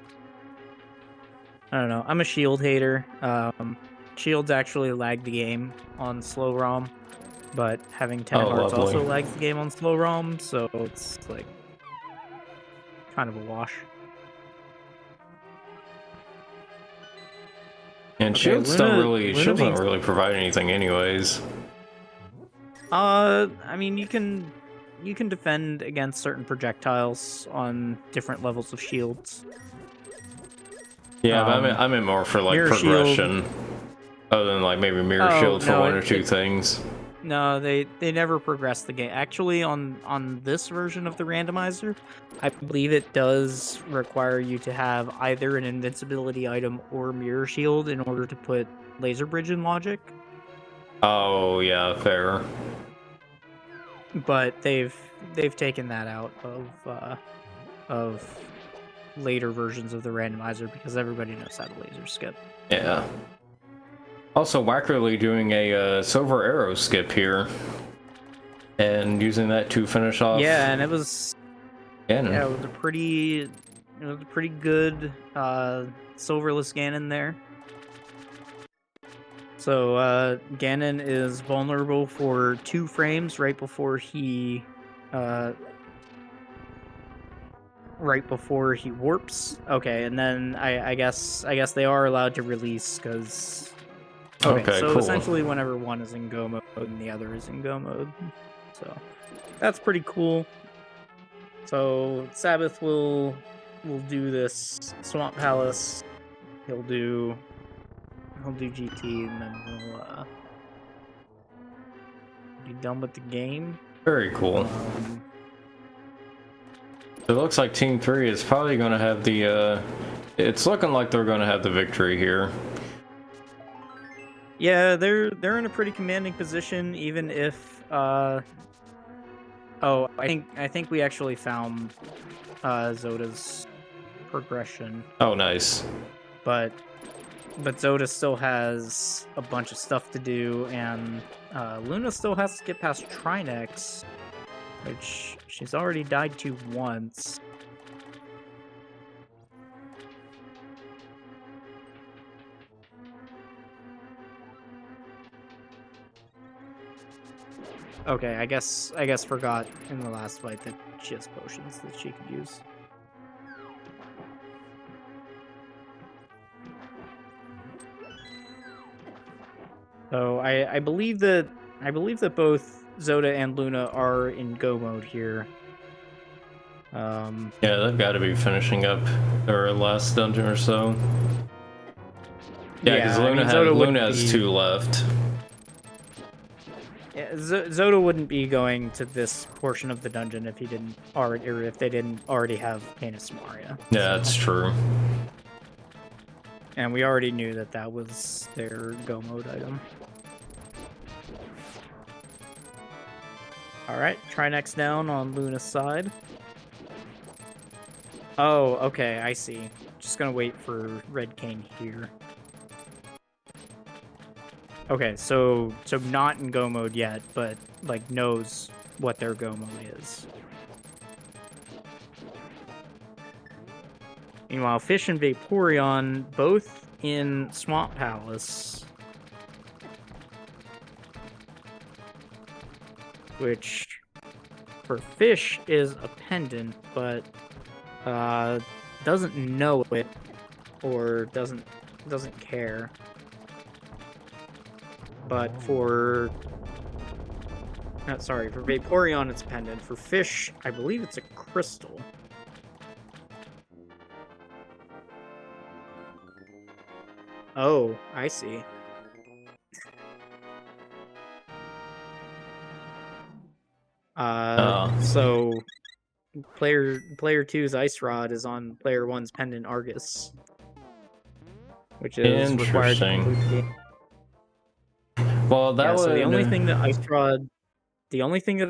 I don't know. I'm a shield hater. Shields actually lag the game on slow ROM, but having 10 hearts lovely. also lags the game on slow ROM, so it's like kind of a wash. And Okay, shields don't Luna really provide anything anyways. I mean, you can defend against certain projectiles on different levels of shields. Yeah, but I meant more for like Mirror progression. Shield. Other than like maybe mirror shield for one or two things. No, they never progress the game. Actually, on this version of the randomizer, I believe it does require you to have either an invincibility item or mirror shield in order to put laser bridge in logic. Oh yeah, fair. But they've taken that out of later versions of the randomizer because everybody knows how to laser skip. Yeah. Also, Wackerly doing a silver arrow skip here, and using that to finish off. Yeah, and it was Ganon. Yeah, it was a pretty good silverless Ganon there. So Ganon is vulnerable for 2 frames right before he warps. Okay, and then I guess they are allowed to release because okay, so cool. essentially whenever one is in go mode and the other is in go mode. So that's pretty cool. So Sabbath will do this Swamp Palace. He'll do GT, and then we'll be done with the game. Very cool. It looks like Team 3 is probably going to have the. It's looking like they're going to have the victory here. Yeah, they're in a pretty commanding position, even if. Oh, I think we actually found Zoda's progression. Oh, nice. But Zoda still has a bunch of stuff to do, and Luna still has to get past Trinex, which she's already died to once. Okay, I guess forgot in the last fight that she has potions that she could use. So I believe that both Zoda and Luna are in go mode here. Yeah, they've got to be finishing up their last dungeon or so. Yeah, because I mean, Zoda Luna wouldn't has be, 2 left. Yeah, Zoda wouldn't be going to this portion of the dungeon if he didn't already, or if they didn't already have Pain of Samaria. Yeah, that's true. And we already knew that that was their go mode item. All right, try next down on Luna's side. Oh, okay, I see. Just gonna wait for Red Cane here. Okay, so not in go mode yet, but like knows what their go mode is. Meanwhile, Fish and Vaporeon both in Swamp Palace, which for Fish is a pendant, but doesn't know it or doesn't care. But for for Vaporeon it's a pendant. For Fish, I believe it's a crystal. Oh, I see. So player 2's Ice Rod is on player 1's pendant Argus, which is required to complete the game. Well, that So the only thing that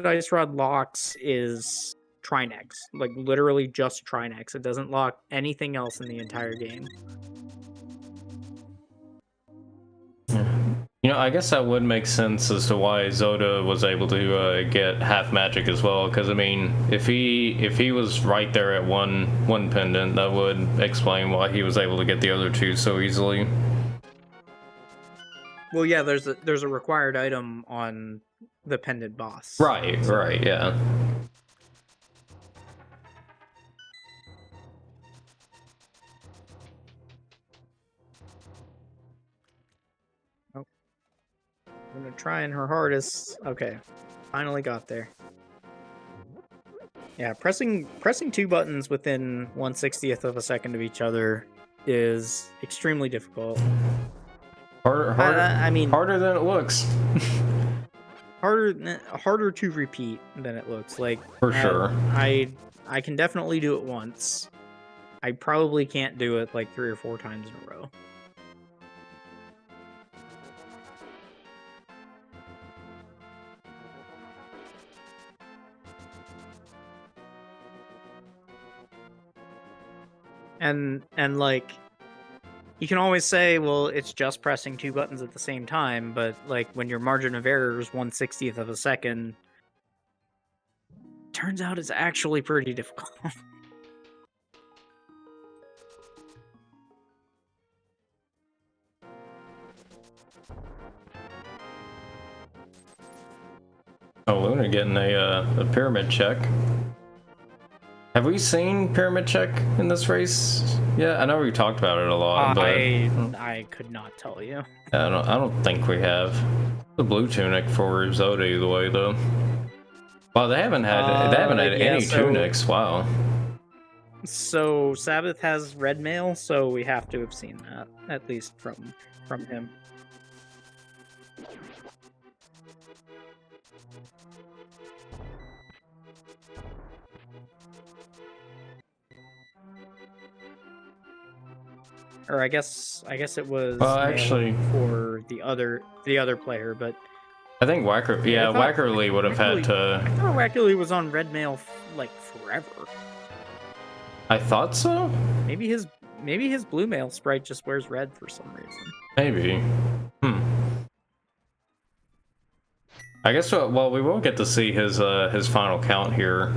Ice Rod locks is Trinex, like literally just Trinex. It doesn't lock anything else in the entire game. You know, I guess that would make sense as to why Zoda was able to get half magic as well. Because I mean, if he was right there at one pendant, that would explain why he was able to get the other 2 so easily. Well, yeah, there's a required item on the pendant boss. Right, yeah. I'm gonna trying her hardest. Okay, finally got there. Yeah, pressing 2 buttons within 1/60th of a second of each other is extremely difficult. I mean, harder than it looks. harder to repeat than it looks. Like For sure. I can definitely do it once. I probably can't do it like 3 or 4 times in a row. And like, you can always say, well, it's just pressing 2 buttons at the same time, but like when your margin of error is 1/60th of a second, turns out it's actually pretty difficult. Oh, Luna getting a pyramid check. Have we seen pyramid check in this race? Yeah, I know we talked about it a lot, but I could not tell you. I don't think we have. The blue tunic for Zoda either way though. Wow, they haven't had any tunics. Wow. So Sabbath has red mail, so we have to have seen that, at least from him. Or I guess it was actually for the other player, but I think Wackerly would have had to. I thought Wackerly was on red mail like forever. I thought so. Maybe his blue mail sprite just wears red for some reason. Maybe. I guess we will get to see his final count here.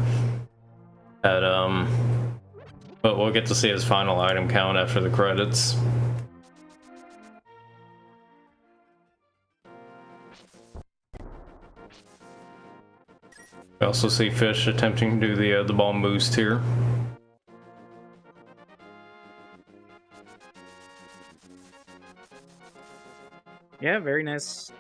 But we'll get to see his final item count after the credits. We also see Fish attempting to do the bomb boost here. Yeah, very nice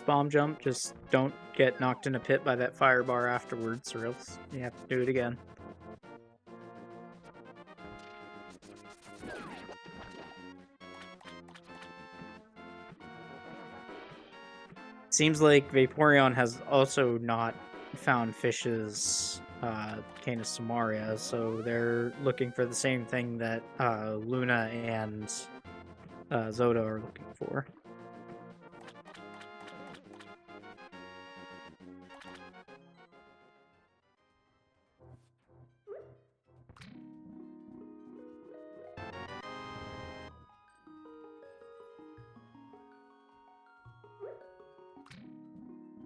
bomb jump. Just don't get knocked in a pit by that fire bar afterwards, or else you have to do it again. Seems like Vaporeon has also not found Fish's Canis Samaria, so they're looking for the same thing that Luna and Zoda are looking for.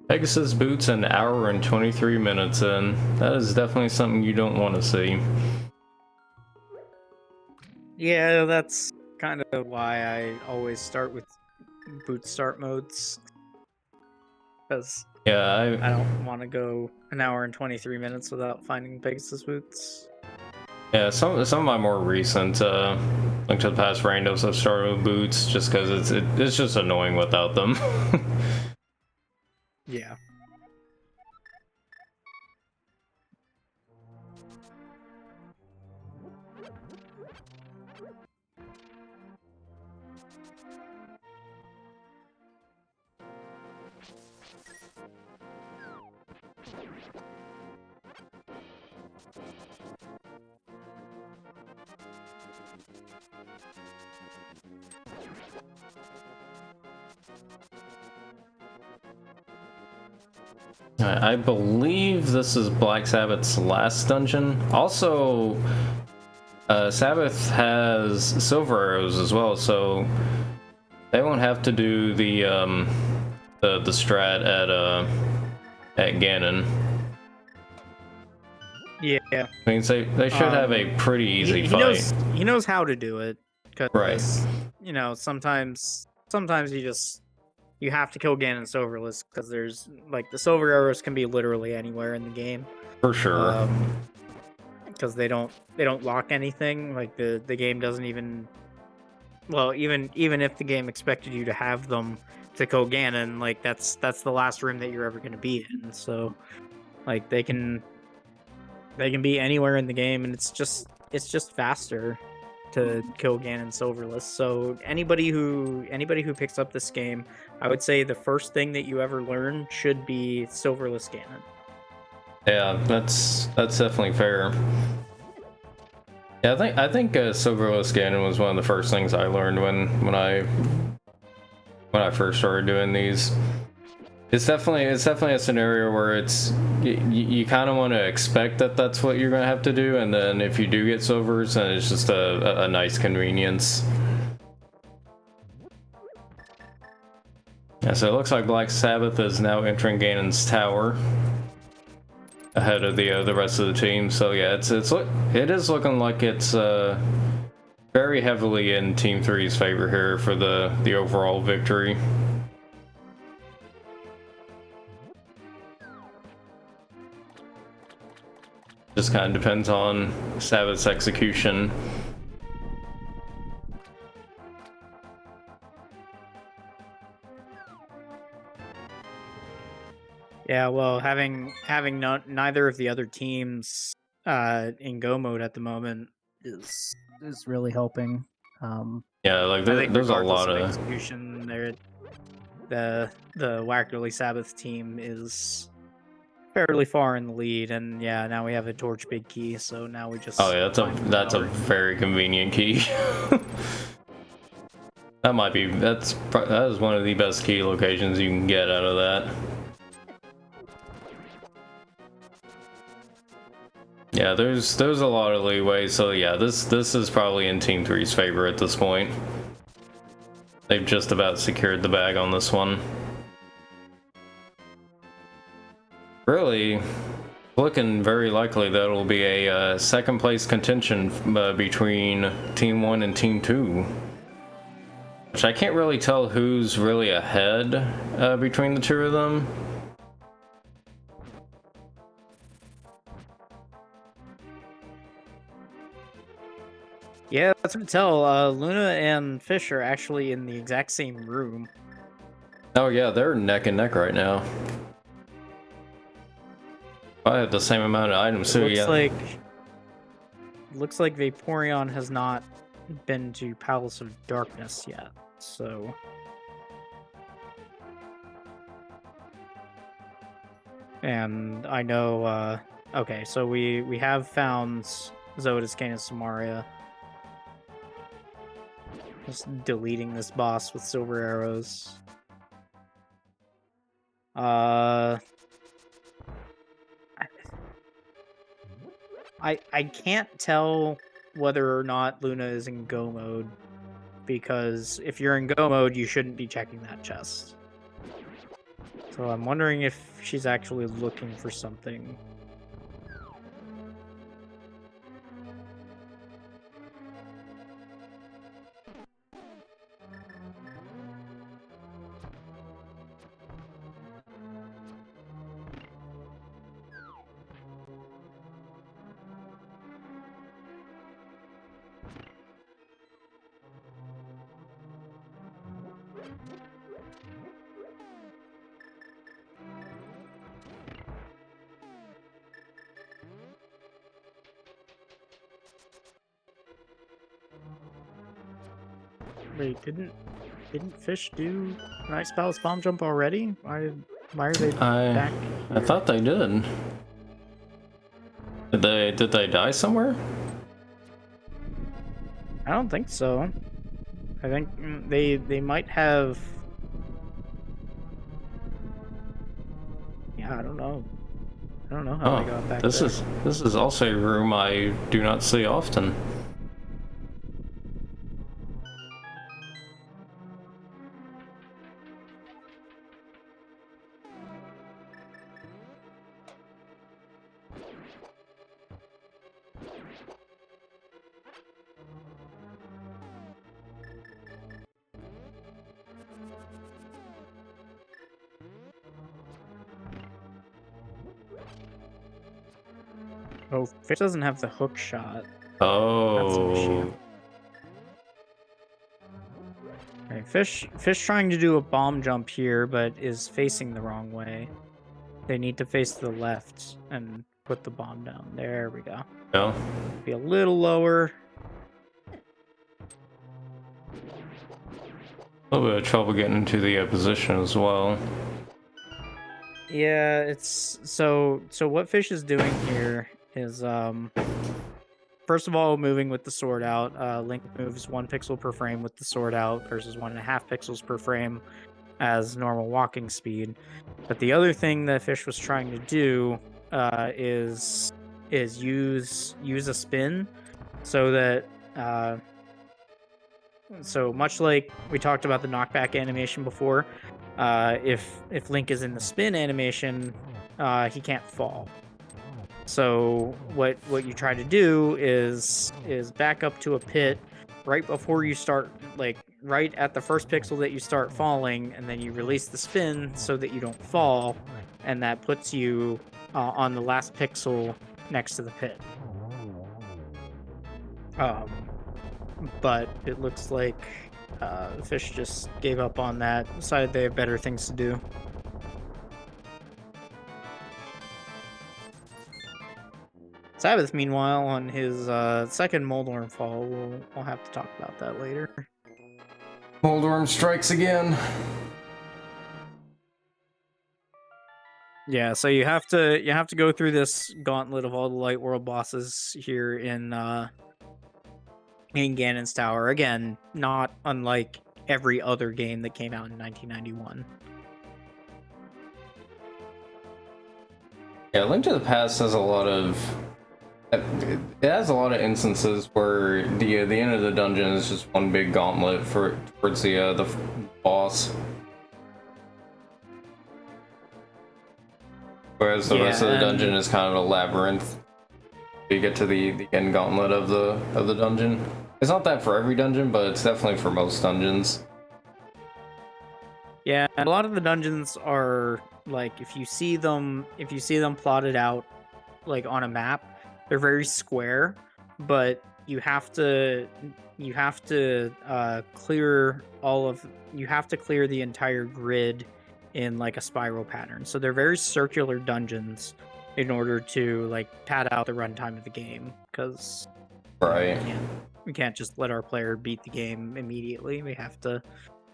Pegasus boots an hour and 23 minutes in. That is definitely something you don't want to see. Yeah, that's kind of why I always start with boot start modes, because Yeah, I don't want to go an hour and 23 minutes without finding Pegasus boots. yeah, some of my more recent Link to the Past randos I've started with boots just because it's just annoying without them. Yeah. I believe this is Black Sabbath's last dungeon. Also, Sabbath has silver arrows as well, so they won't have to do the strat at Ganon. Yeah. I mean, they should have a pretty easy he fight. He knows how to do it, because Right. you know, sometimes you have to kill Ganon Silverless, because there's like the silver arrows can be literally anywhere in the game. For sure. Because they don't lock anything. Like the game doesn't even, well, even if the game expected you to have them to kill Ganon, like that's the last room that you're ever going to be in. So like they can be anywhere in the game, and it's just faster to kill Ganon Silverless. So anybody who picks up this game, I would say the first thing that you ever learn should be Silverless Ganon. Yeah, that's definitely fair. Yeah, I think Silverless Ganon was one of the first things I learned when I first started doing these. It's definitely a scenario where you kind of want to expect that that's what you're gonna have to do, and then if you do get silvers, then it's just a nice convenience. Yeah, so it looks like Black Sabbath is now entering Ganon's tower ahead of the rest of the team. So yeah, it is looking like it's very heavily in Team 3's favor here for the overall victory. Just kind of depends on Sabbath's execution. Yeah, well, having neither of the other teams in go mode at the moment is really helping. Yeah, like I think there's a regardless lot of of execution, the Wackerly Sabbath team is fairly far in the lead, and yeah, now we have a torch big key, so now we just oh yeah, that's a very convenient key. that is one of the best key locations you can get out of that. Yeah, there's a lot of leeway, so yeah, this is probably in Team 3's favor at this point. They've just about secured the bag on this one. Really, looking very likely that it'll be a second place contention between Team 1 and Team 2. Which I can't really tell who's really ahead between the two of them. Yeah, that's hard to tell. Luna and Fish are actually in the exact same room. Oh yeah, they're neck and neck right now. I had the same amount of items, so yeah. Looks like Vaporeon has not been to Palace of Darkness yet, so. And I know, okay, so we have found Zoda's Cane of Samaria. Just deleting this boss with silver arrows. I can't tell whether or not Luna is in go mode, because if you're in go mode, you shouldn't be checking that chest. So I'm wondering if she's actually looking for something. Wait, didn't Fish do an Ice Palace bomb jump already? Why are they back? I thought they did. Did they die somewhere? I don't think so. I think they might have. Yeah, I don't know. I don't know how they got back this there. this is also a room I do not see often. Oh, Fish doesn't have the hook shot. That's an issue. Oh. Okay, Fish trying to do a bomb jump here, but is facing the wrong way. They need to face the left and put the bomb down. There we go. Yeah. Be a little lower. A little bit of trouble getting into the position as well. Yeah, it's so what Fish is doing here is first of all, moving with the sword out. Link moves 1 pixel per frame with the sword out versus 1.5 pixels per frame as normal walking speed. But the other thing that Fish was trying to do is use a spin so that so much like we talked about the knockback animation before, if Link is in the spin animation, he can't fall. So what you try to do is back up to a pit right before you start, like right at the first pixel that you start falling, and then you release the spin so that you don't fall, and that puts you on the last pixel next to the pit. But it looks like Fish just gave up on that, decided they have better things to do. Sabbath, meanwhile, on his second Moldorm fall, we'll have to talk about that later. Moldorm strikes again. Yeah, so you have to go through this gauntlet of all the Light World bosses here in Ganon's Tower. Again, not unlike every other game that came out in 1991. Yeah, Link to the Past has a lot of. It has a lot of instances where the end of the dungeon is just one big gauntlet towards the boss, whereas the rest of the dungeon is kind of a labyrinth. You get to the end gauntlet of the dungeon. It's not that for every dungeon, but it's definitely for most dungeons. Yeah, a lot of the dungeons are like if you see them plotted out like on a map, they're very square, but you have to clear the entire grid in like a spiral pattern. So they're very circular dungeons in order to like pad out the runtime of the game, because Right. we can't just let our player beat the game immediately. We have to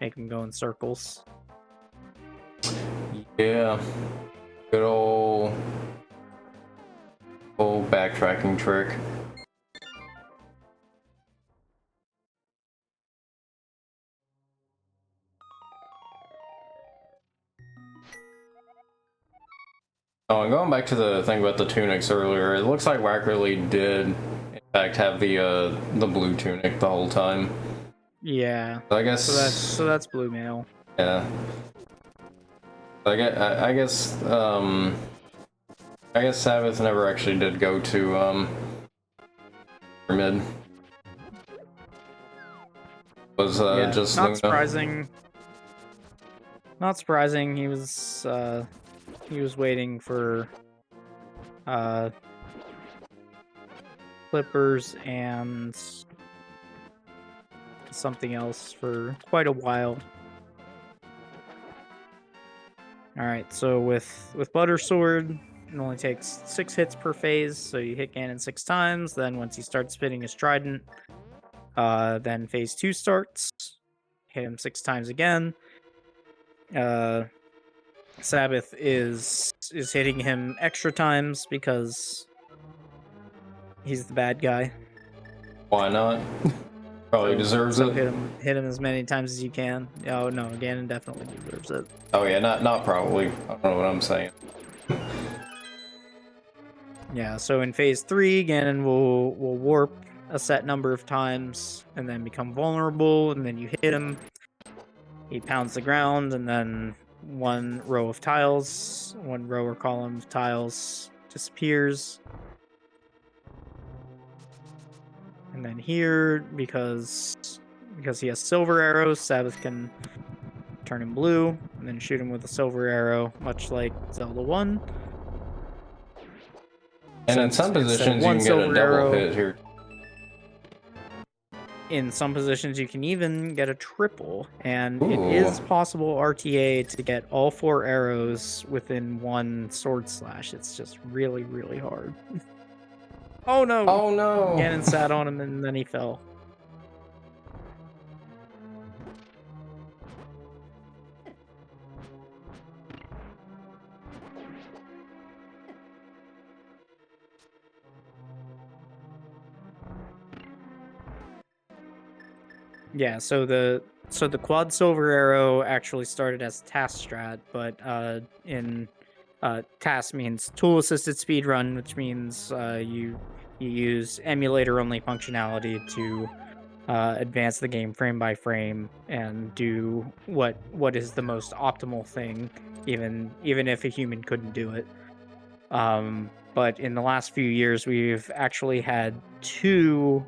make them go in circles. Yeah. Good old backtracking trick. Oh, and going back to the thing about the tunics earlier, it looks like Wackerly did, in fact, have the blue tunic the whole time. Yeah. So I guess. So that's blue mail. Yeah. I guess Sabbath never actually did go to Pyramid. Was just not Luna. surprising. Not surprising. He was waiting for Clippers and something else for quite a while. All right, so with Butter Sword, it only takes 6 hits per phase, so you hit Ganon 6 times. Then once he starts spinning his trident, then phase 2 starts. Hit him 6 times again. Sabbath is hitting him extra times because he's the bad guy. Why not? Probably deserves so it. Hit him as many times as you can. Oh no, Ganon definitely deserves it. Oh yeah, not probably. I don't know what I'm saying. Yeah, so in phase 3, Ganon will warp a set number of times and then become vulnerable, and then you hit him. He pounds the ground, and then one row or column of tiles disappears. And then here, because he has silver arrows, Sabbath can turn him blue and then shoot him with a silver arrow, much like Zelda 1. And in some positions you can get a double hit here. In some positions you can even get a triple, and Ooh. it is possible RTA to get all 4 arrows within one sword slash. It's just really, really hard. Oh no! Oh no! Ganon sat on him and then he fell. Yeah, so the quad silver arrow actually started as task strat, but in task means tool assisted speedrun, which means you use emulator only functionality to advance the game frame by frame and do what is the most optimal thing, even if a human couldn't do it. But in the last few years, we've actually had 2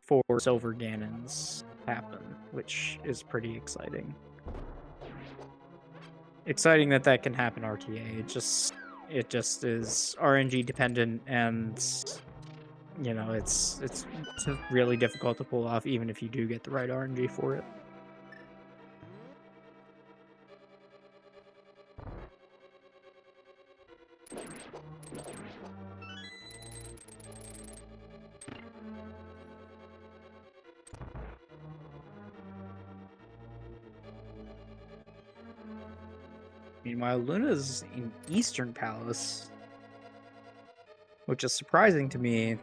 4 silver Ganons happen, which is pretty exciting. Exciting that can happen RTA. It just is RNG dependent, and you know, it's really difficult to pull off even if you do get the right RNG for it. Meanwhile, Luna's in Eastern Palace, which is surprising to me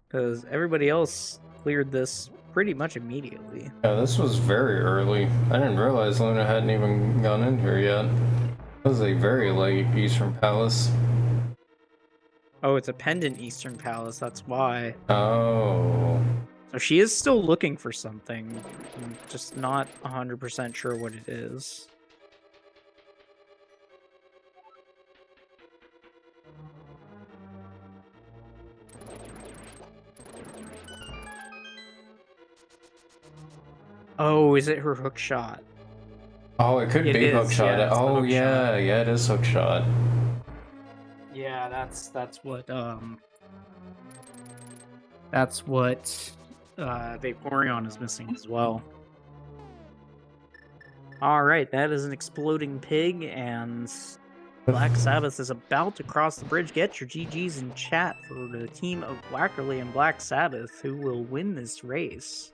because everybody else cleared this pretty much immediately. Yeah, this was very early. I didn't realize Luna hadn't even gone in here yet. It was a very late Eastern Palace. Oh, it's a pendant Eastern Palace, that's why. Oh. So she is still looking for something. I'm just not 100% sure what it is. Oh, is it her hook shot? Oh, it could be hook shot. Yeah, oh yeah, yeah, it is hook shot. Yeah, that's what That's what Vaporeon is missing as well. All right, that is an exploding pig, and Black Sabbath is about to cross the bridge. Get your GGs in chat for the team of Wackerly and Black Sabbath, who will win this race.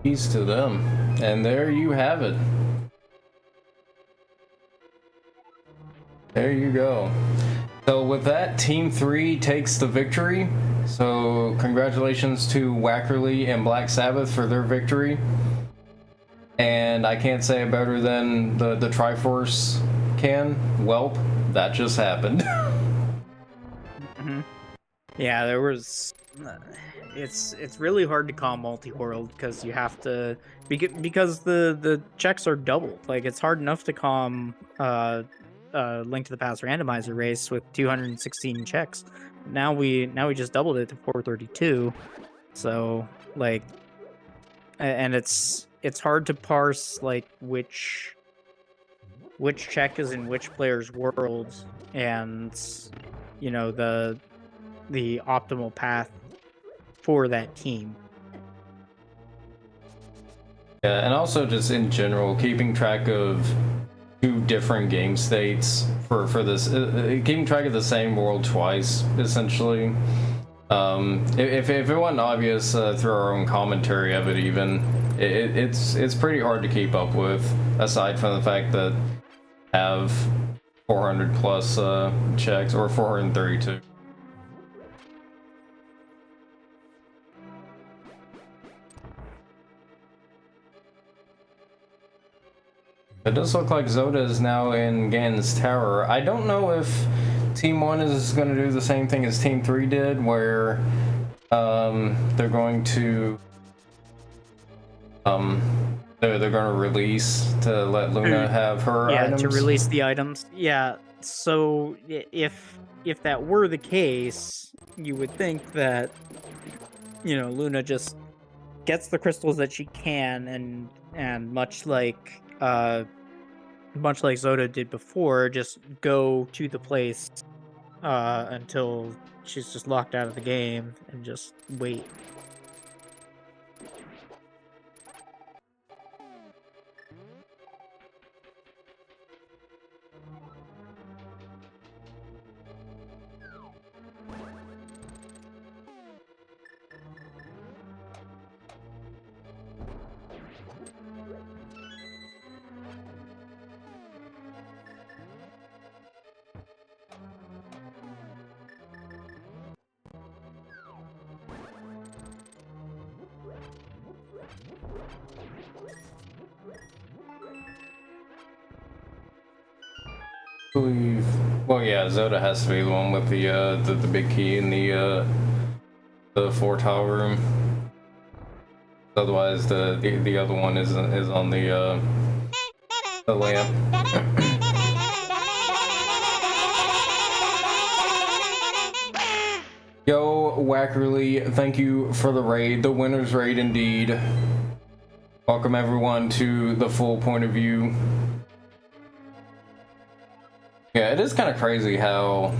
Peace to them. And there you have it. There you go. So with that, Team 3 takes the victory. So congratulations to Wackerly and Black Sabbath for their victory. And I can't say it better than the Triforce can. Welp, that just happened. Mm-hmm. Yeah, there was. It's really hard to call Multiworld because you have to because the checks are doubled. Like it's hard enough to calm Link to the Past randomizer race with 216 checks. Now we just doubled it to 432. So like, and it's hard to parse like which check is in which player's world, and you know the optimal path for that team. Yeah, and also just in general, keeping track of two different game states for this, keeping track of the same world twice, essentially. If it wasn't obvious through our own commentary of it, even it's pretty hard to keep up with. Aside from the fact that have 400 plus checks, or 432. It does look like Zelda is now in Ganon's Tower. I don't know if Team 1 is going to do the same thing as Team 3 did, where they're going to they're going to release to let Luna have her items. Yeah, to release the items. Yeah, so if that were the case, you would think that, you know, Luna just gets the crystals that she can, and much like Zoda did before, just go to the place until she's just locked out of the game and just wait. Well, yeah, Zelda has to be the one with the big key in the 4 tile room. Otherwise, the other one is on the lamp. Yo, Wackerly, thank you for the raid, the winner's raid indeed. Welcome everyone to the full point of view. Yeah, it is kind of crazy how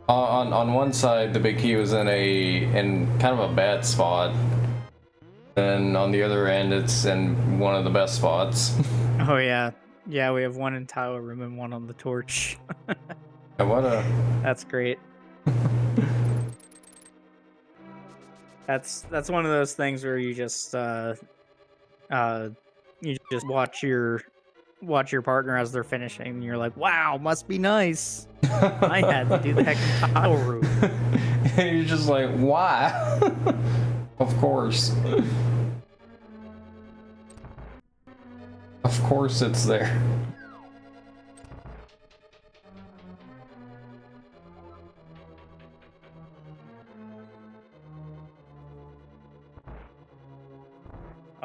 on one side the big key was in kind of a bad spot, and on the other end it's in one of the best spots. Oh yeah, we have one in tile room and one on the torch. Yeah, That's great. That's one of those things where you just watch your partner as they're finishing, and you're like, wow, must be nice. I had to do the heck tile room. And you're just like, why? Of course. Of course it's there.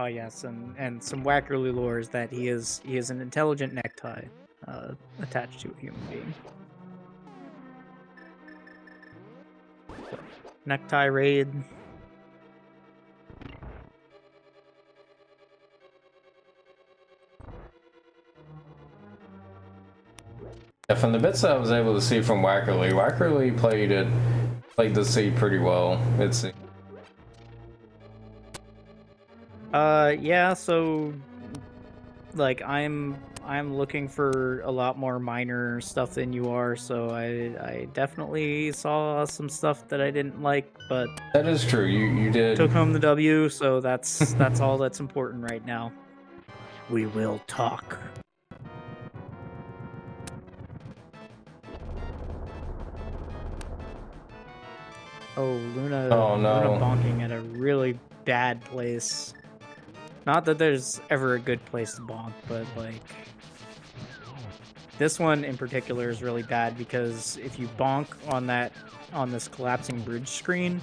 Oh yes, and some Wackerly lore is that he is an intelligent necktie attached to a human being. Necktie raid. Yeah, from the bits that I was able to see from Wackerly played it played the sea pretty well. It's Yeah, so like I'm looking for a lot more minor stuff than you are, so I definitely saw some stuff that I didn't like, but that is true. You did. took home the W, so that's all that's important right now. We will talk. Oh, Luna Oh, no. Luna bonking at a really bad place. Not that there's ever a good place to bonk, but like this one in particular is really bad because if you bonk on this collapsing bridge screen,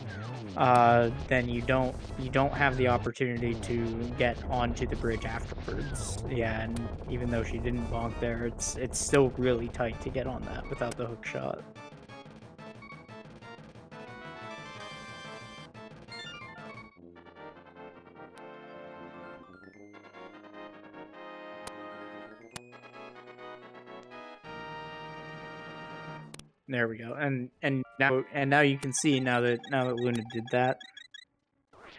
then you don't have the opportunity to get onto the bridge afterwards. Yeah, and even though she didn't bonk there, it's still really tight to get on that without the hook shot. There we go. And now you can see now that Luna did that,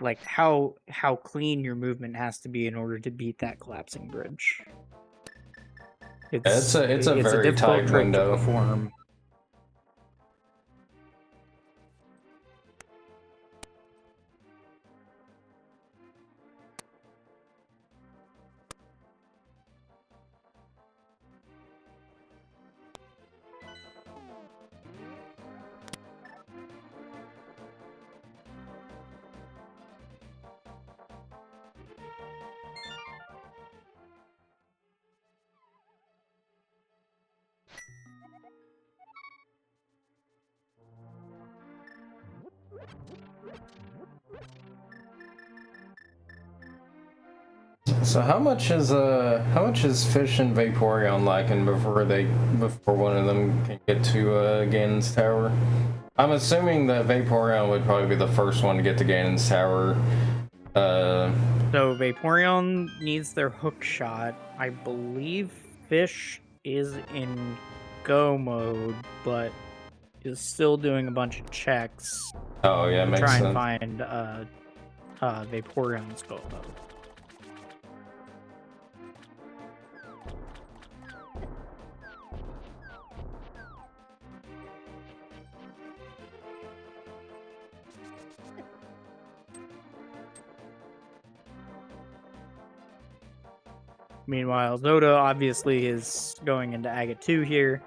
like how clean your movement has to be in order to beat that collapsing bridge. It's a It's a very difficult tight trick to window. perform. So how much is Fish and Vaporeon lacking before one of them can get to Ganon's Tower? I'm assuming that Vaporeon would probably be the first one to get to Ganon's Tower. So Vaporeon needs their hook shot. I believe Fish is in go mode, but is still doing a bunch of checks Oh yeah, to makes try and sense. find Vaporeon's go mode. Meanwhile, Zoda obviously is going into Agate 2 here,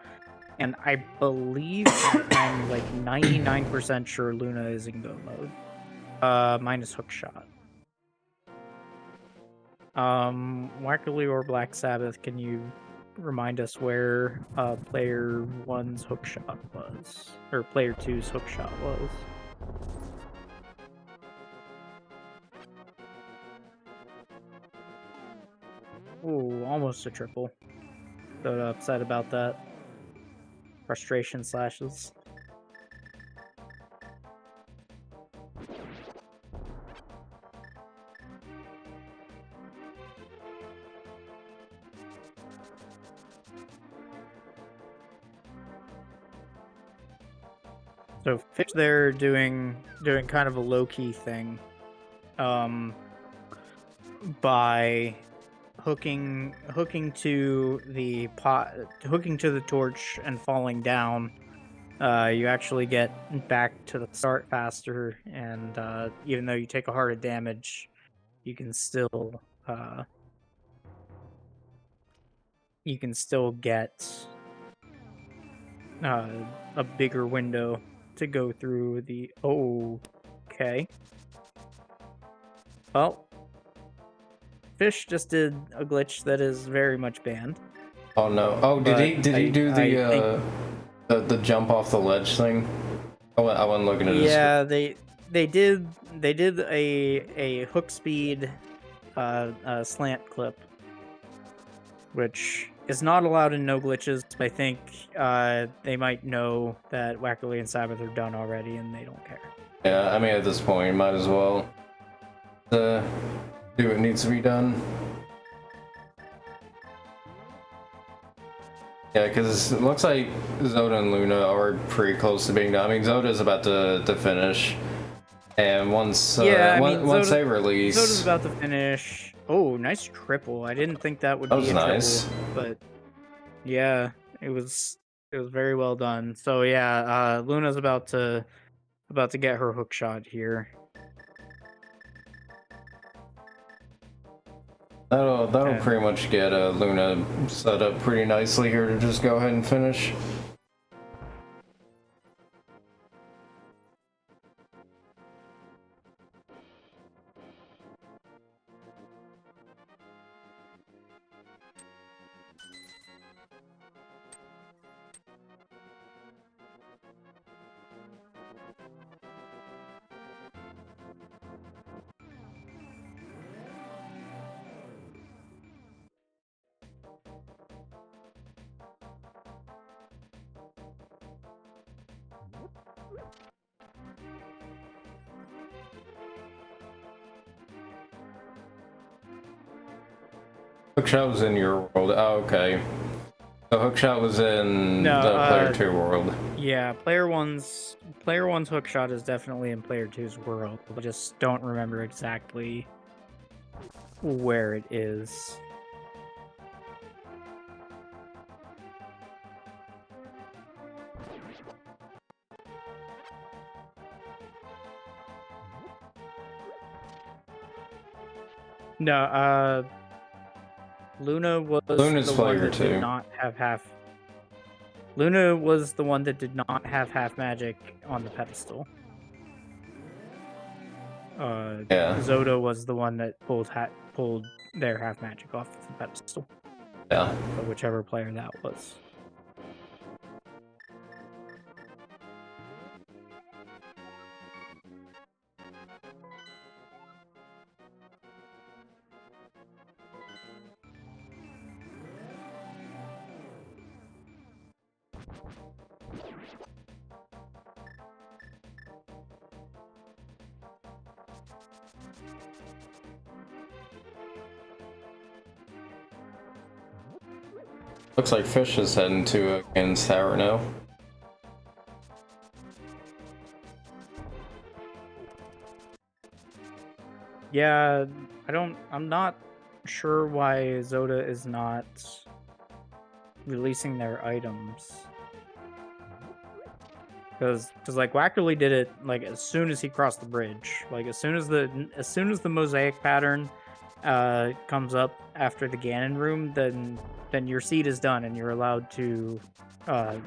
and I believe I'm like 99% sure Luna is in go mode. Minus hook shot. Wackerly or Black Sabbath, can you remind us where player 1's hook shot was? Or player 2's hook shot was? Ooh, almost a triple. So upset about that. Frustration slashes. So Fish there doing kind of a low-key thing. By hooking to the pot, hooking to the torch and falling down, you actually get back to the start faster, and even though you take a heart of damage, you can still get a bigger window to go through the. Oh, okay. Well, Fish just did a glitch that is very much banned. Oh no! Oh, did he do the jump off the ledge thing? I wasn't looking at his. Yeah, they did a hook speed slant clip, which is not allowed in no glitches. I think they might know that Wackerly and Sabbath are done already, and they don't care. Yeah, I mean at this point, you might as well do what needs to be done. Yeah, because it looks like Zelda and Luna are pretty close to being done. I mean, Zelda's about to finish, and once Yeah, I mean, once they Zoda's release, about to finish. Oh, nice triple. I didn't think that would that be was a nice. triple, but yeah, it was very well done. So yeah, Luna's about to get her hook shot here. That'll And pretty much get Luna set up pretty nicely here to just go ahead and finish. Hookshot was in your world. Oh, okay. So Hookshot was in No, the player 2 world. yeah, player one's hook shot is definitely in player two's world. I just don't remember exactly where it is. No, Luna was Luna's the one player that did 2. not have half. Luna was the one that did not have half magic on the pedestal. Yeah. Zoda was the one that pulled their half magic off the pedestal. Yeah. So whichever player that was. Looks like Fish is heading to against Tower now. Yeah, I'm not sure why Zoda is not releasing their items. Because like Wackerly did it like as soon as he crossed the bridge. Like as soon as the mosaic pattern comes up after the Ganon room, then your seed is done and you're allowed to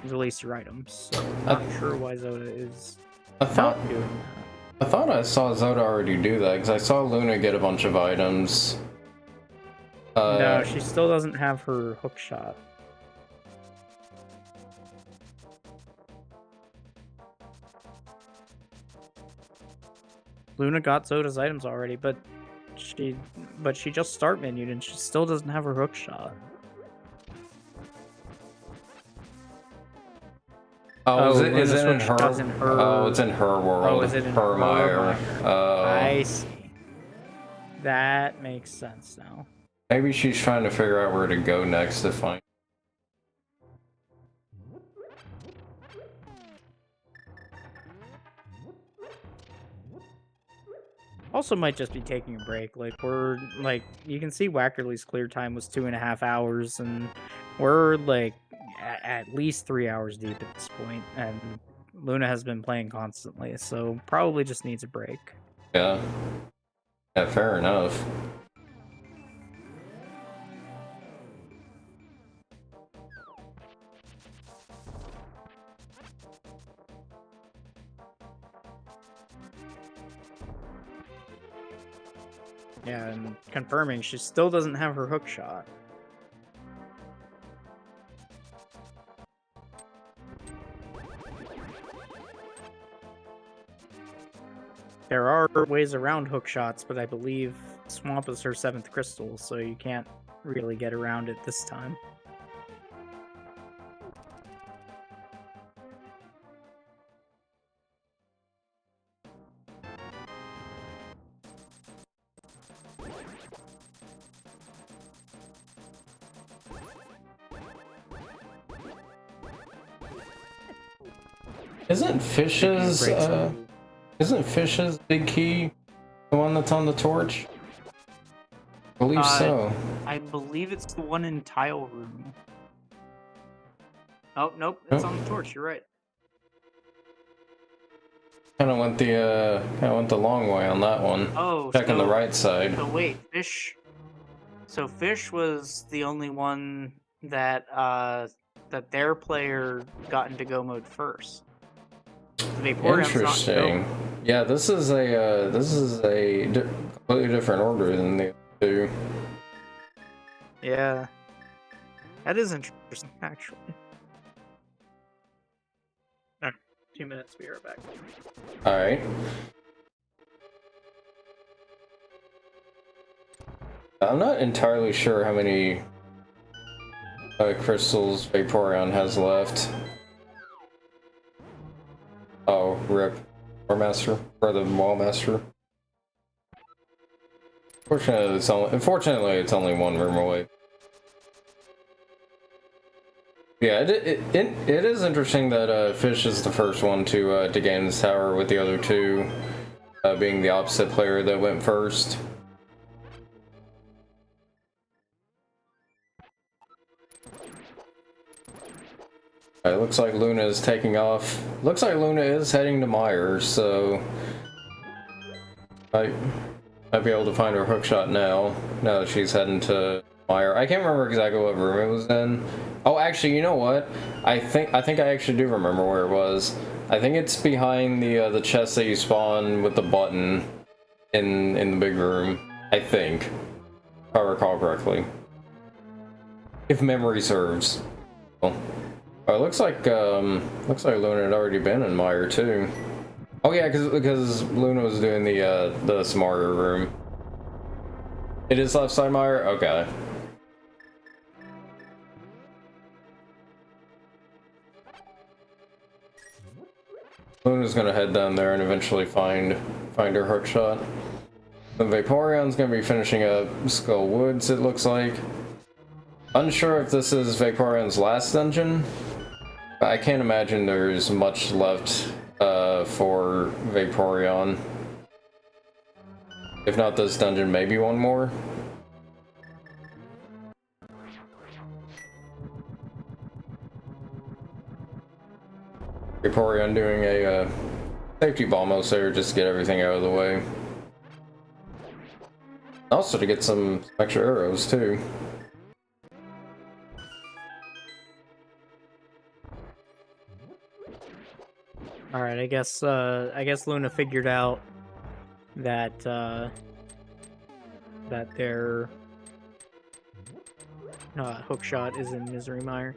release your items. So I'm not sure why Zoda is not doing that. I thought I saw Zelda already do that, because I saw Luna get a bunch of items. No, she still doesn't have her hook shot. Luna got Zoda's items already, but she just start menued and she still doesn't have her hook shot. Oh, is it in Luna's her? hook shot's in her? Oh, it's in her world. Oh, is it in her Mire. Oh. I see. That makes sense now. Maybe she's trying to figure out where to go next to find. Also might just be taking a break. Like you can see Wackerly's clear time was 2.5 hours, and we're like at least 3 hours deep at this point, and Luna has been playing constantly, so probably just needs a break. Yeah. Yeah, fair enough. Yeah, and confirming she still doesn't have her hook shot. There are ways around hook shots, but I believe Swamp is her 7th crystal, so you can't really get around it this time. Isn't Fish's break some- isn't Fish's big key the one that's on the torch? I believe so. I believe it's the one in tile room. Oh, nope, it's on the torch. You're right. Kind of went the long way on that one. Oh, Check on the right side. So wait, Fish. So Fish was the only one that that their player got into go mode first. Vaporeon's not in go Interesting. mode. Yeah, this is a completely different order than the other two. Yeah, that is interesting, actually. All right, 2 minutes. Be right back. All right. I'm not entirely sure how many crystals Vaporeon has left. Oh, rip. War Master. Or the Wall Master. Unfortunately, it's only one room away. Yeah, it is interesting that Fish is the first one to gain this tower, with the other two being the opposite player that went first. It looks like Luna is taking off. Looks like Luna is heading to Myers, so I'd be able to find her hookshot now that she's heading to Myers. I can't remember exactly what room it was in. Oh, actually, you know what? I think I actually do remember where it was. I think it's behind the chest that you spawn with the button in the big room. I think, if I recall correctly, if memory serves. Well, oh, it looks like Luna had already been in Meyer too. Oh yeah, because Luna was doing the smarter room. It is left side Meyer. Okay. Luna's gonna head down there and eventually find her hookshot. The Vaporeon's gonna be finishing up Skull Woods, it looks like. Unsure if this is Vaporeon's last dungeon. I can't imagine there's much left for Vaporeon. If not this dungeon, maybe one more. Vaporeon doing a safety bomb almost there just to get everything out of the way. Also to get some extra arrows too. All right, I guess Luna figured out that that their hookshot is in Misery Mire.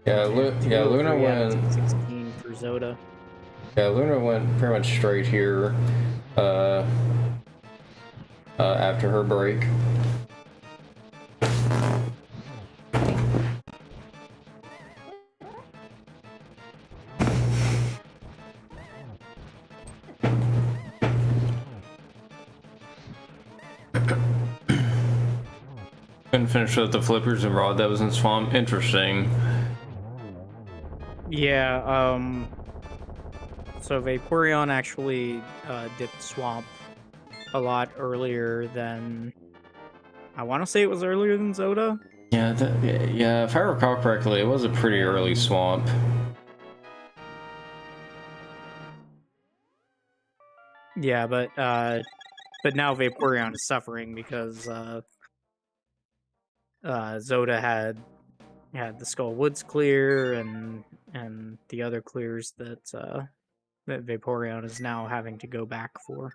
Yeah, Luna went 16 for Zoda. Yeah, Luna went pretty much straight here after her break. Couldn't finish with the flippers and rod that was in swamp. Interesting. Yeah, so Vaporeon actually dipped swamp a lot earlier than, I want to say it was earlier than Zoda. Yeah, yeah. If I recall correctly, it was a pretty early swamp. Yeah, but now Vaporeon is suffering because Zoda had the Skull Woods clear and the other clears that that Vaporeon is now having to go back for.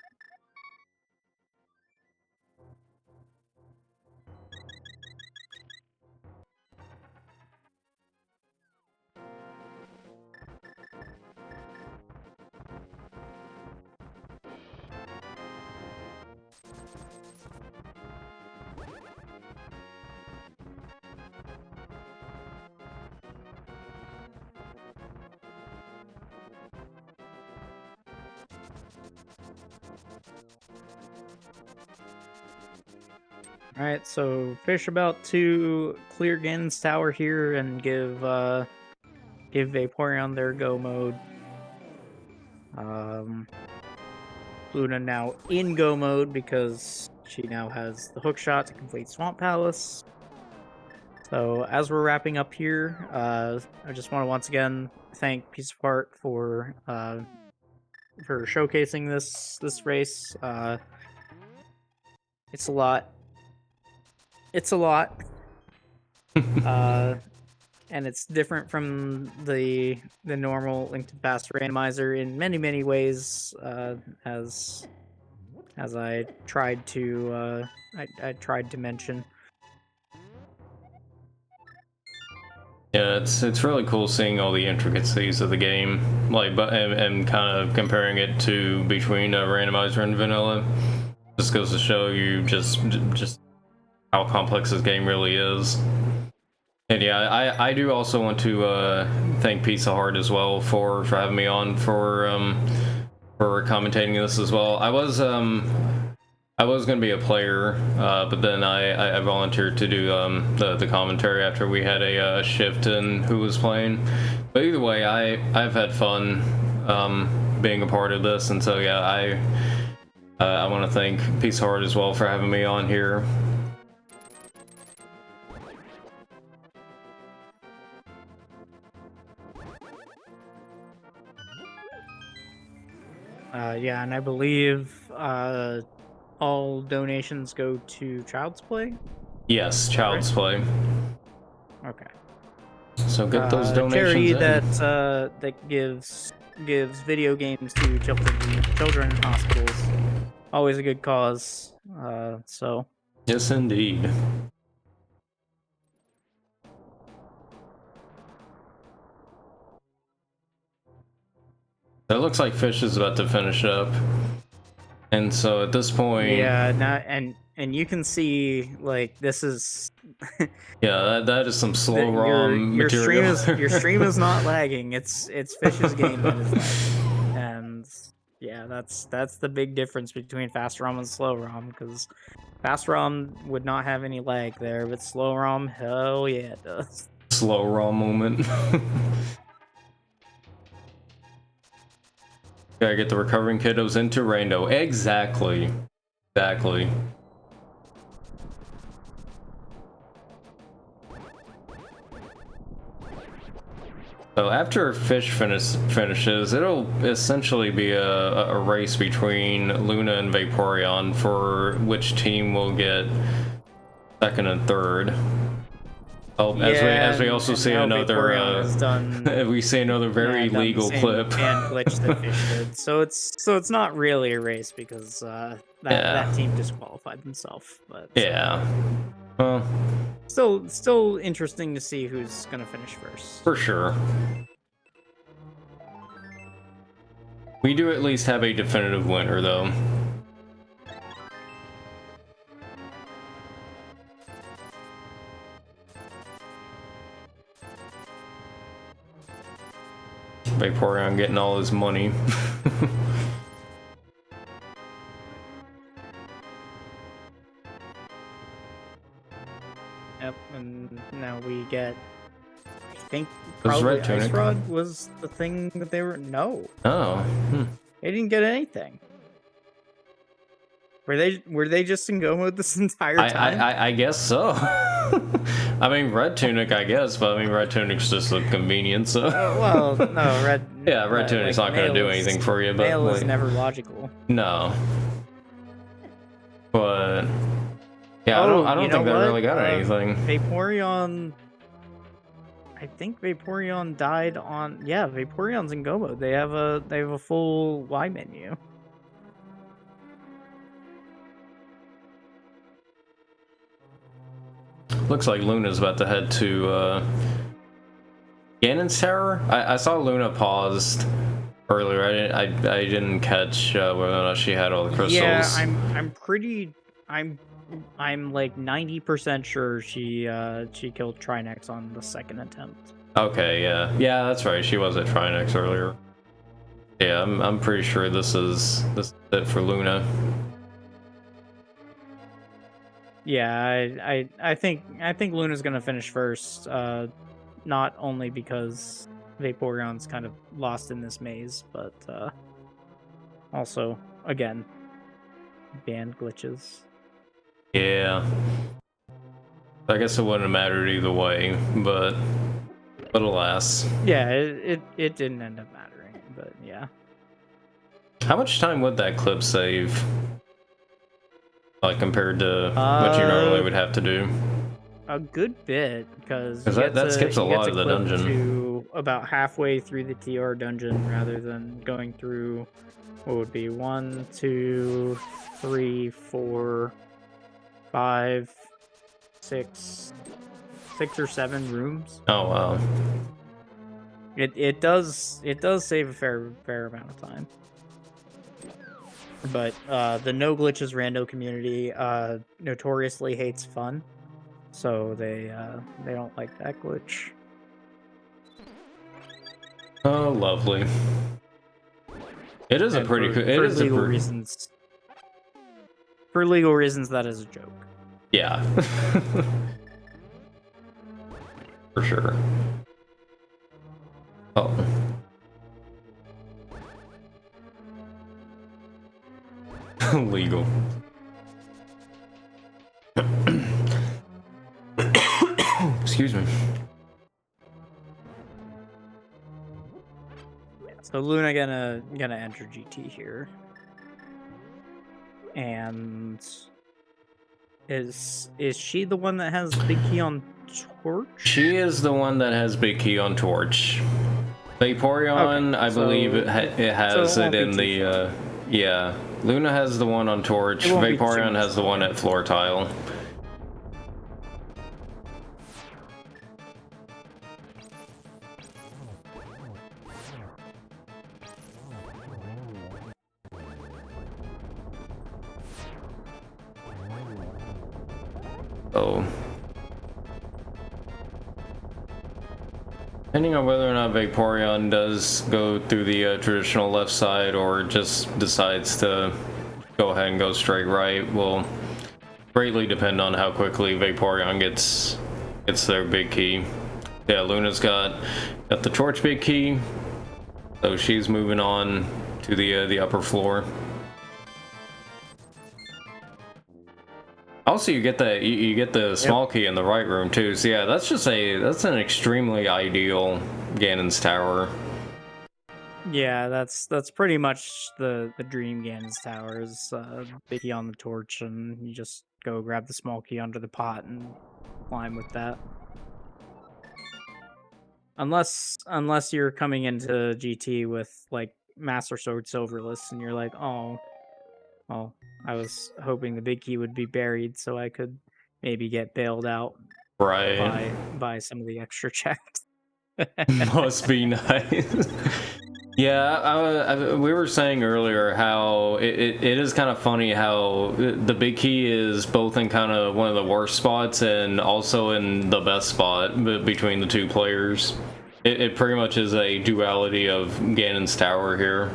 Alright, so Fish about to clear Ganon's tower here and give give Vaporeon their go mode. Luna now in go mode because she now has the hook shot to complete Swamp Palace. So as we're wrapping up here, I just want to once again thank Piece of Art for showcasing this race. It's a lot. It's a lot. And it's different from the normal Link to the Past randomizer in many ways. As I tried to I tried to mention. Yeah, it's really cool seeing all the intricacies of the game, like, but and kind of comparing it to between randomizer and vanilla. Just goes to show you just how complex this game really is. And yeah, I do also want to thank Piece of Heart as well for having me on for commentating this as well. I was going to be a player, but then I volunteered to do the commentary after we had a shift in who was playing. But either way, I've had fun being a part of this, and so yeah, I want to thank Piece of Heart as well for having me on here. Yeah, and I believe all donations go to Child's Play. Yes, Child's Play. Okay. So get those donations charity in. that gives video games to children in hospitals. Always a good cause. So. Yes, indeed. It looks like Fish is about to finish up, and so at this point, yeah, and you can see like this is. Yeah, that is some slow ROM your material. Your stream is not lagging. It's Fish's game that is lagging, and yeah, that's the big difference between fast ROM and slow ROM, because fast ROM would not have any lag there, but slow ROM, hell yeah, it does. Slow ROM moment. Gotta get the recovering kiddos into Rainbow. Exactly. Exactly. So after Fish finishes, it'll essentially be a race between Luna and Vaporeon for which team will get second and third. Oh, yeah, as we also see another we see another very legal clip. And glitch that Fish did. So it's not really a race because that team disqualified themselves. But yeah, well, still interesting to see who's gonna finish first. For sure. We do at least have a definitive winner, though. Vaporeon getting all his money. Yep, and now we get. I think probably Ice Rod was the thing that they were. No. Oh. They didn't get anything. Were they just in go mode this entire time? I guess so. I mean, Red Tunic, I guess, but I mean, Red Tunic's just a convenience. So. Well, no, Red. Yeah, Red Tunic's not going to do anything for you, but Mail is never logical. No. But yeah, I don't think they really got anything. Vaporeon. I think Vaporeon died on. Yeah, Vaporeon's in go mode. They have a full Y menu. Looks like Luna's about to head to Ganon's Tower. I saw Luna paused earlier. I didn't catch whether or not she had all the crystals. Yeah, I'm like 90% sure she killed Trinex on the second attempt. Okay, yeah, that's right. She was at Trinex earlier. Yeah, I'm pretty sure this is it for Luna. Yeah, I think Luna's gonna finish first. Not only because Vaporeon's kind of lost in this maze, but also, again, band glitches. Yeah. I guess it wouldn't have mattered either way, but alas. Yeah, it didn't end up mattering, but yeah. How much time would that clip save? Like compared to what you normally would have to do? A good bit, because That skips a lot of the dungeon. To about halfway through the TR dungeon rather than going through what would be 1, 2, 3, 4, 5, 6 or 7 rooms. Oh wow. It does save a fair amount of time. But the no glitches rando community notoriously hates fun, so they don't like that glitch. Oh, lovely. It is And a pretty for, cool. It for is legal a reasons. For legal reasons, that is a joke. Yeah. For sure. Oh. Legal. Excuse me. So Luna gonna enter GT here, and is she the one that has big key on Torch? She is the one that has big key on Torch. Vaporeon, Okay, I believe it has so it it in won't be too the yeah. Luna has the one on Torch. It won't be too Vaporeon much has the one at Floor Tile. Oh. Depending on whether or not Vaporeon does go through the traditional left side or just decides to go ahead and go straight right will greatly depend on how quickly Vaporeon gets their big key. Yeah, Luna's got the Torch big key, so she's moving on to the upper floor. Also, you get the small key in the right room too. So yeah, that's an extremely ideal Ganon's Tower. Yeah, that's pretty much the dream Ganon's Tower is big key on the torch, and you just go grab the small key under the pot and climb with that. Unless you're coming into GT with like Master Sword Silverless, and you're like, oh, well, I was hoping the big key would be buried so I could maybe get bailed out Right. by some of the extra checks. Must be nice. Yeah, we were saying earlier how it is kind of funny how the big key is both in kind of one of the worst spots and also in the best spot between the two players. It pretty much is a duality of Ganon's Tower here.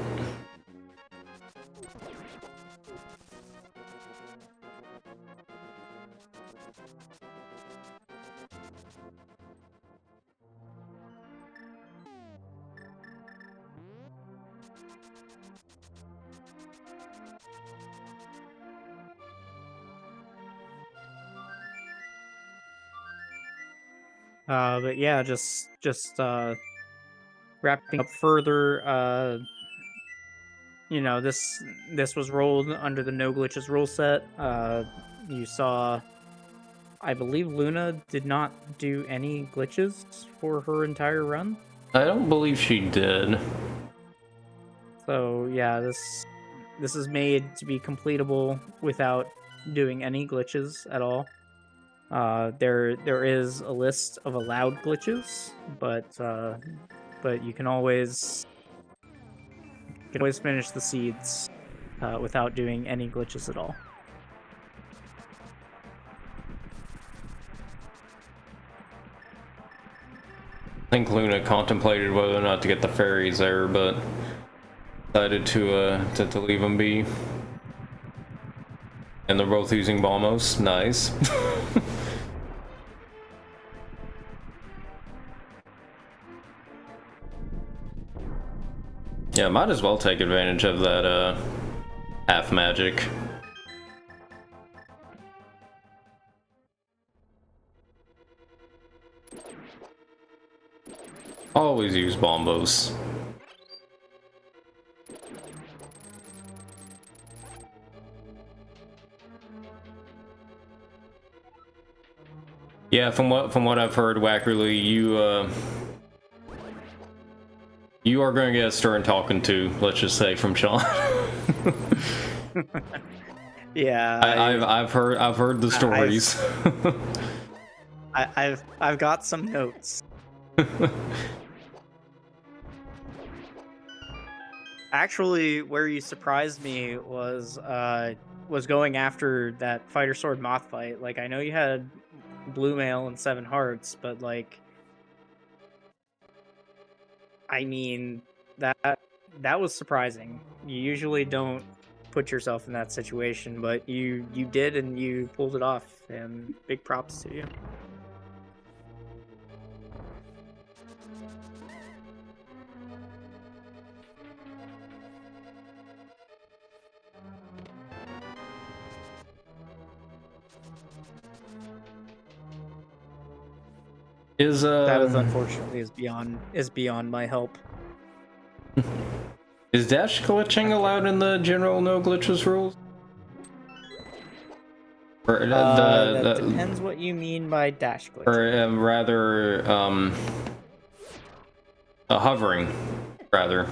But yeah, just wrapping up further. You know, this was rolled under the no glitches rule set. You saw, I believe Luna did not do any glitches for her entire run. I don't believe she did. So yeah, this is made to be completable without doing any glitches at all. There is a list of allowed glitches, but you can always finish the seeds without doing any glitches at all. I think Luna contemplated whether or not to get the fairies there, but decided to leave them be. And they're both using Balmos. Nice. Yeah, might as well take advantage of that half magic. Always use bombos. Yeah, from what I've heard, Wackerly, you are going to get a stern talking to. Let's just say from Sean. Yeah, I've heard the stories. I've got some notes. Actually, where you surprised me was going after that fighter sword moth fight. Like, I know you had blue mail and 7 hearts, but like, I mean, that was surprising. You usually don't put yourself in that situation, but you did, and you pulled it off, and big props to you. That is unfortunately is beyond my help. Is dash glitching allowed in the general no glitches rules? Or That depends what you mean by dash glitch. Or rather, hovering, rather.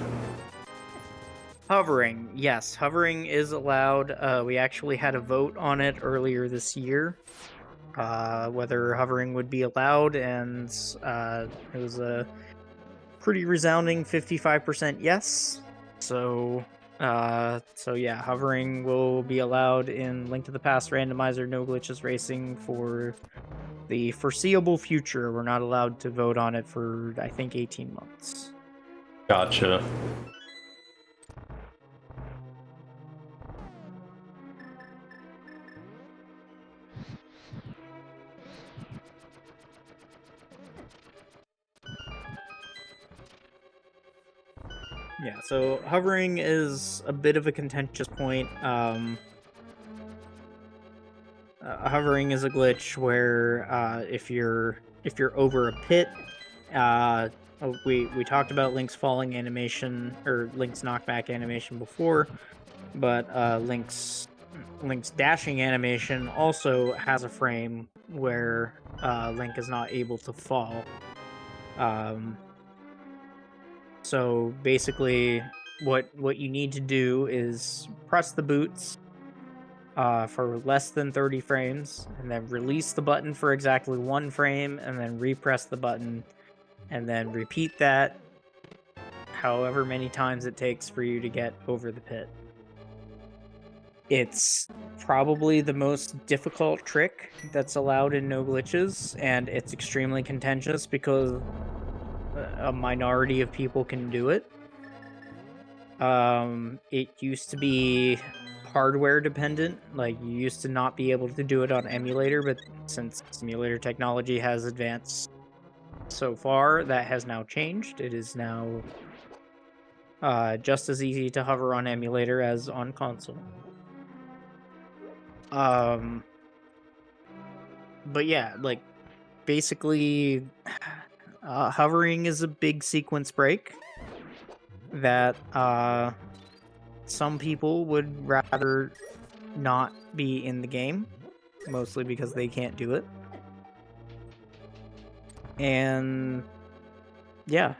Hovering, yes, hovering is allowed. We actually had a vote on it earlier this year, whether hovering would be allowed, and it was a pretty resounding 55% yes. So yeah, hovering will be allowed in Link to the Past randomizer no glitches racing for the foreseeable future. We're not allowed to vote on it for, I think, 18 months. Gotcha. Yeah, so hovering is a bit of a contentious point. Hovering is a glitch where if you're over a pit, we talked about Link's falling animation or Link's knockback animation before, but Link's dashing animation also has a frame where Link is not able to fall. So basically, what you need to do is press the boots for less than 30 frames, and then release the button for exactly 1 frame, and then repress the button, and then repeat that however many times it takes for you to get over the pit. It's probably the most difficult trick that's allowed in no glitches, and it's extremely contentious because a minority of people can do it. It used to be hardware dependent, like you used to not be able to do it on emulator, but since simulator technology has advanced so far, that has now changed. It is now just as easy to hover on emulator as on console. But yeah, like basically hovering is a big sequence break that some people would rather not be in the game, mostly because they can't do it. And yeah,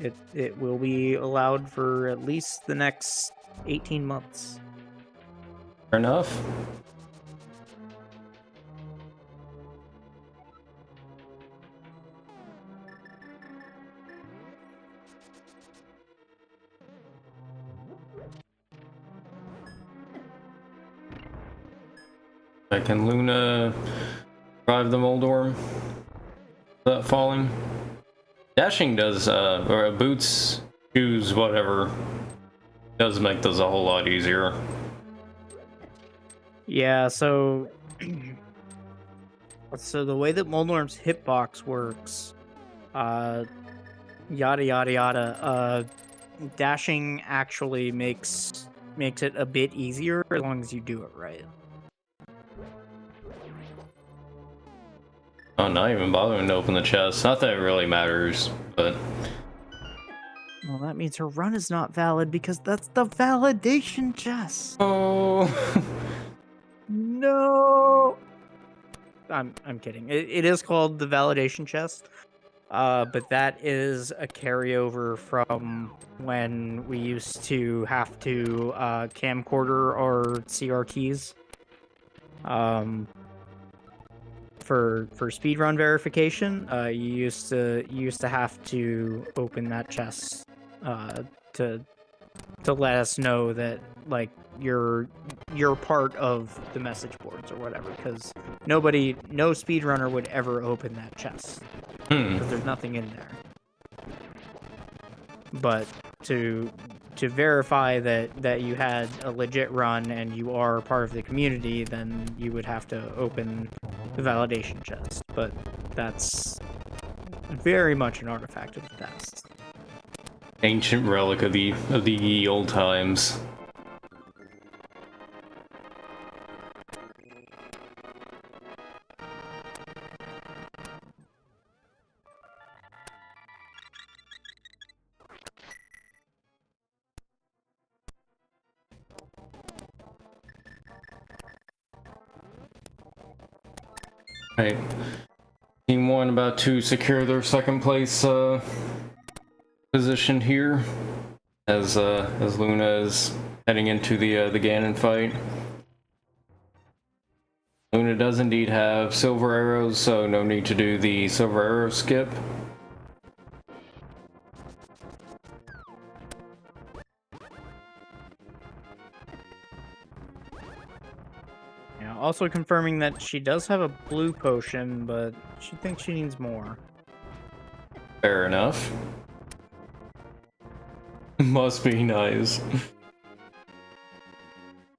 it will be allowed for at least the next 18 months. Fair enough. Can Luna drive the Moldorm without falling? Dashing does, or boots, shoes, whatever, does make this a whole lot easier. Yeah, so the way that Moldorm's hitbox works, yada yada yada. dashing actually makes it a bit easier as long as you do it right. Oh, not even bothering to open the chest. Not that it really matters, but Well, that means her run is not valid because that's the validation chest. oh, No. I'm kidding. It is called the validation chest. But that is a carryover from when we used to have to camcorder our CRTs. For speedrun verification, you used to have to open that chest to let us know that like you're part of the message boards or whatever, because no speedrunner would ever open that chest because there's nothing in there. But to verify that you had a legit run and you are part of the community, then you would have to open the validation chest. But that's very much an artifact of the past. ancient relic of the ye old times. Right. Team 1 about to secure their second place position here as Luna is heading into the Ganon fight. Luna does indeed have silver arrows, so no need to do the silver arrow skip. Yeah, also confirming that she does have a blue potion, but she thinks she needs more. Fair enough. Must be nice.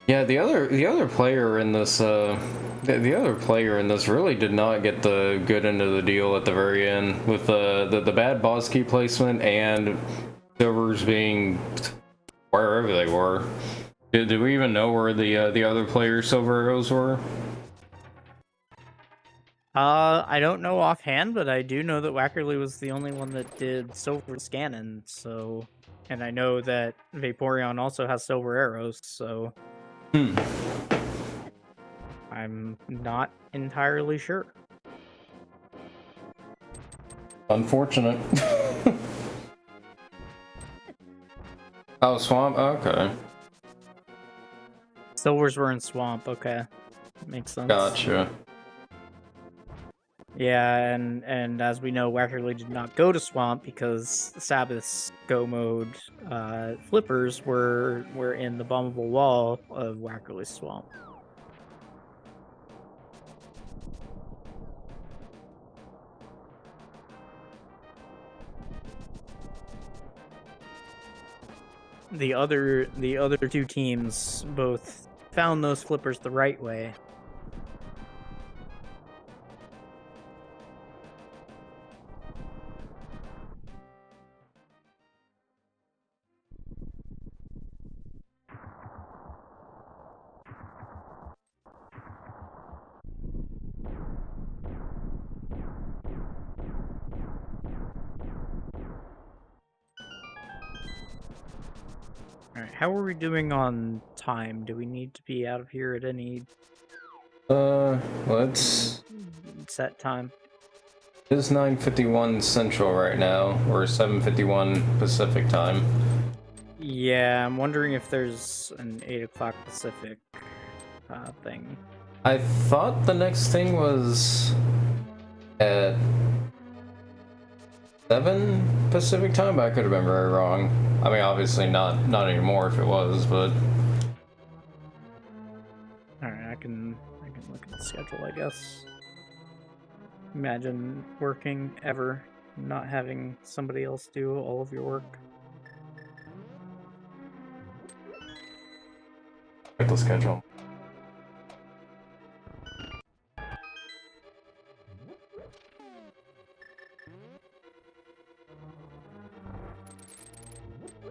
Yeah, the other player in this the other player in this really did not get the good end of the deal at the very end with the bad boss key placement and silvers being wherever they were. Did we even know where the other player's silver arrows were? I don't know offhand, but I do know that Wackerly was the only one that did silver scanning, so... And I know that Vaporeon also has silver arrows, so... I'm not entirely sure. Unfortunate. Oh, Swamp? Okay. Silvers were in Swamp, okay. Makes sense. Gotcha. Yeah, and as we know, Wackerly did not go to Swamp because Sabbath's Go mode flippers were in the bombable wall of Wackerly's Swamp. The other two teams both found those flippers the right way. Alright, how are we doing on time? Do we need to be out of here at any Let's... set time? It's 9:51 Central right now, or 7:51 Pacific time. Yeah, I'm wondering if there's an 8 o'clock Pacific thing. I thought the next thing was at 7 Pacific time, but I could have been very wrong. I mean, obviously not anymore if it was, but... Alright, I can look at the schedule, I guess. Imagine working ever, not having somebody else do all of your work. Check the schedule.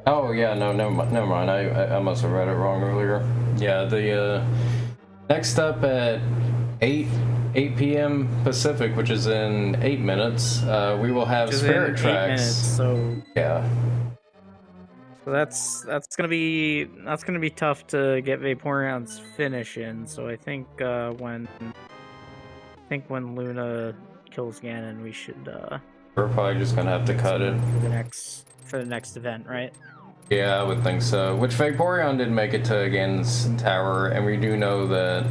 Oh, yeah, no, never mind. I must have read it wrong earlier. Yeah, the next up at 8 p.m. Pacific, which is in 8 minutes, we will have Spirit Tracks. 8 minutes, so yeah. So that's gonna be tough to get Vaporeon's finish in. So I think when Luna kills Ganon, we should We're probably just gonna have to cut it for the next event, right? Yeah, I would think so. Which Vaporeon did make it to Ganon's tower, and we do know that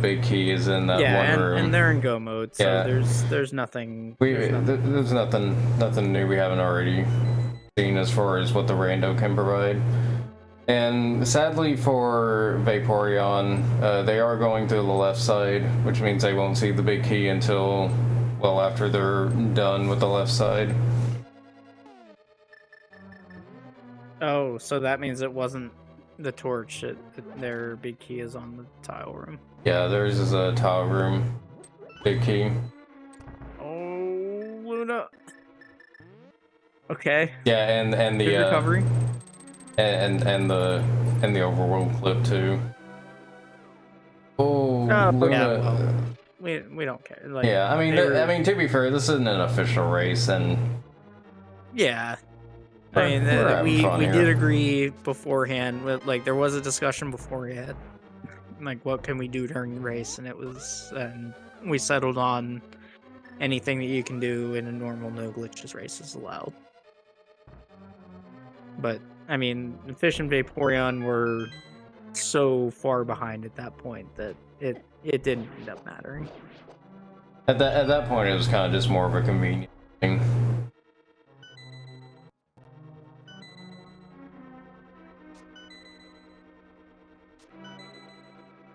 Big Key is in that one room. And they're in go mode, so Yeah. there's nothing. There's nothing new we haven't already seen as far as what the rando can provide. And sadly for Vaporeon, they are going to the left side, which means they won't see the Big Key until well after they're done with the left side. Oh, so that means it wasn't the torch. Their Big Key is on the tile room. Yeah, theirs is a tile room. Big Key. Oh, Luna. Okay. Yeah, and the Good recovery. And the overworld clip too. Oh, Luna. Yeah, well, we don't care. Like, yeah, I mean, to be fair, this isn't an official race, and yeah. We're we fun here. did agree beforehand. Like, there was a discussion beforehand, like what can we do during the race, and we settled on anything that you can do in a normal no glitches race is allowed. But I mean, Fish and Vaporeon were so far behind at that point that it didn't end up mattering. At that point, it was kind of just more of a convenient thing.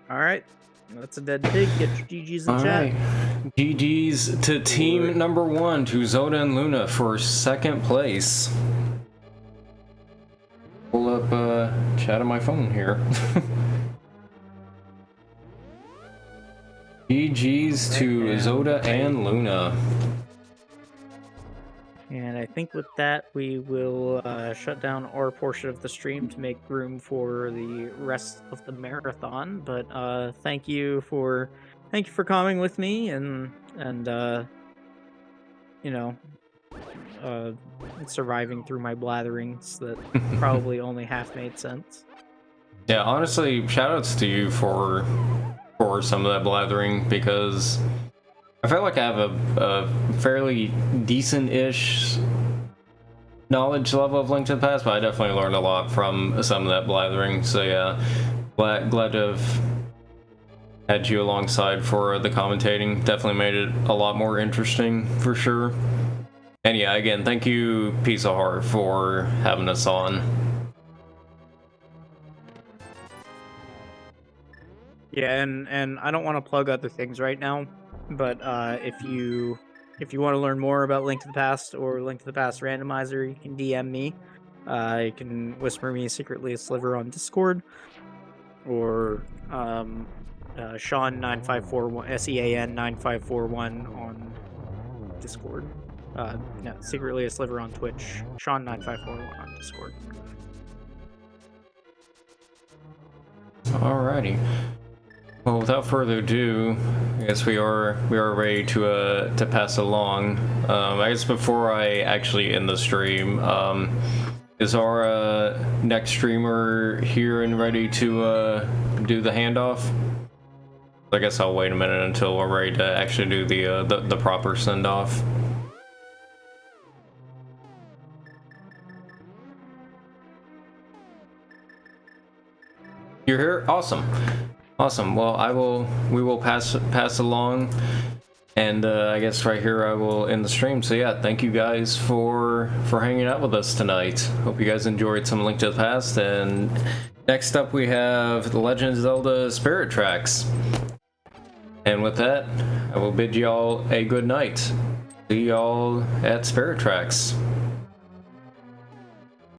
All right, that's a dead pig. Get your GGs in All chat. right, GGs to team number 1, to Zelda and Luna for 2nd place. Pull up chat on my phone here. GGs to Zelda and Luna. And I think with that, we will shut down our portion of the stream to make room for the rest of the marathon. But thank you for coming with me and surviving through my blatherings that probably only half made sense. Yeah, honestly, shoutouts to you for some of that blathering, because I feel like I have a fairly decent-ish knowledge level of Link to the Past, but I definitely learned a lot from some of that blathering. So yeah, glad to have had you alongside for the commentating. Definitely made it a lot more interesting, for sure. And yeah, again, thank you, Piece of Heart, for having us on. Yeah, and I don't want to plug other things right now, but if you want to learn more about Link to the Past or Link to the Past Randomizer, you can DM me. You can whisper me secretly a sliver on Discord, or Sean9541 SEAN9541 on Discord. No, secretly a sliver on Twitch. Sean9541 on Discord. Alrighty. Well, without further ado, I guess we are ready to pass along. I guess before I actually end the stream, is our next streamer here and ready to do the handoff? I guess I'll wait a minute until we're ready to actually do the proper send off. You're here? Awesome. Awesome. Well, we will pass along, and I guess right here I will end the stream. So yeah, thank you guys for hanging out with us tonight. Hope you guys enjoyed some Link to the Past, and next up we have The Legend of Zelda Spirit Tracks. And with that, I will bid y'all a good night. See y'all at Spirit Tracks.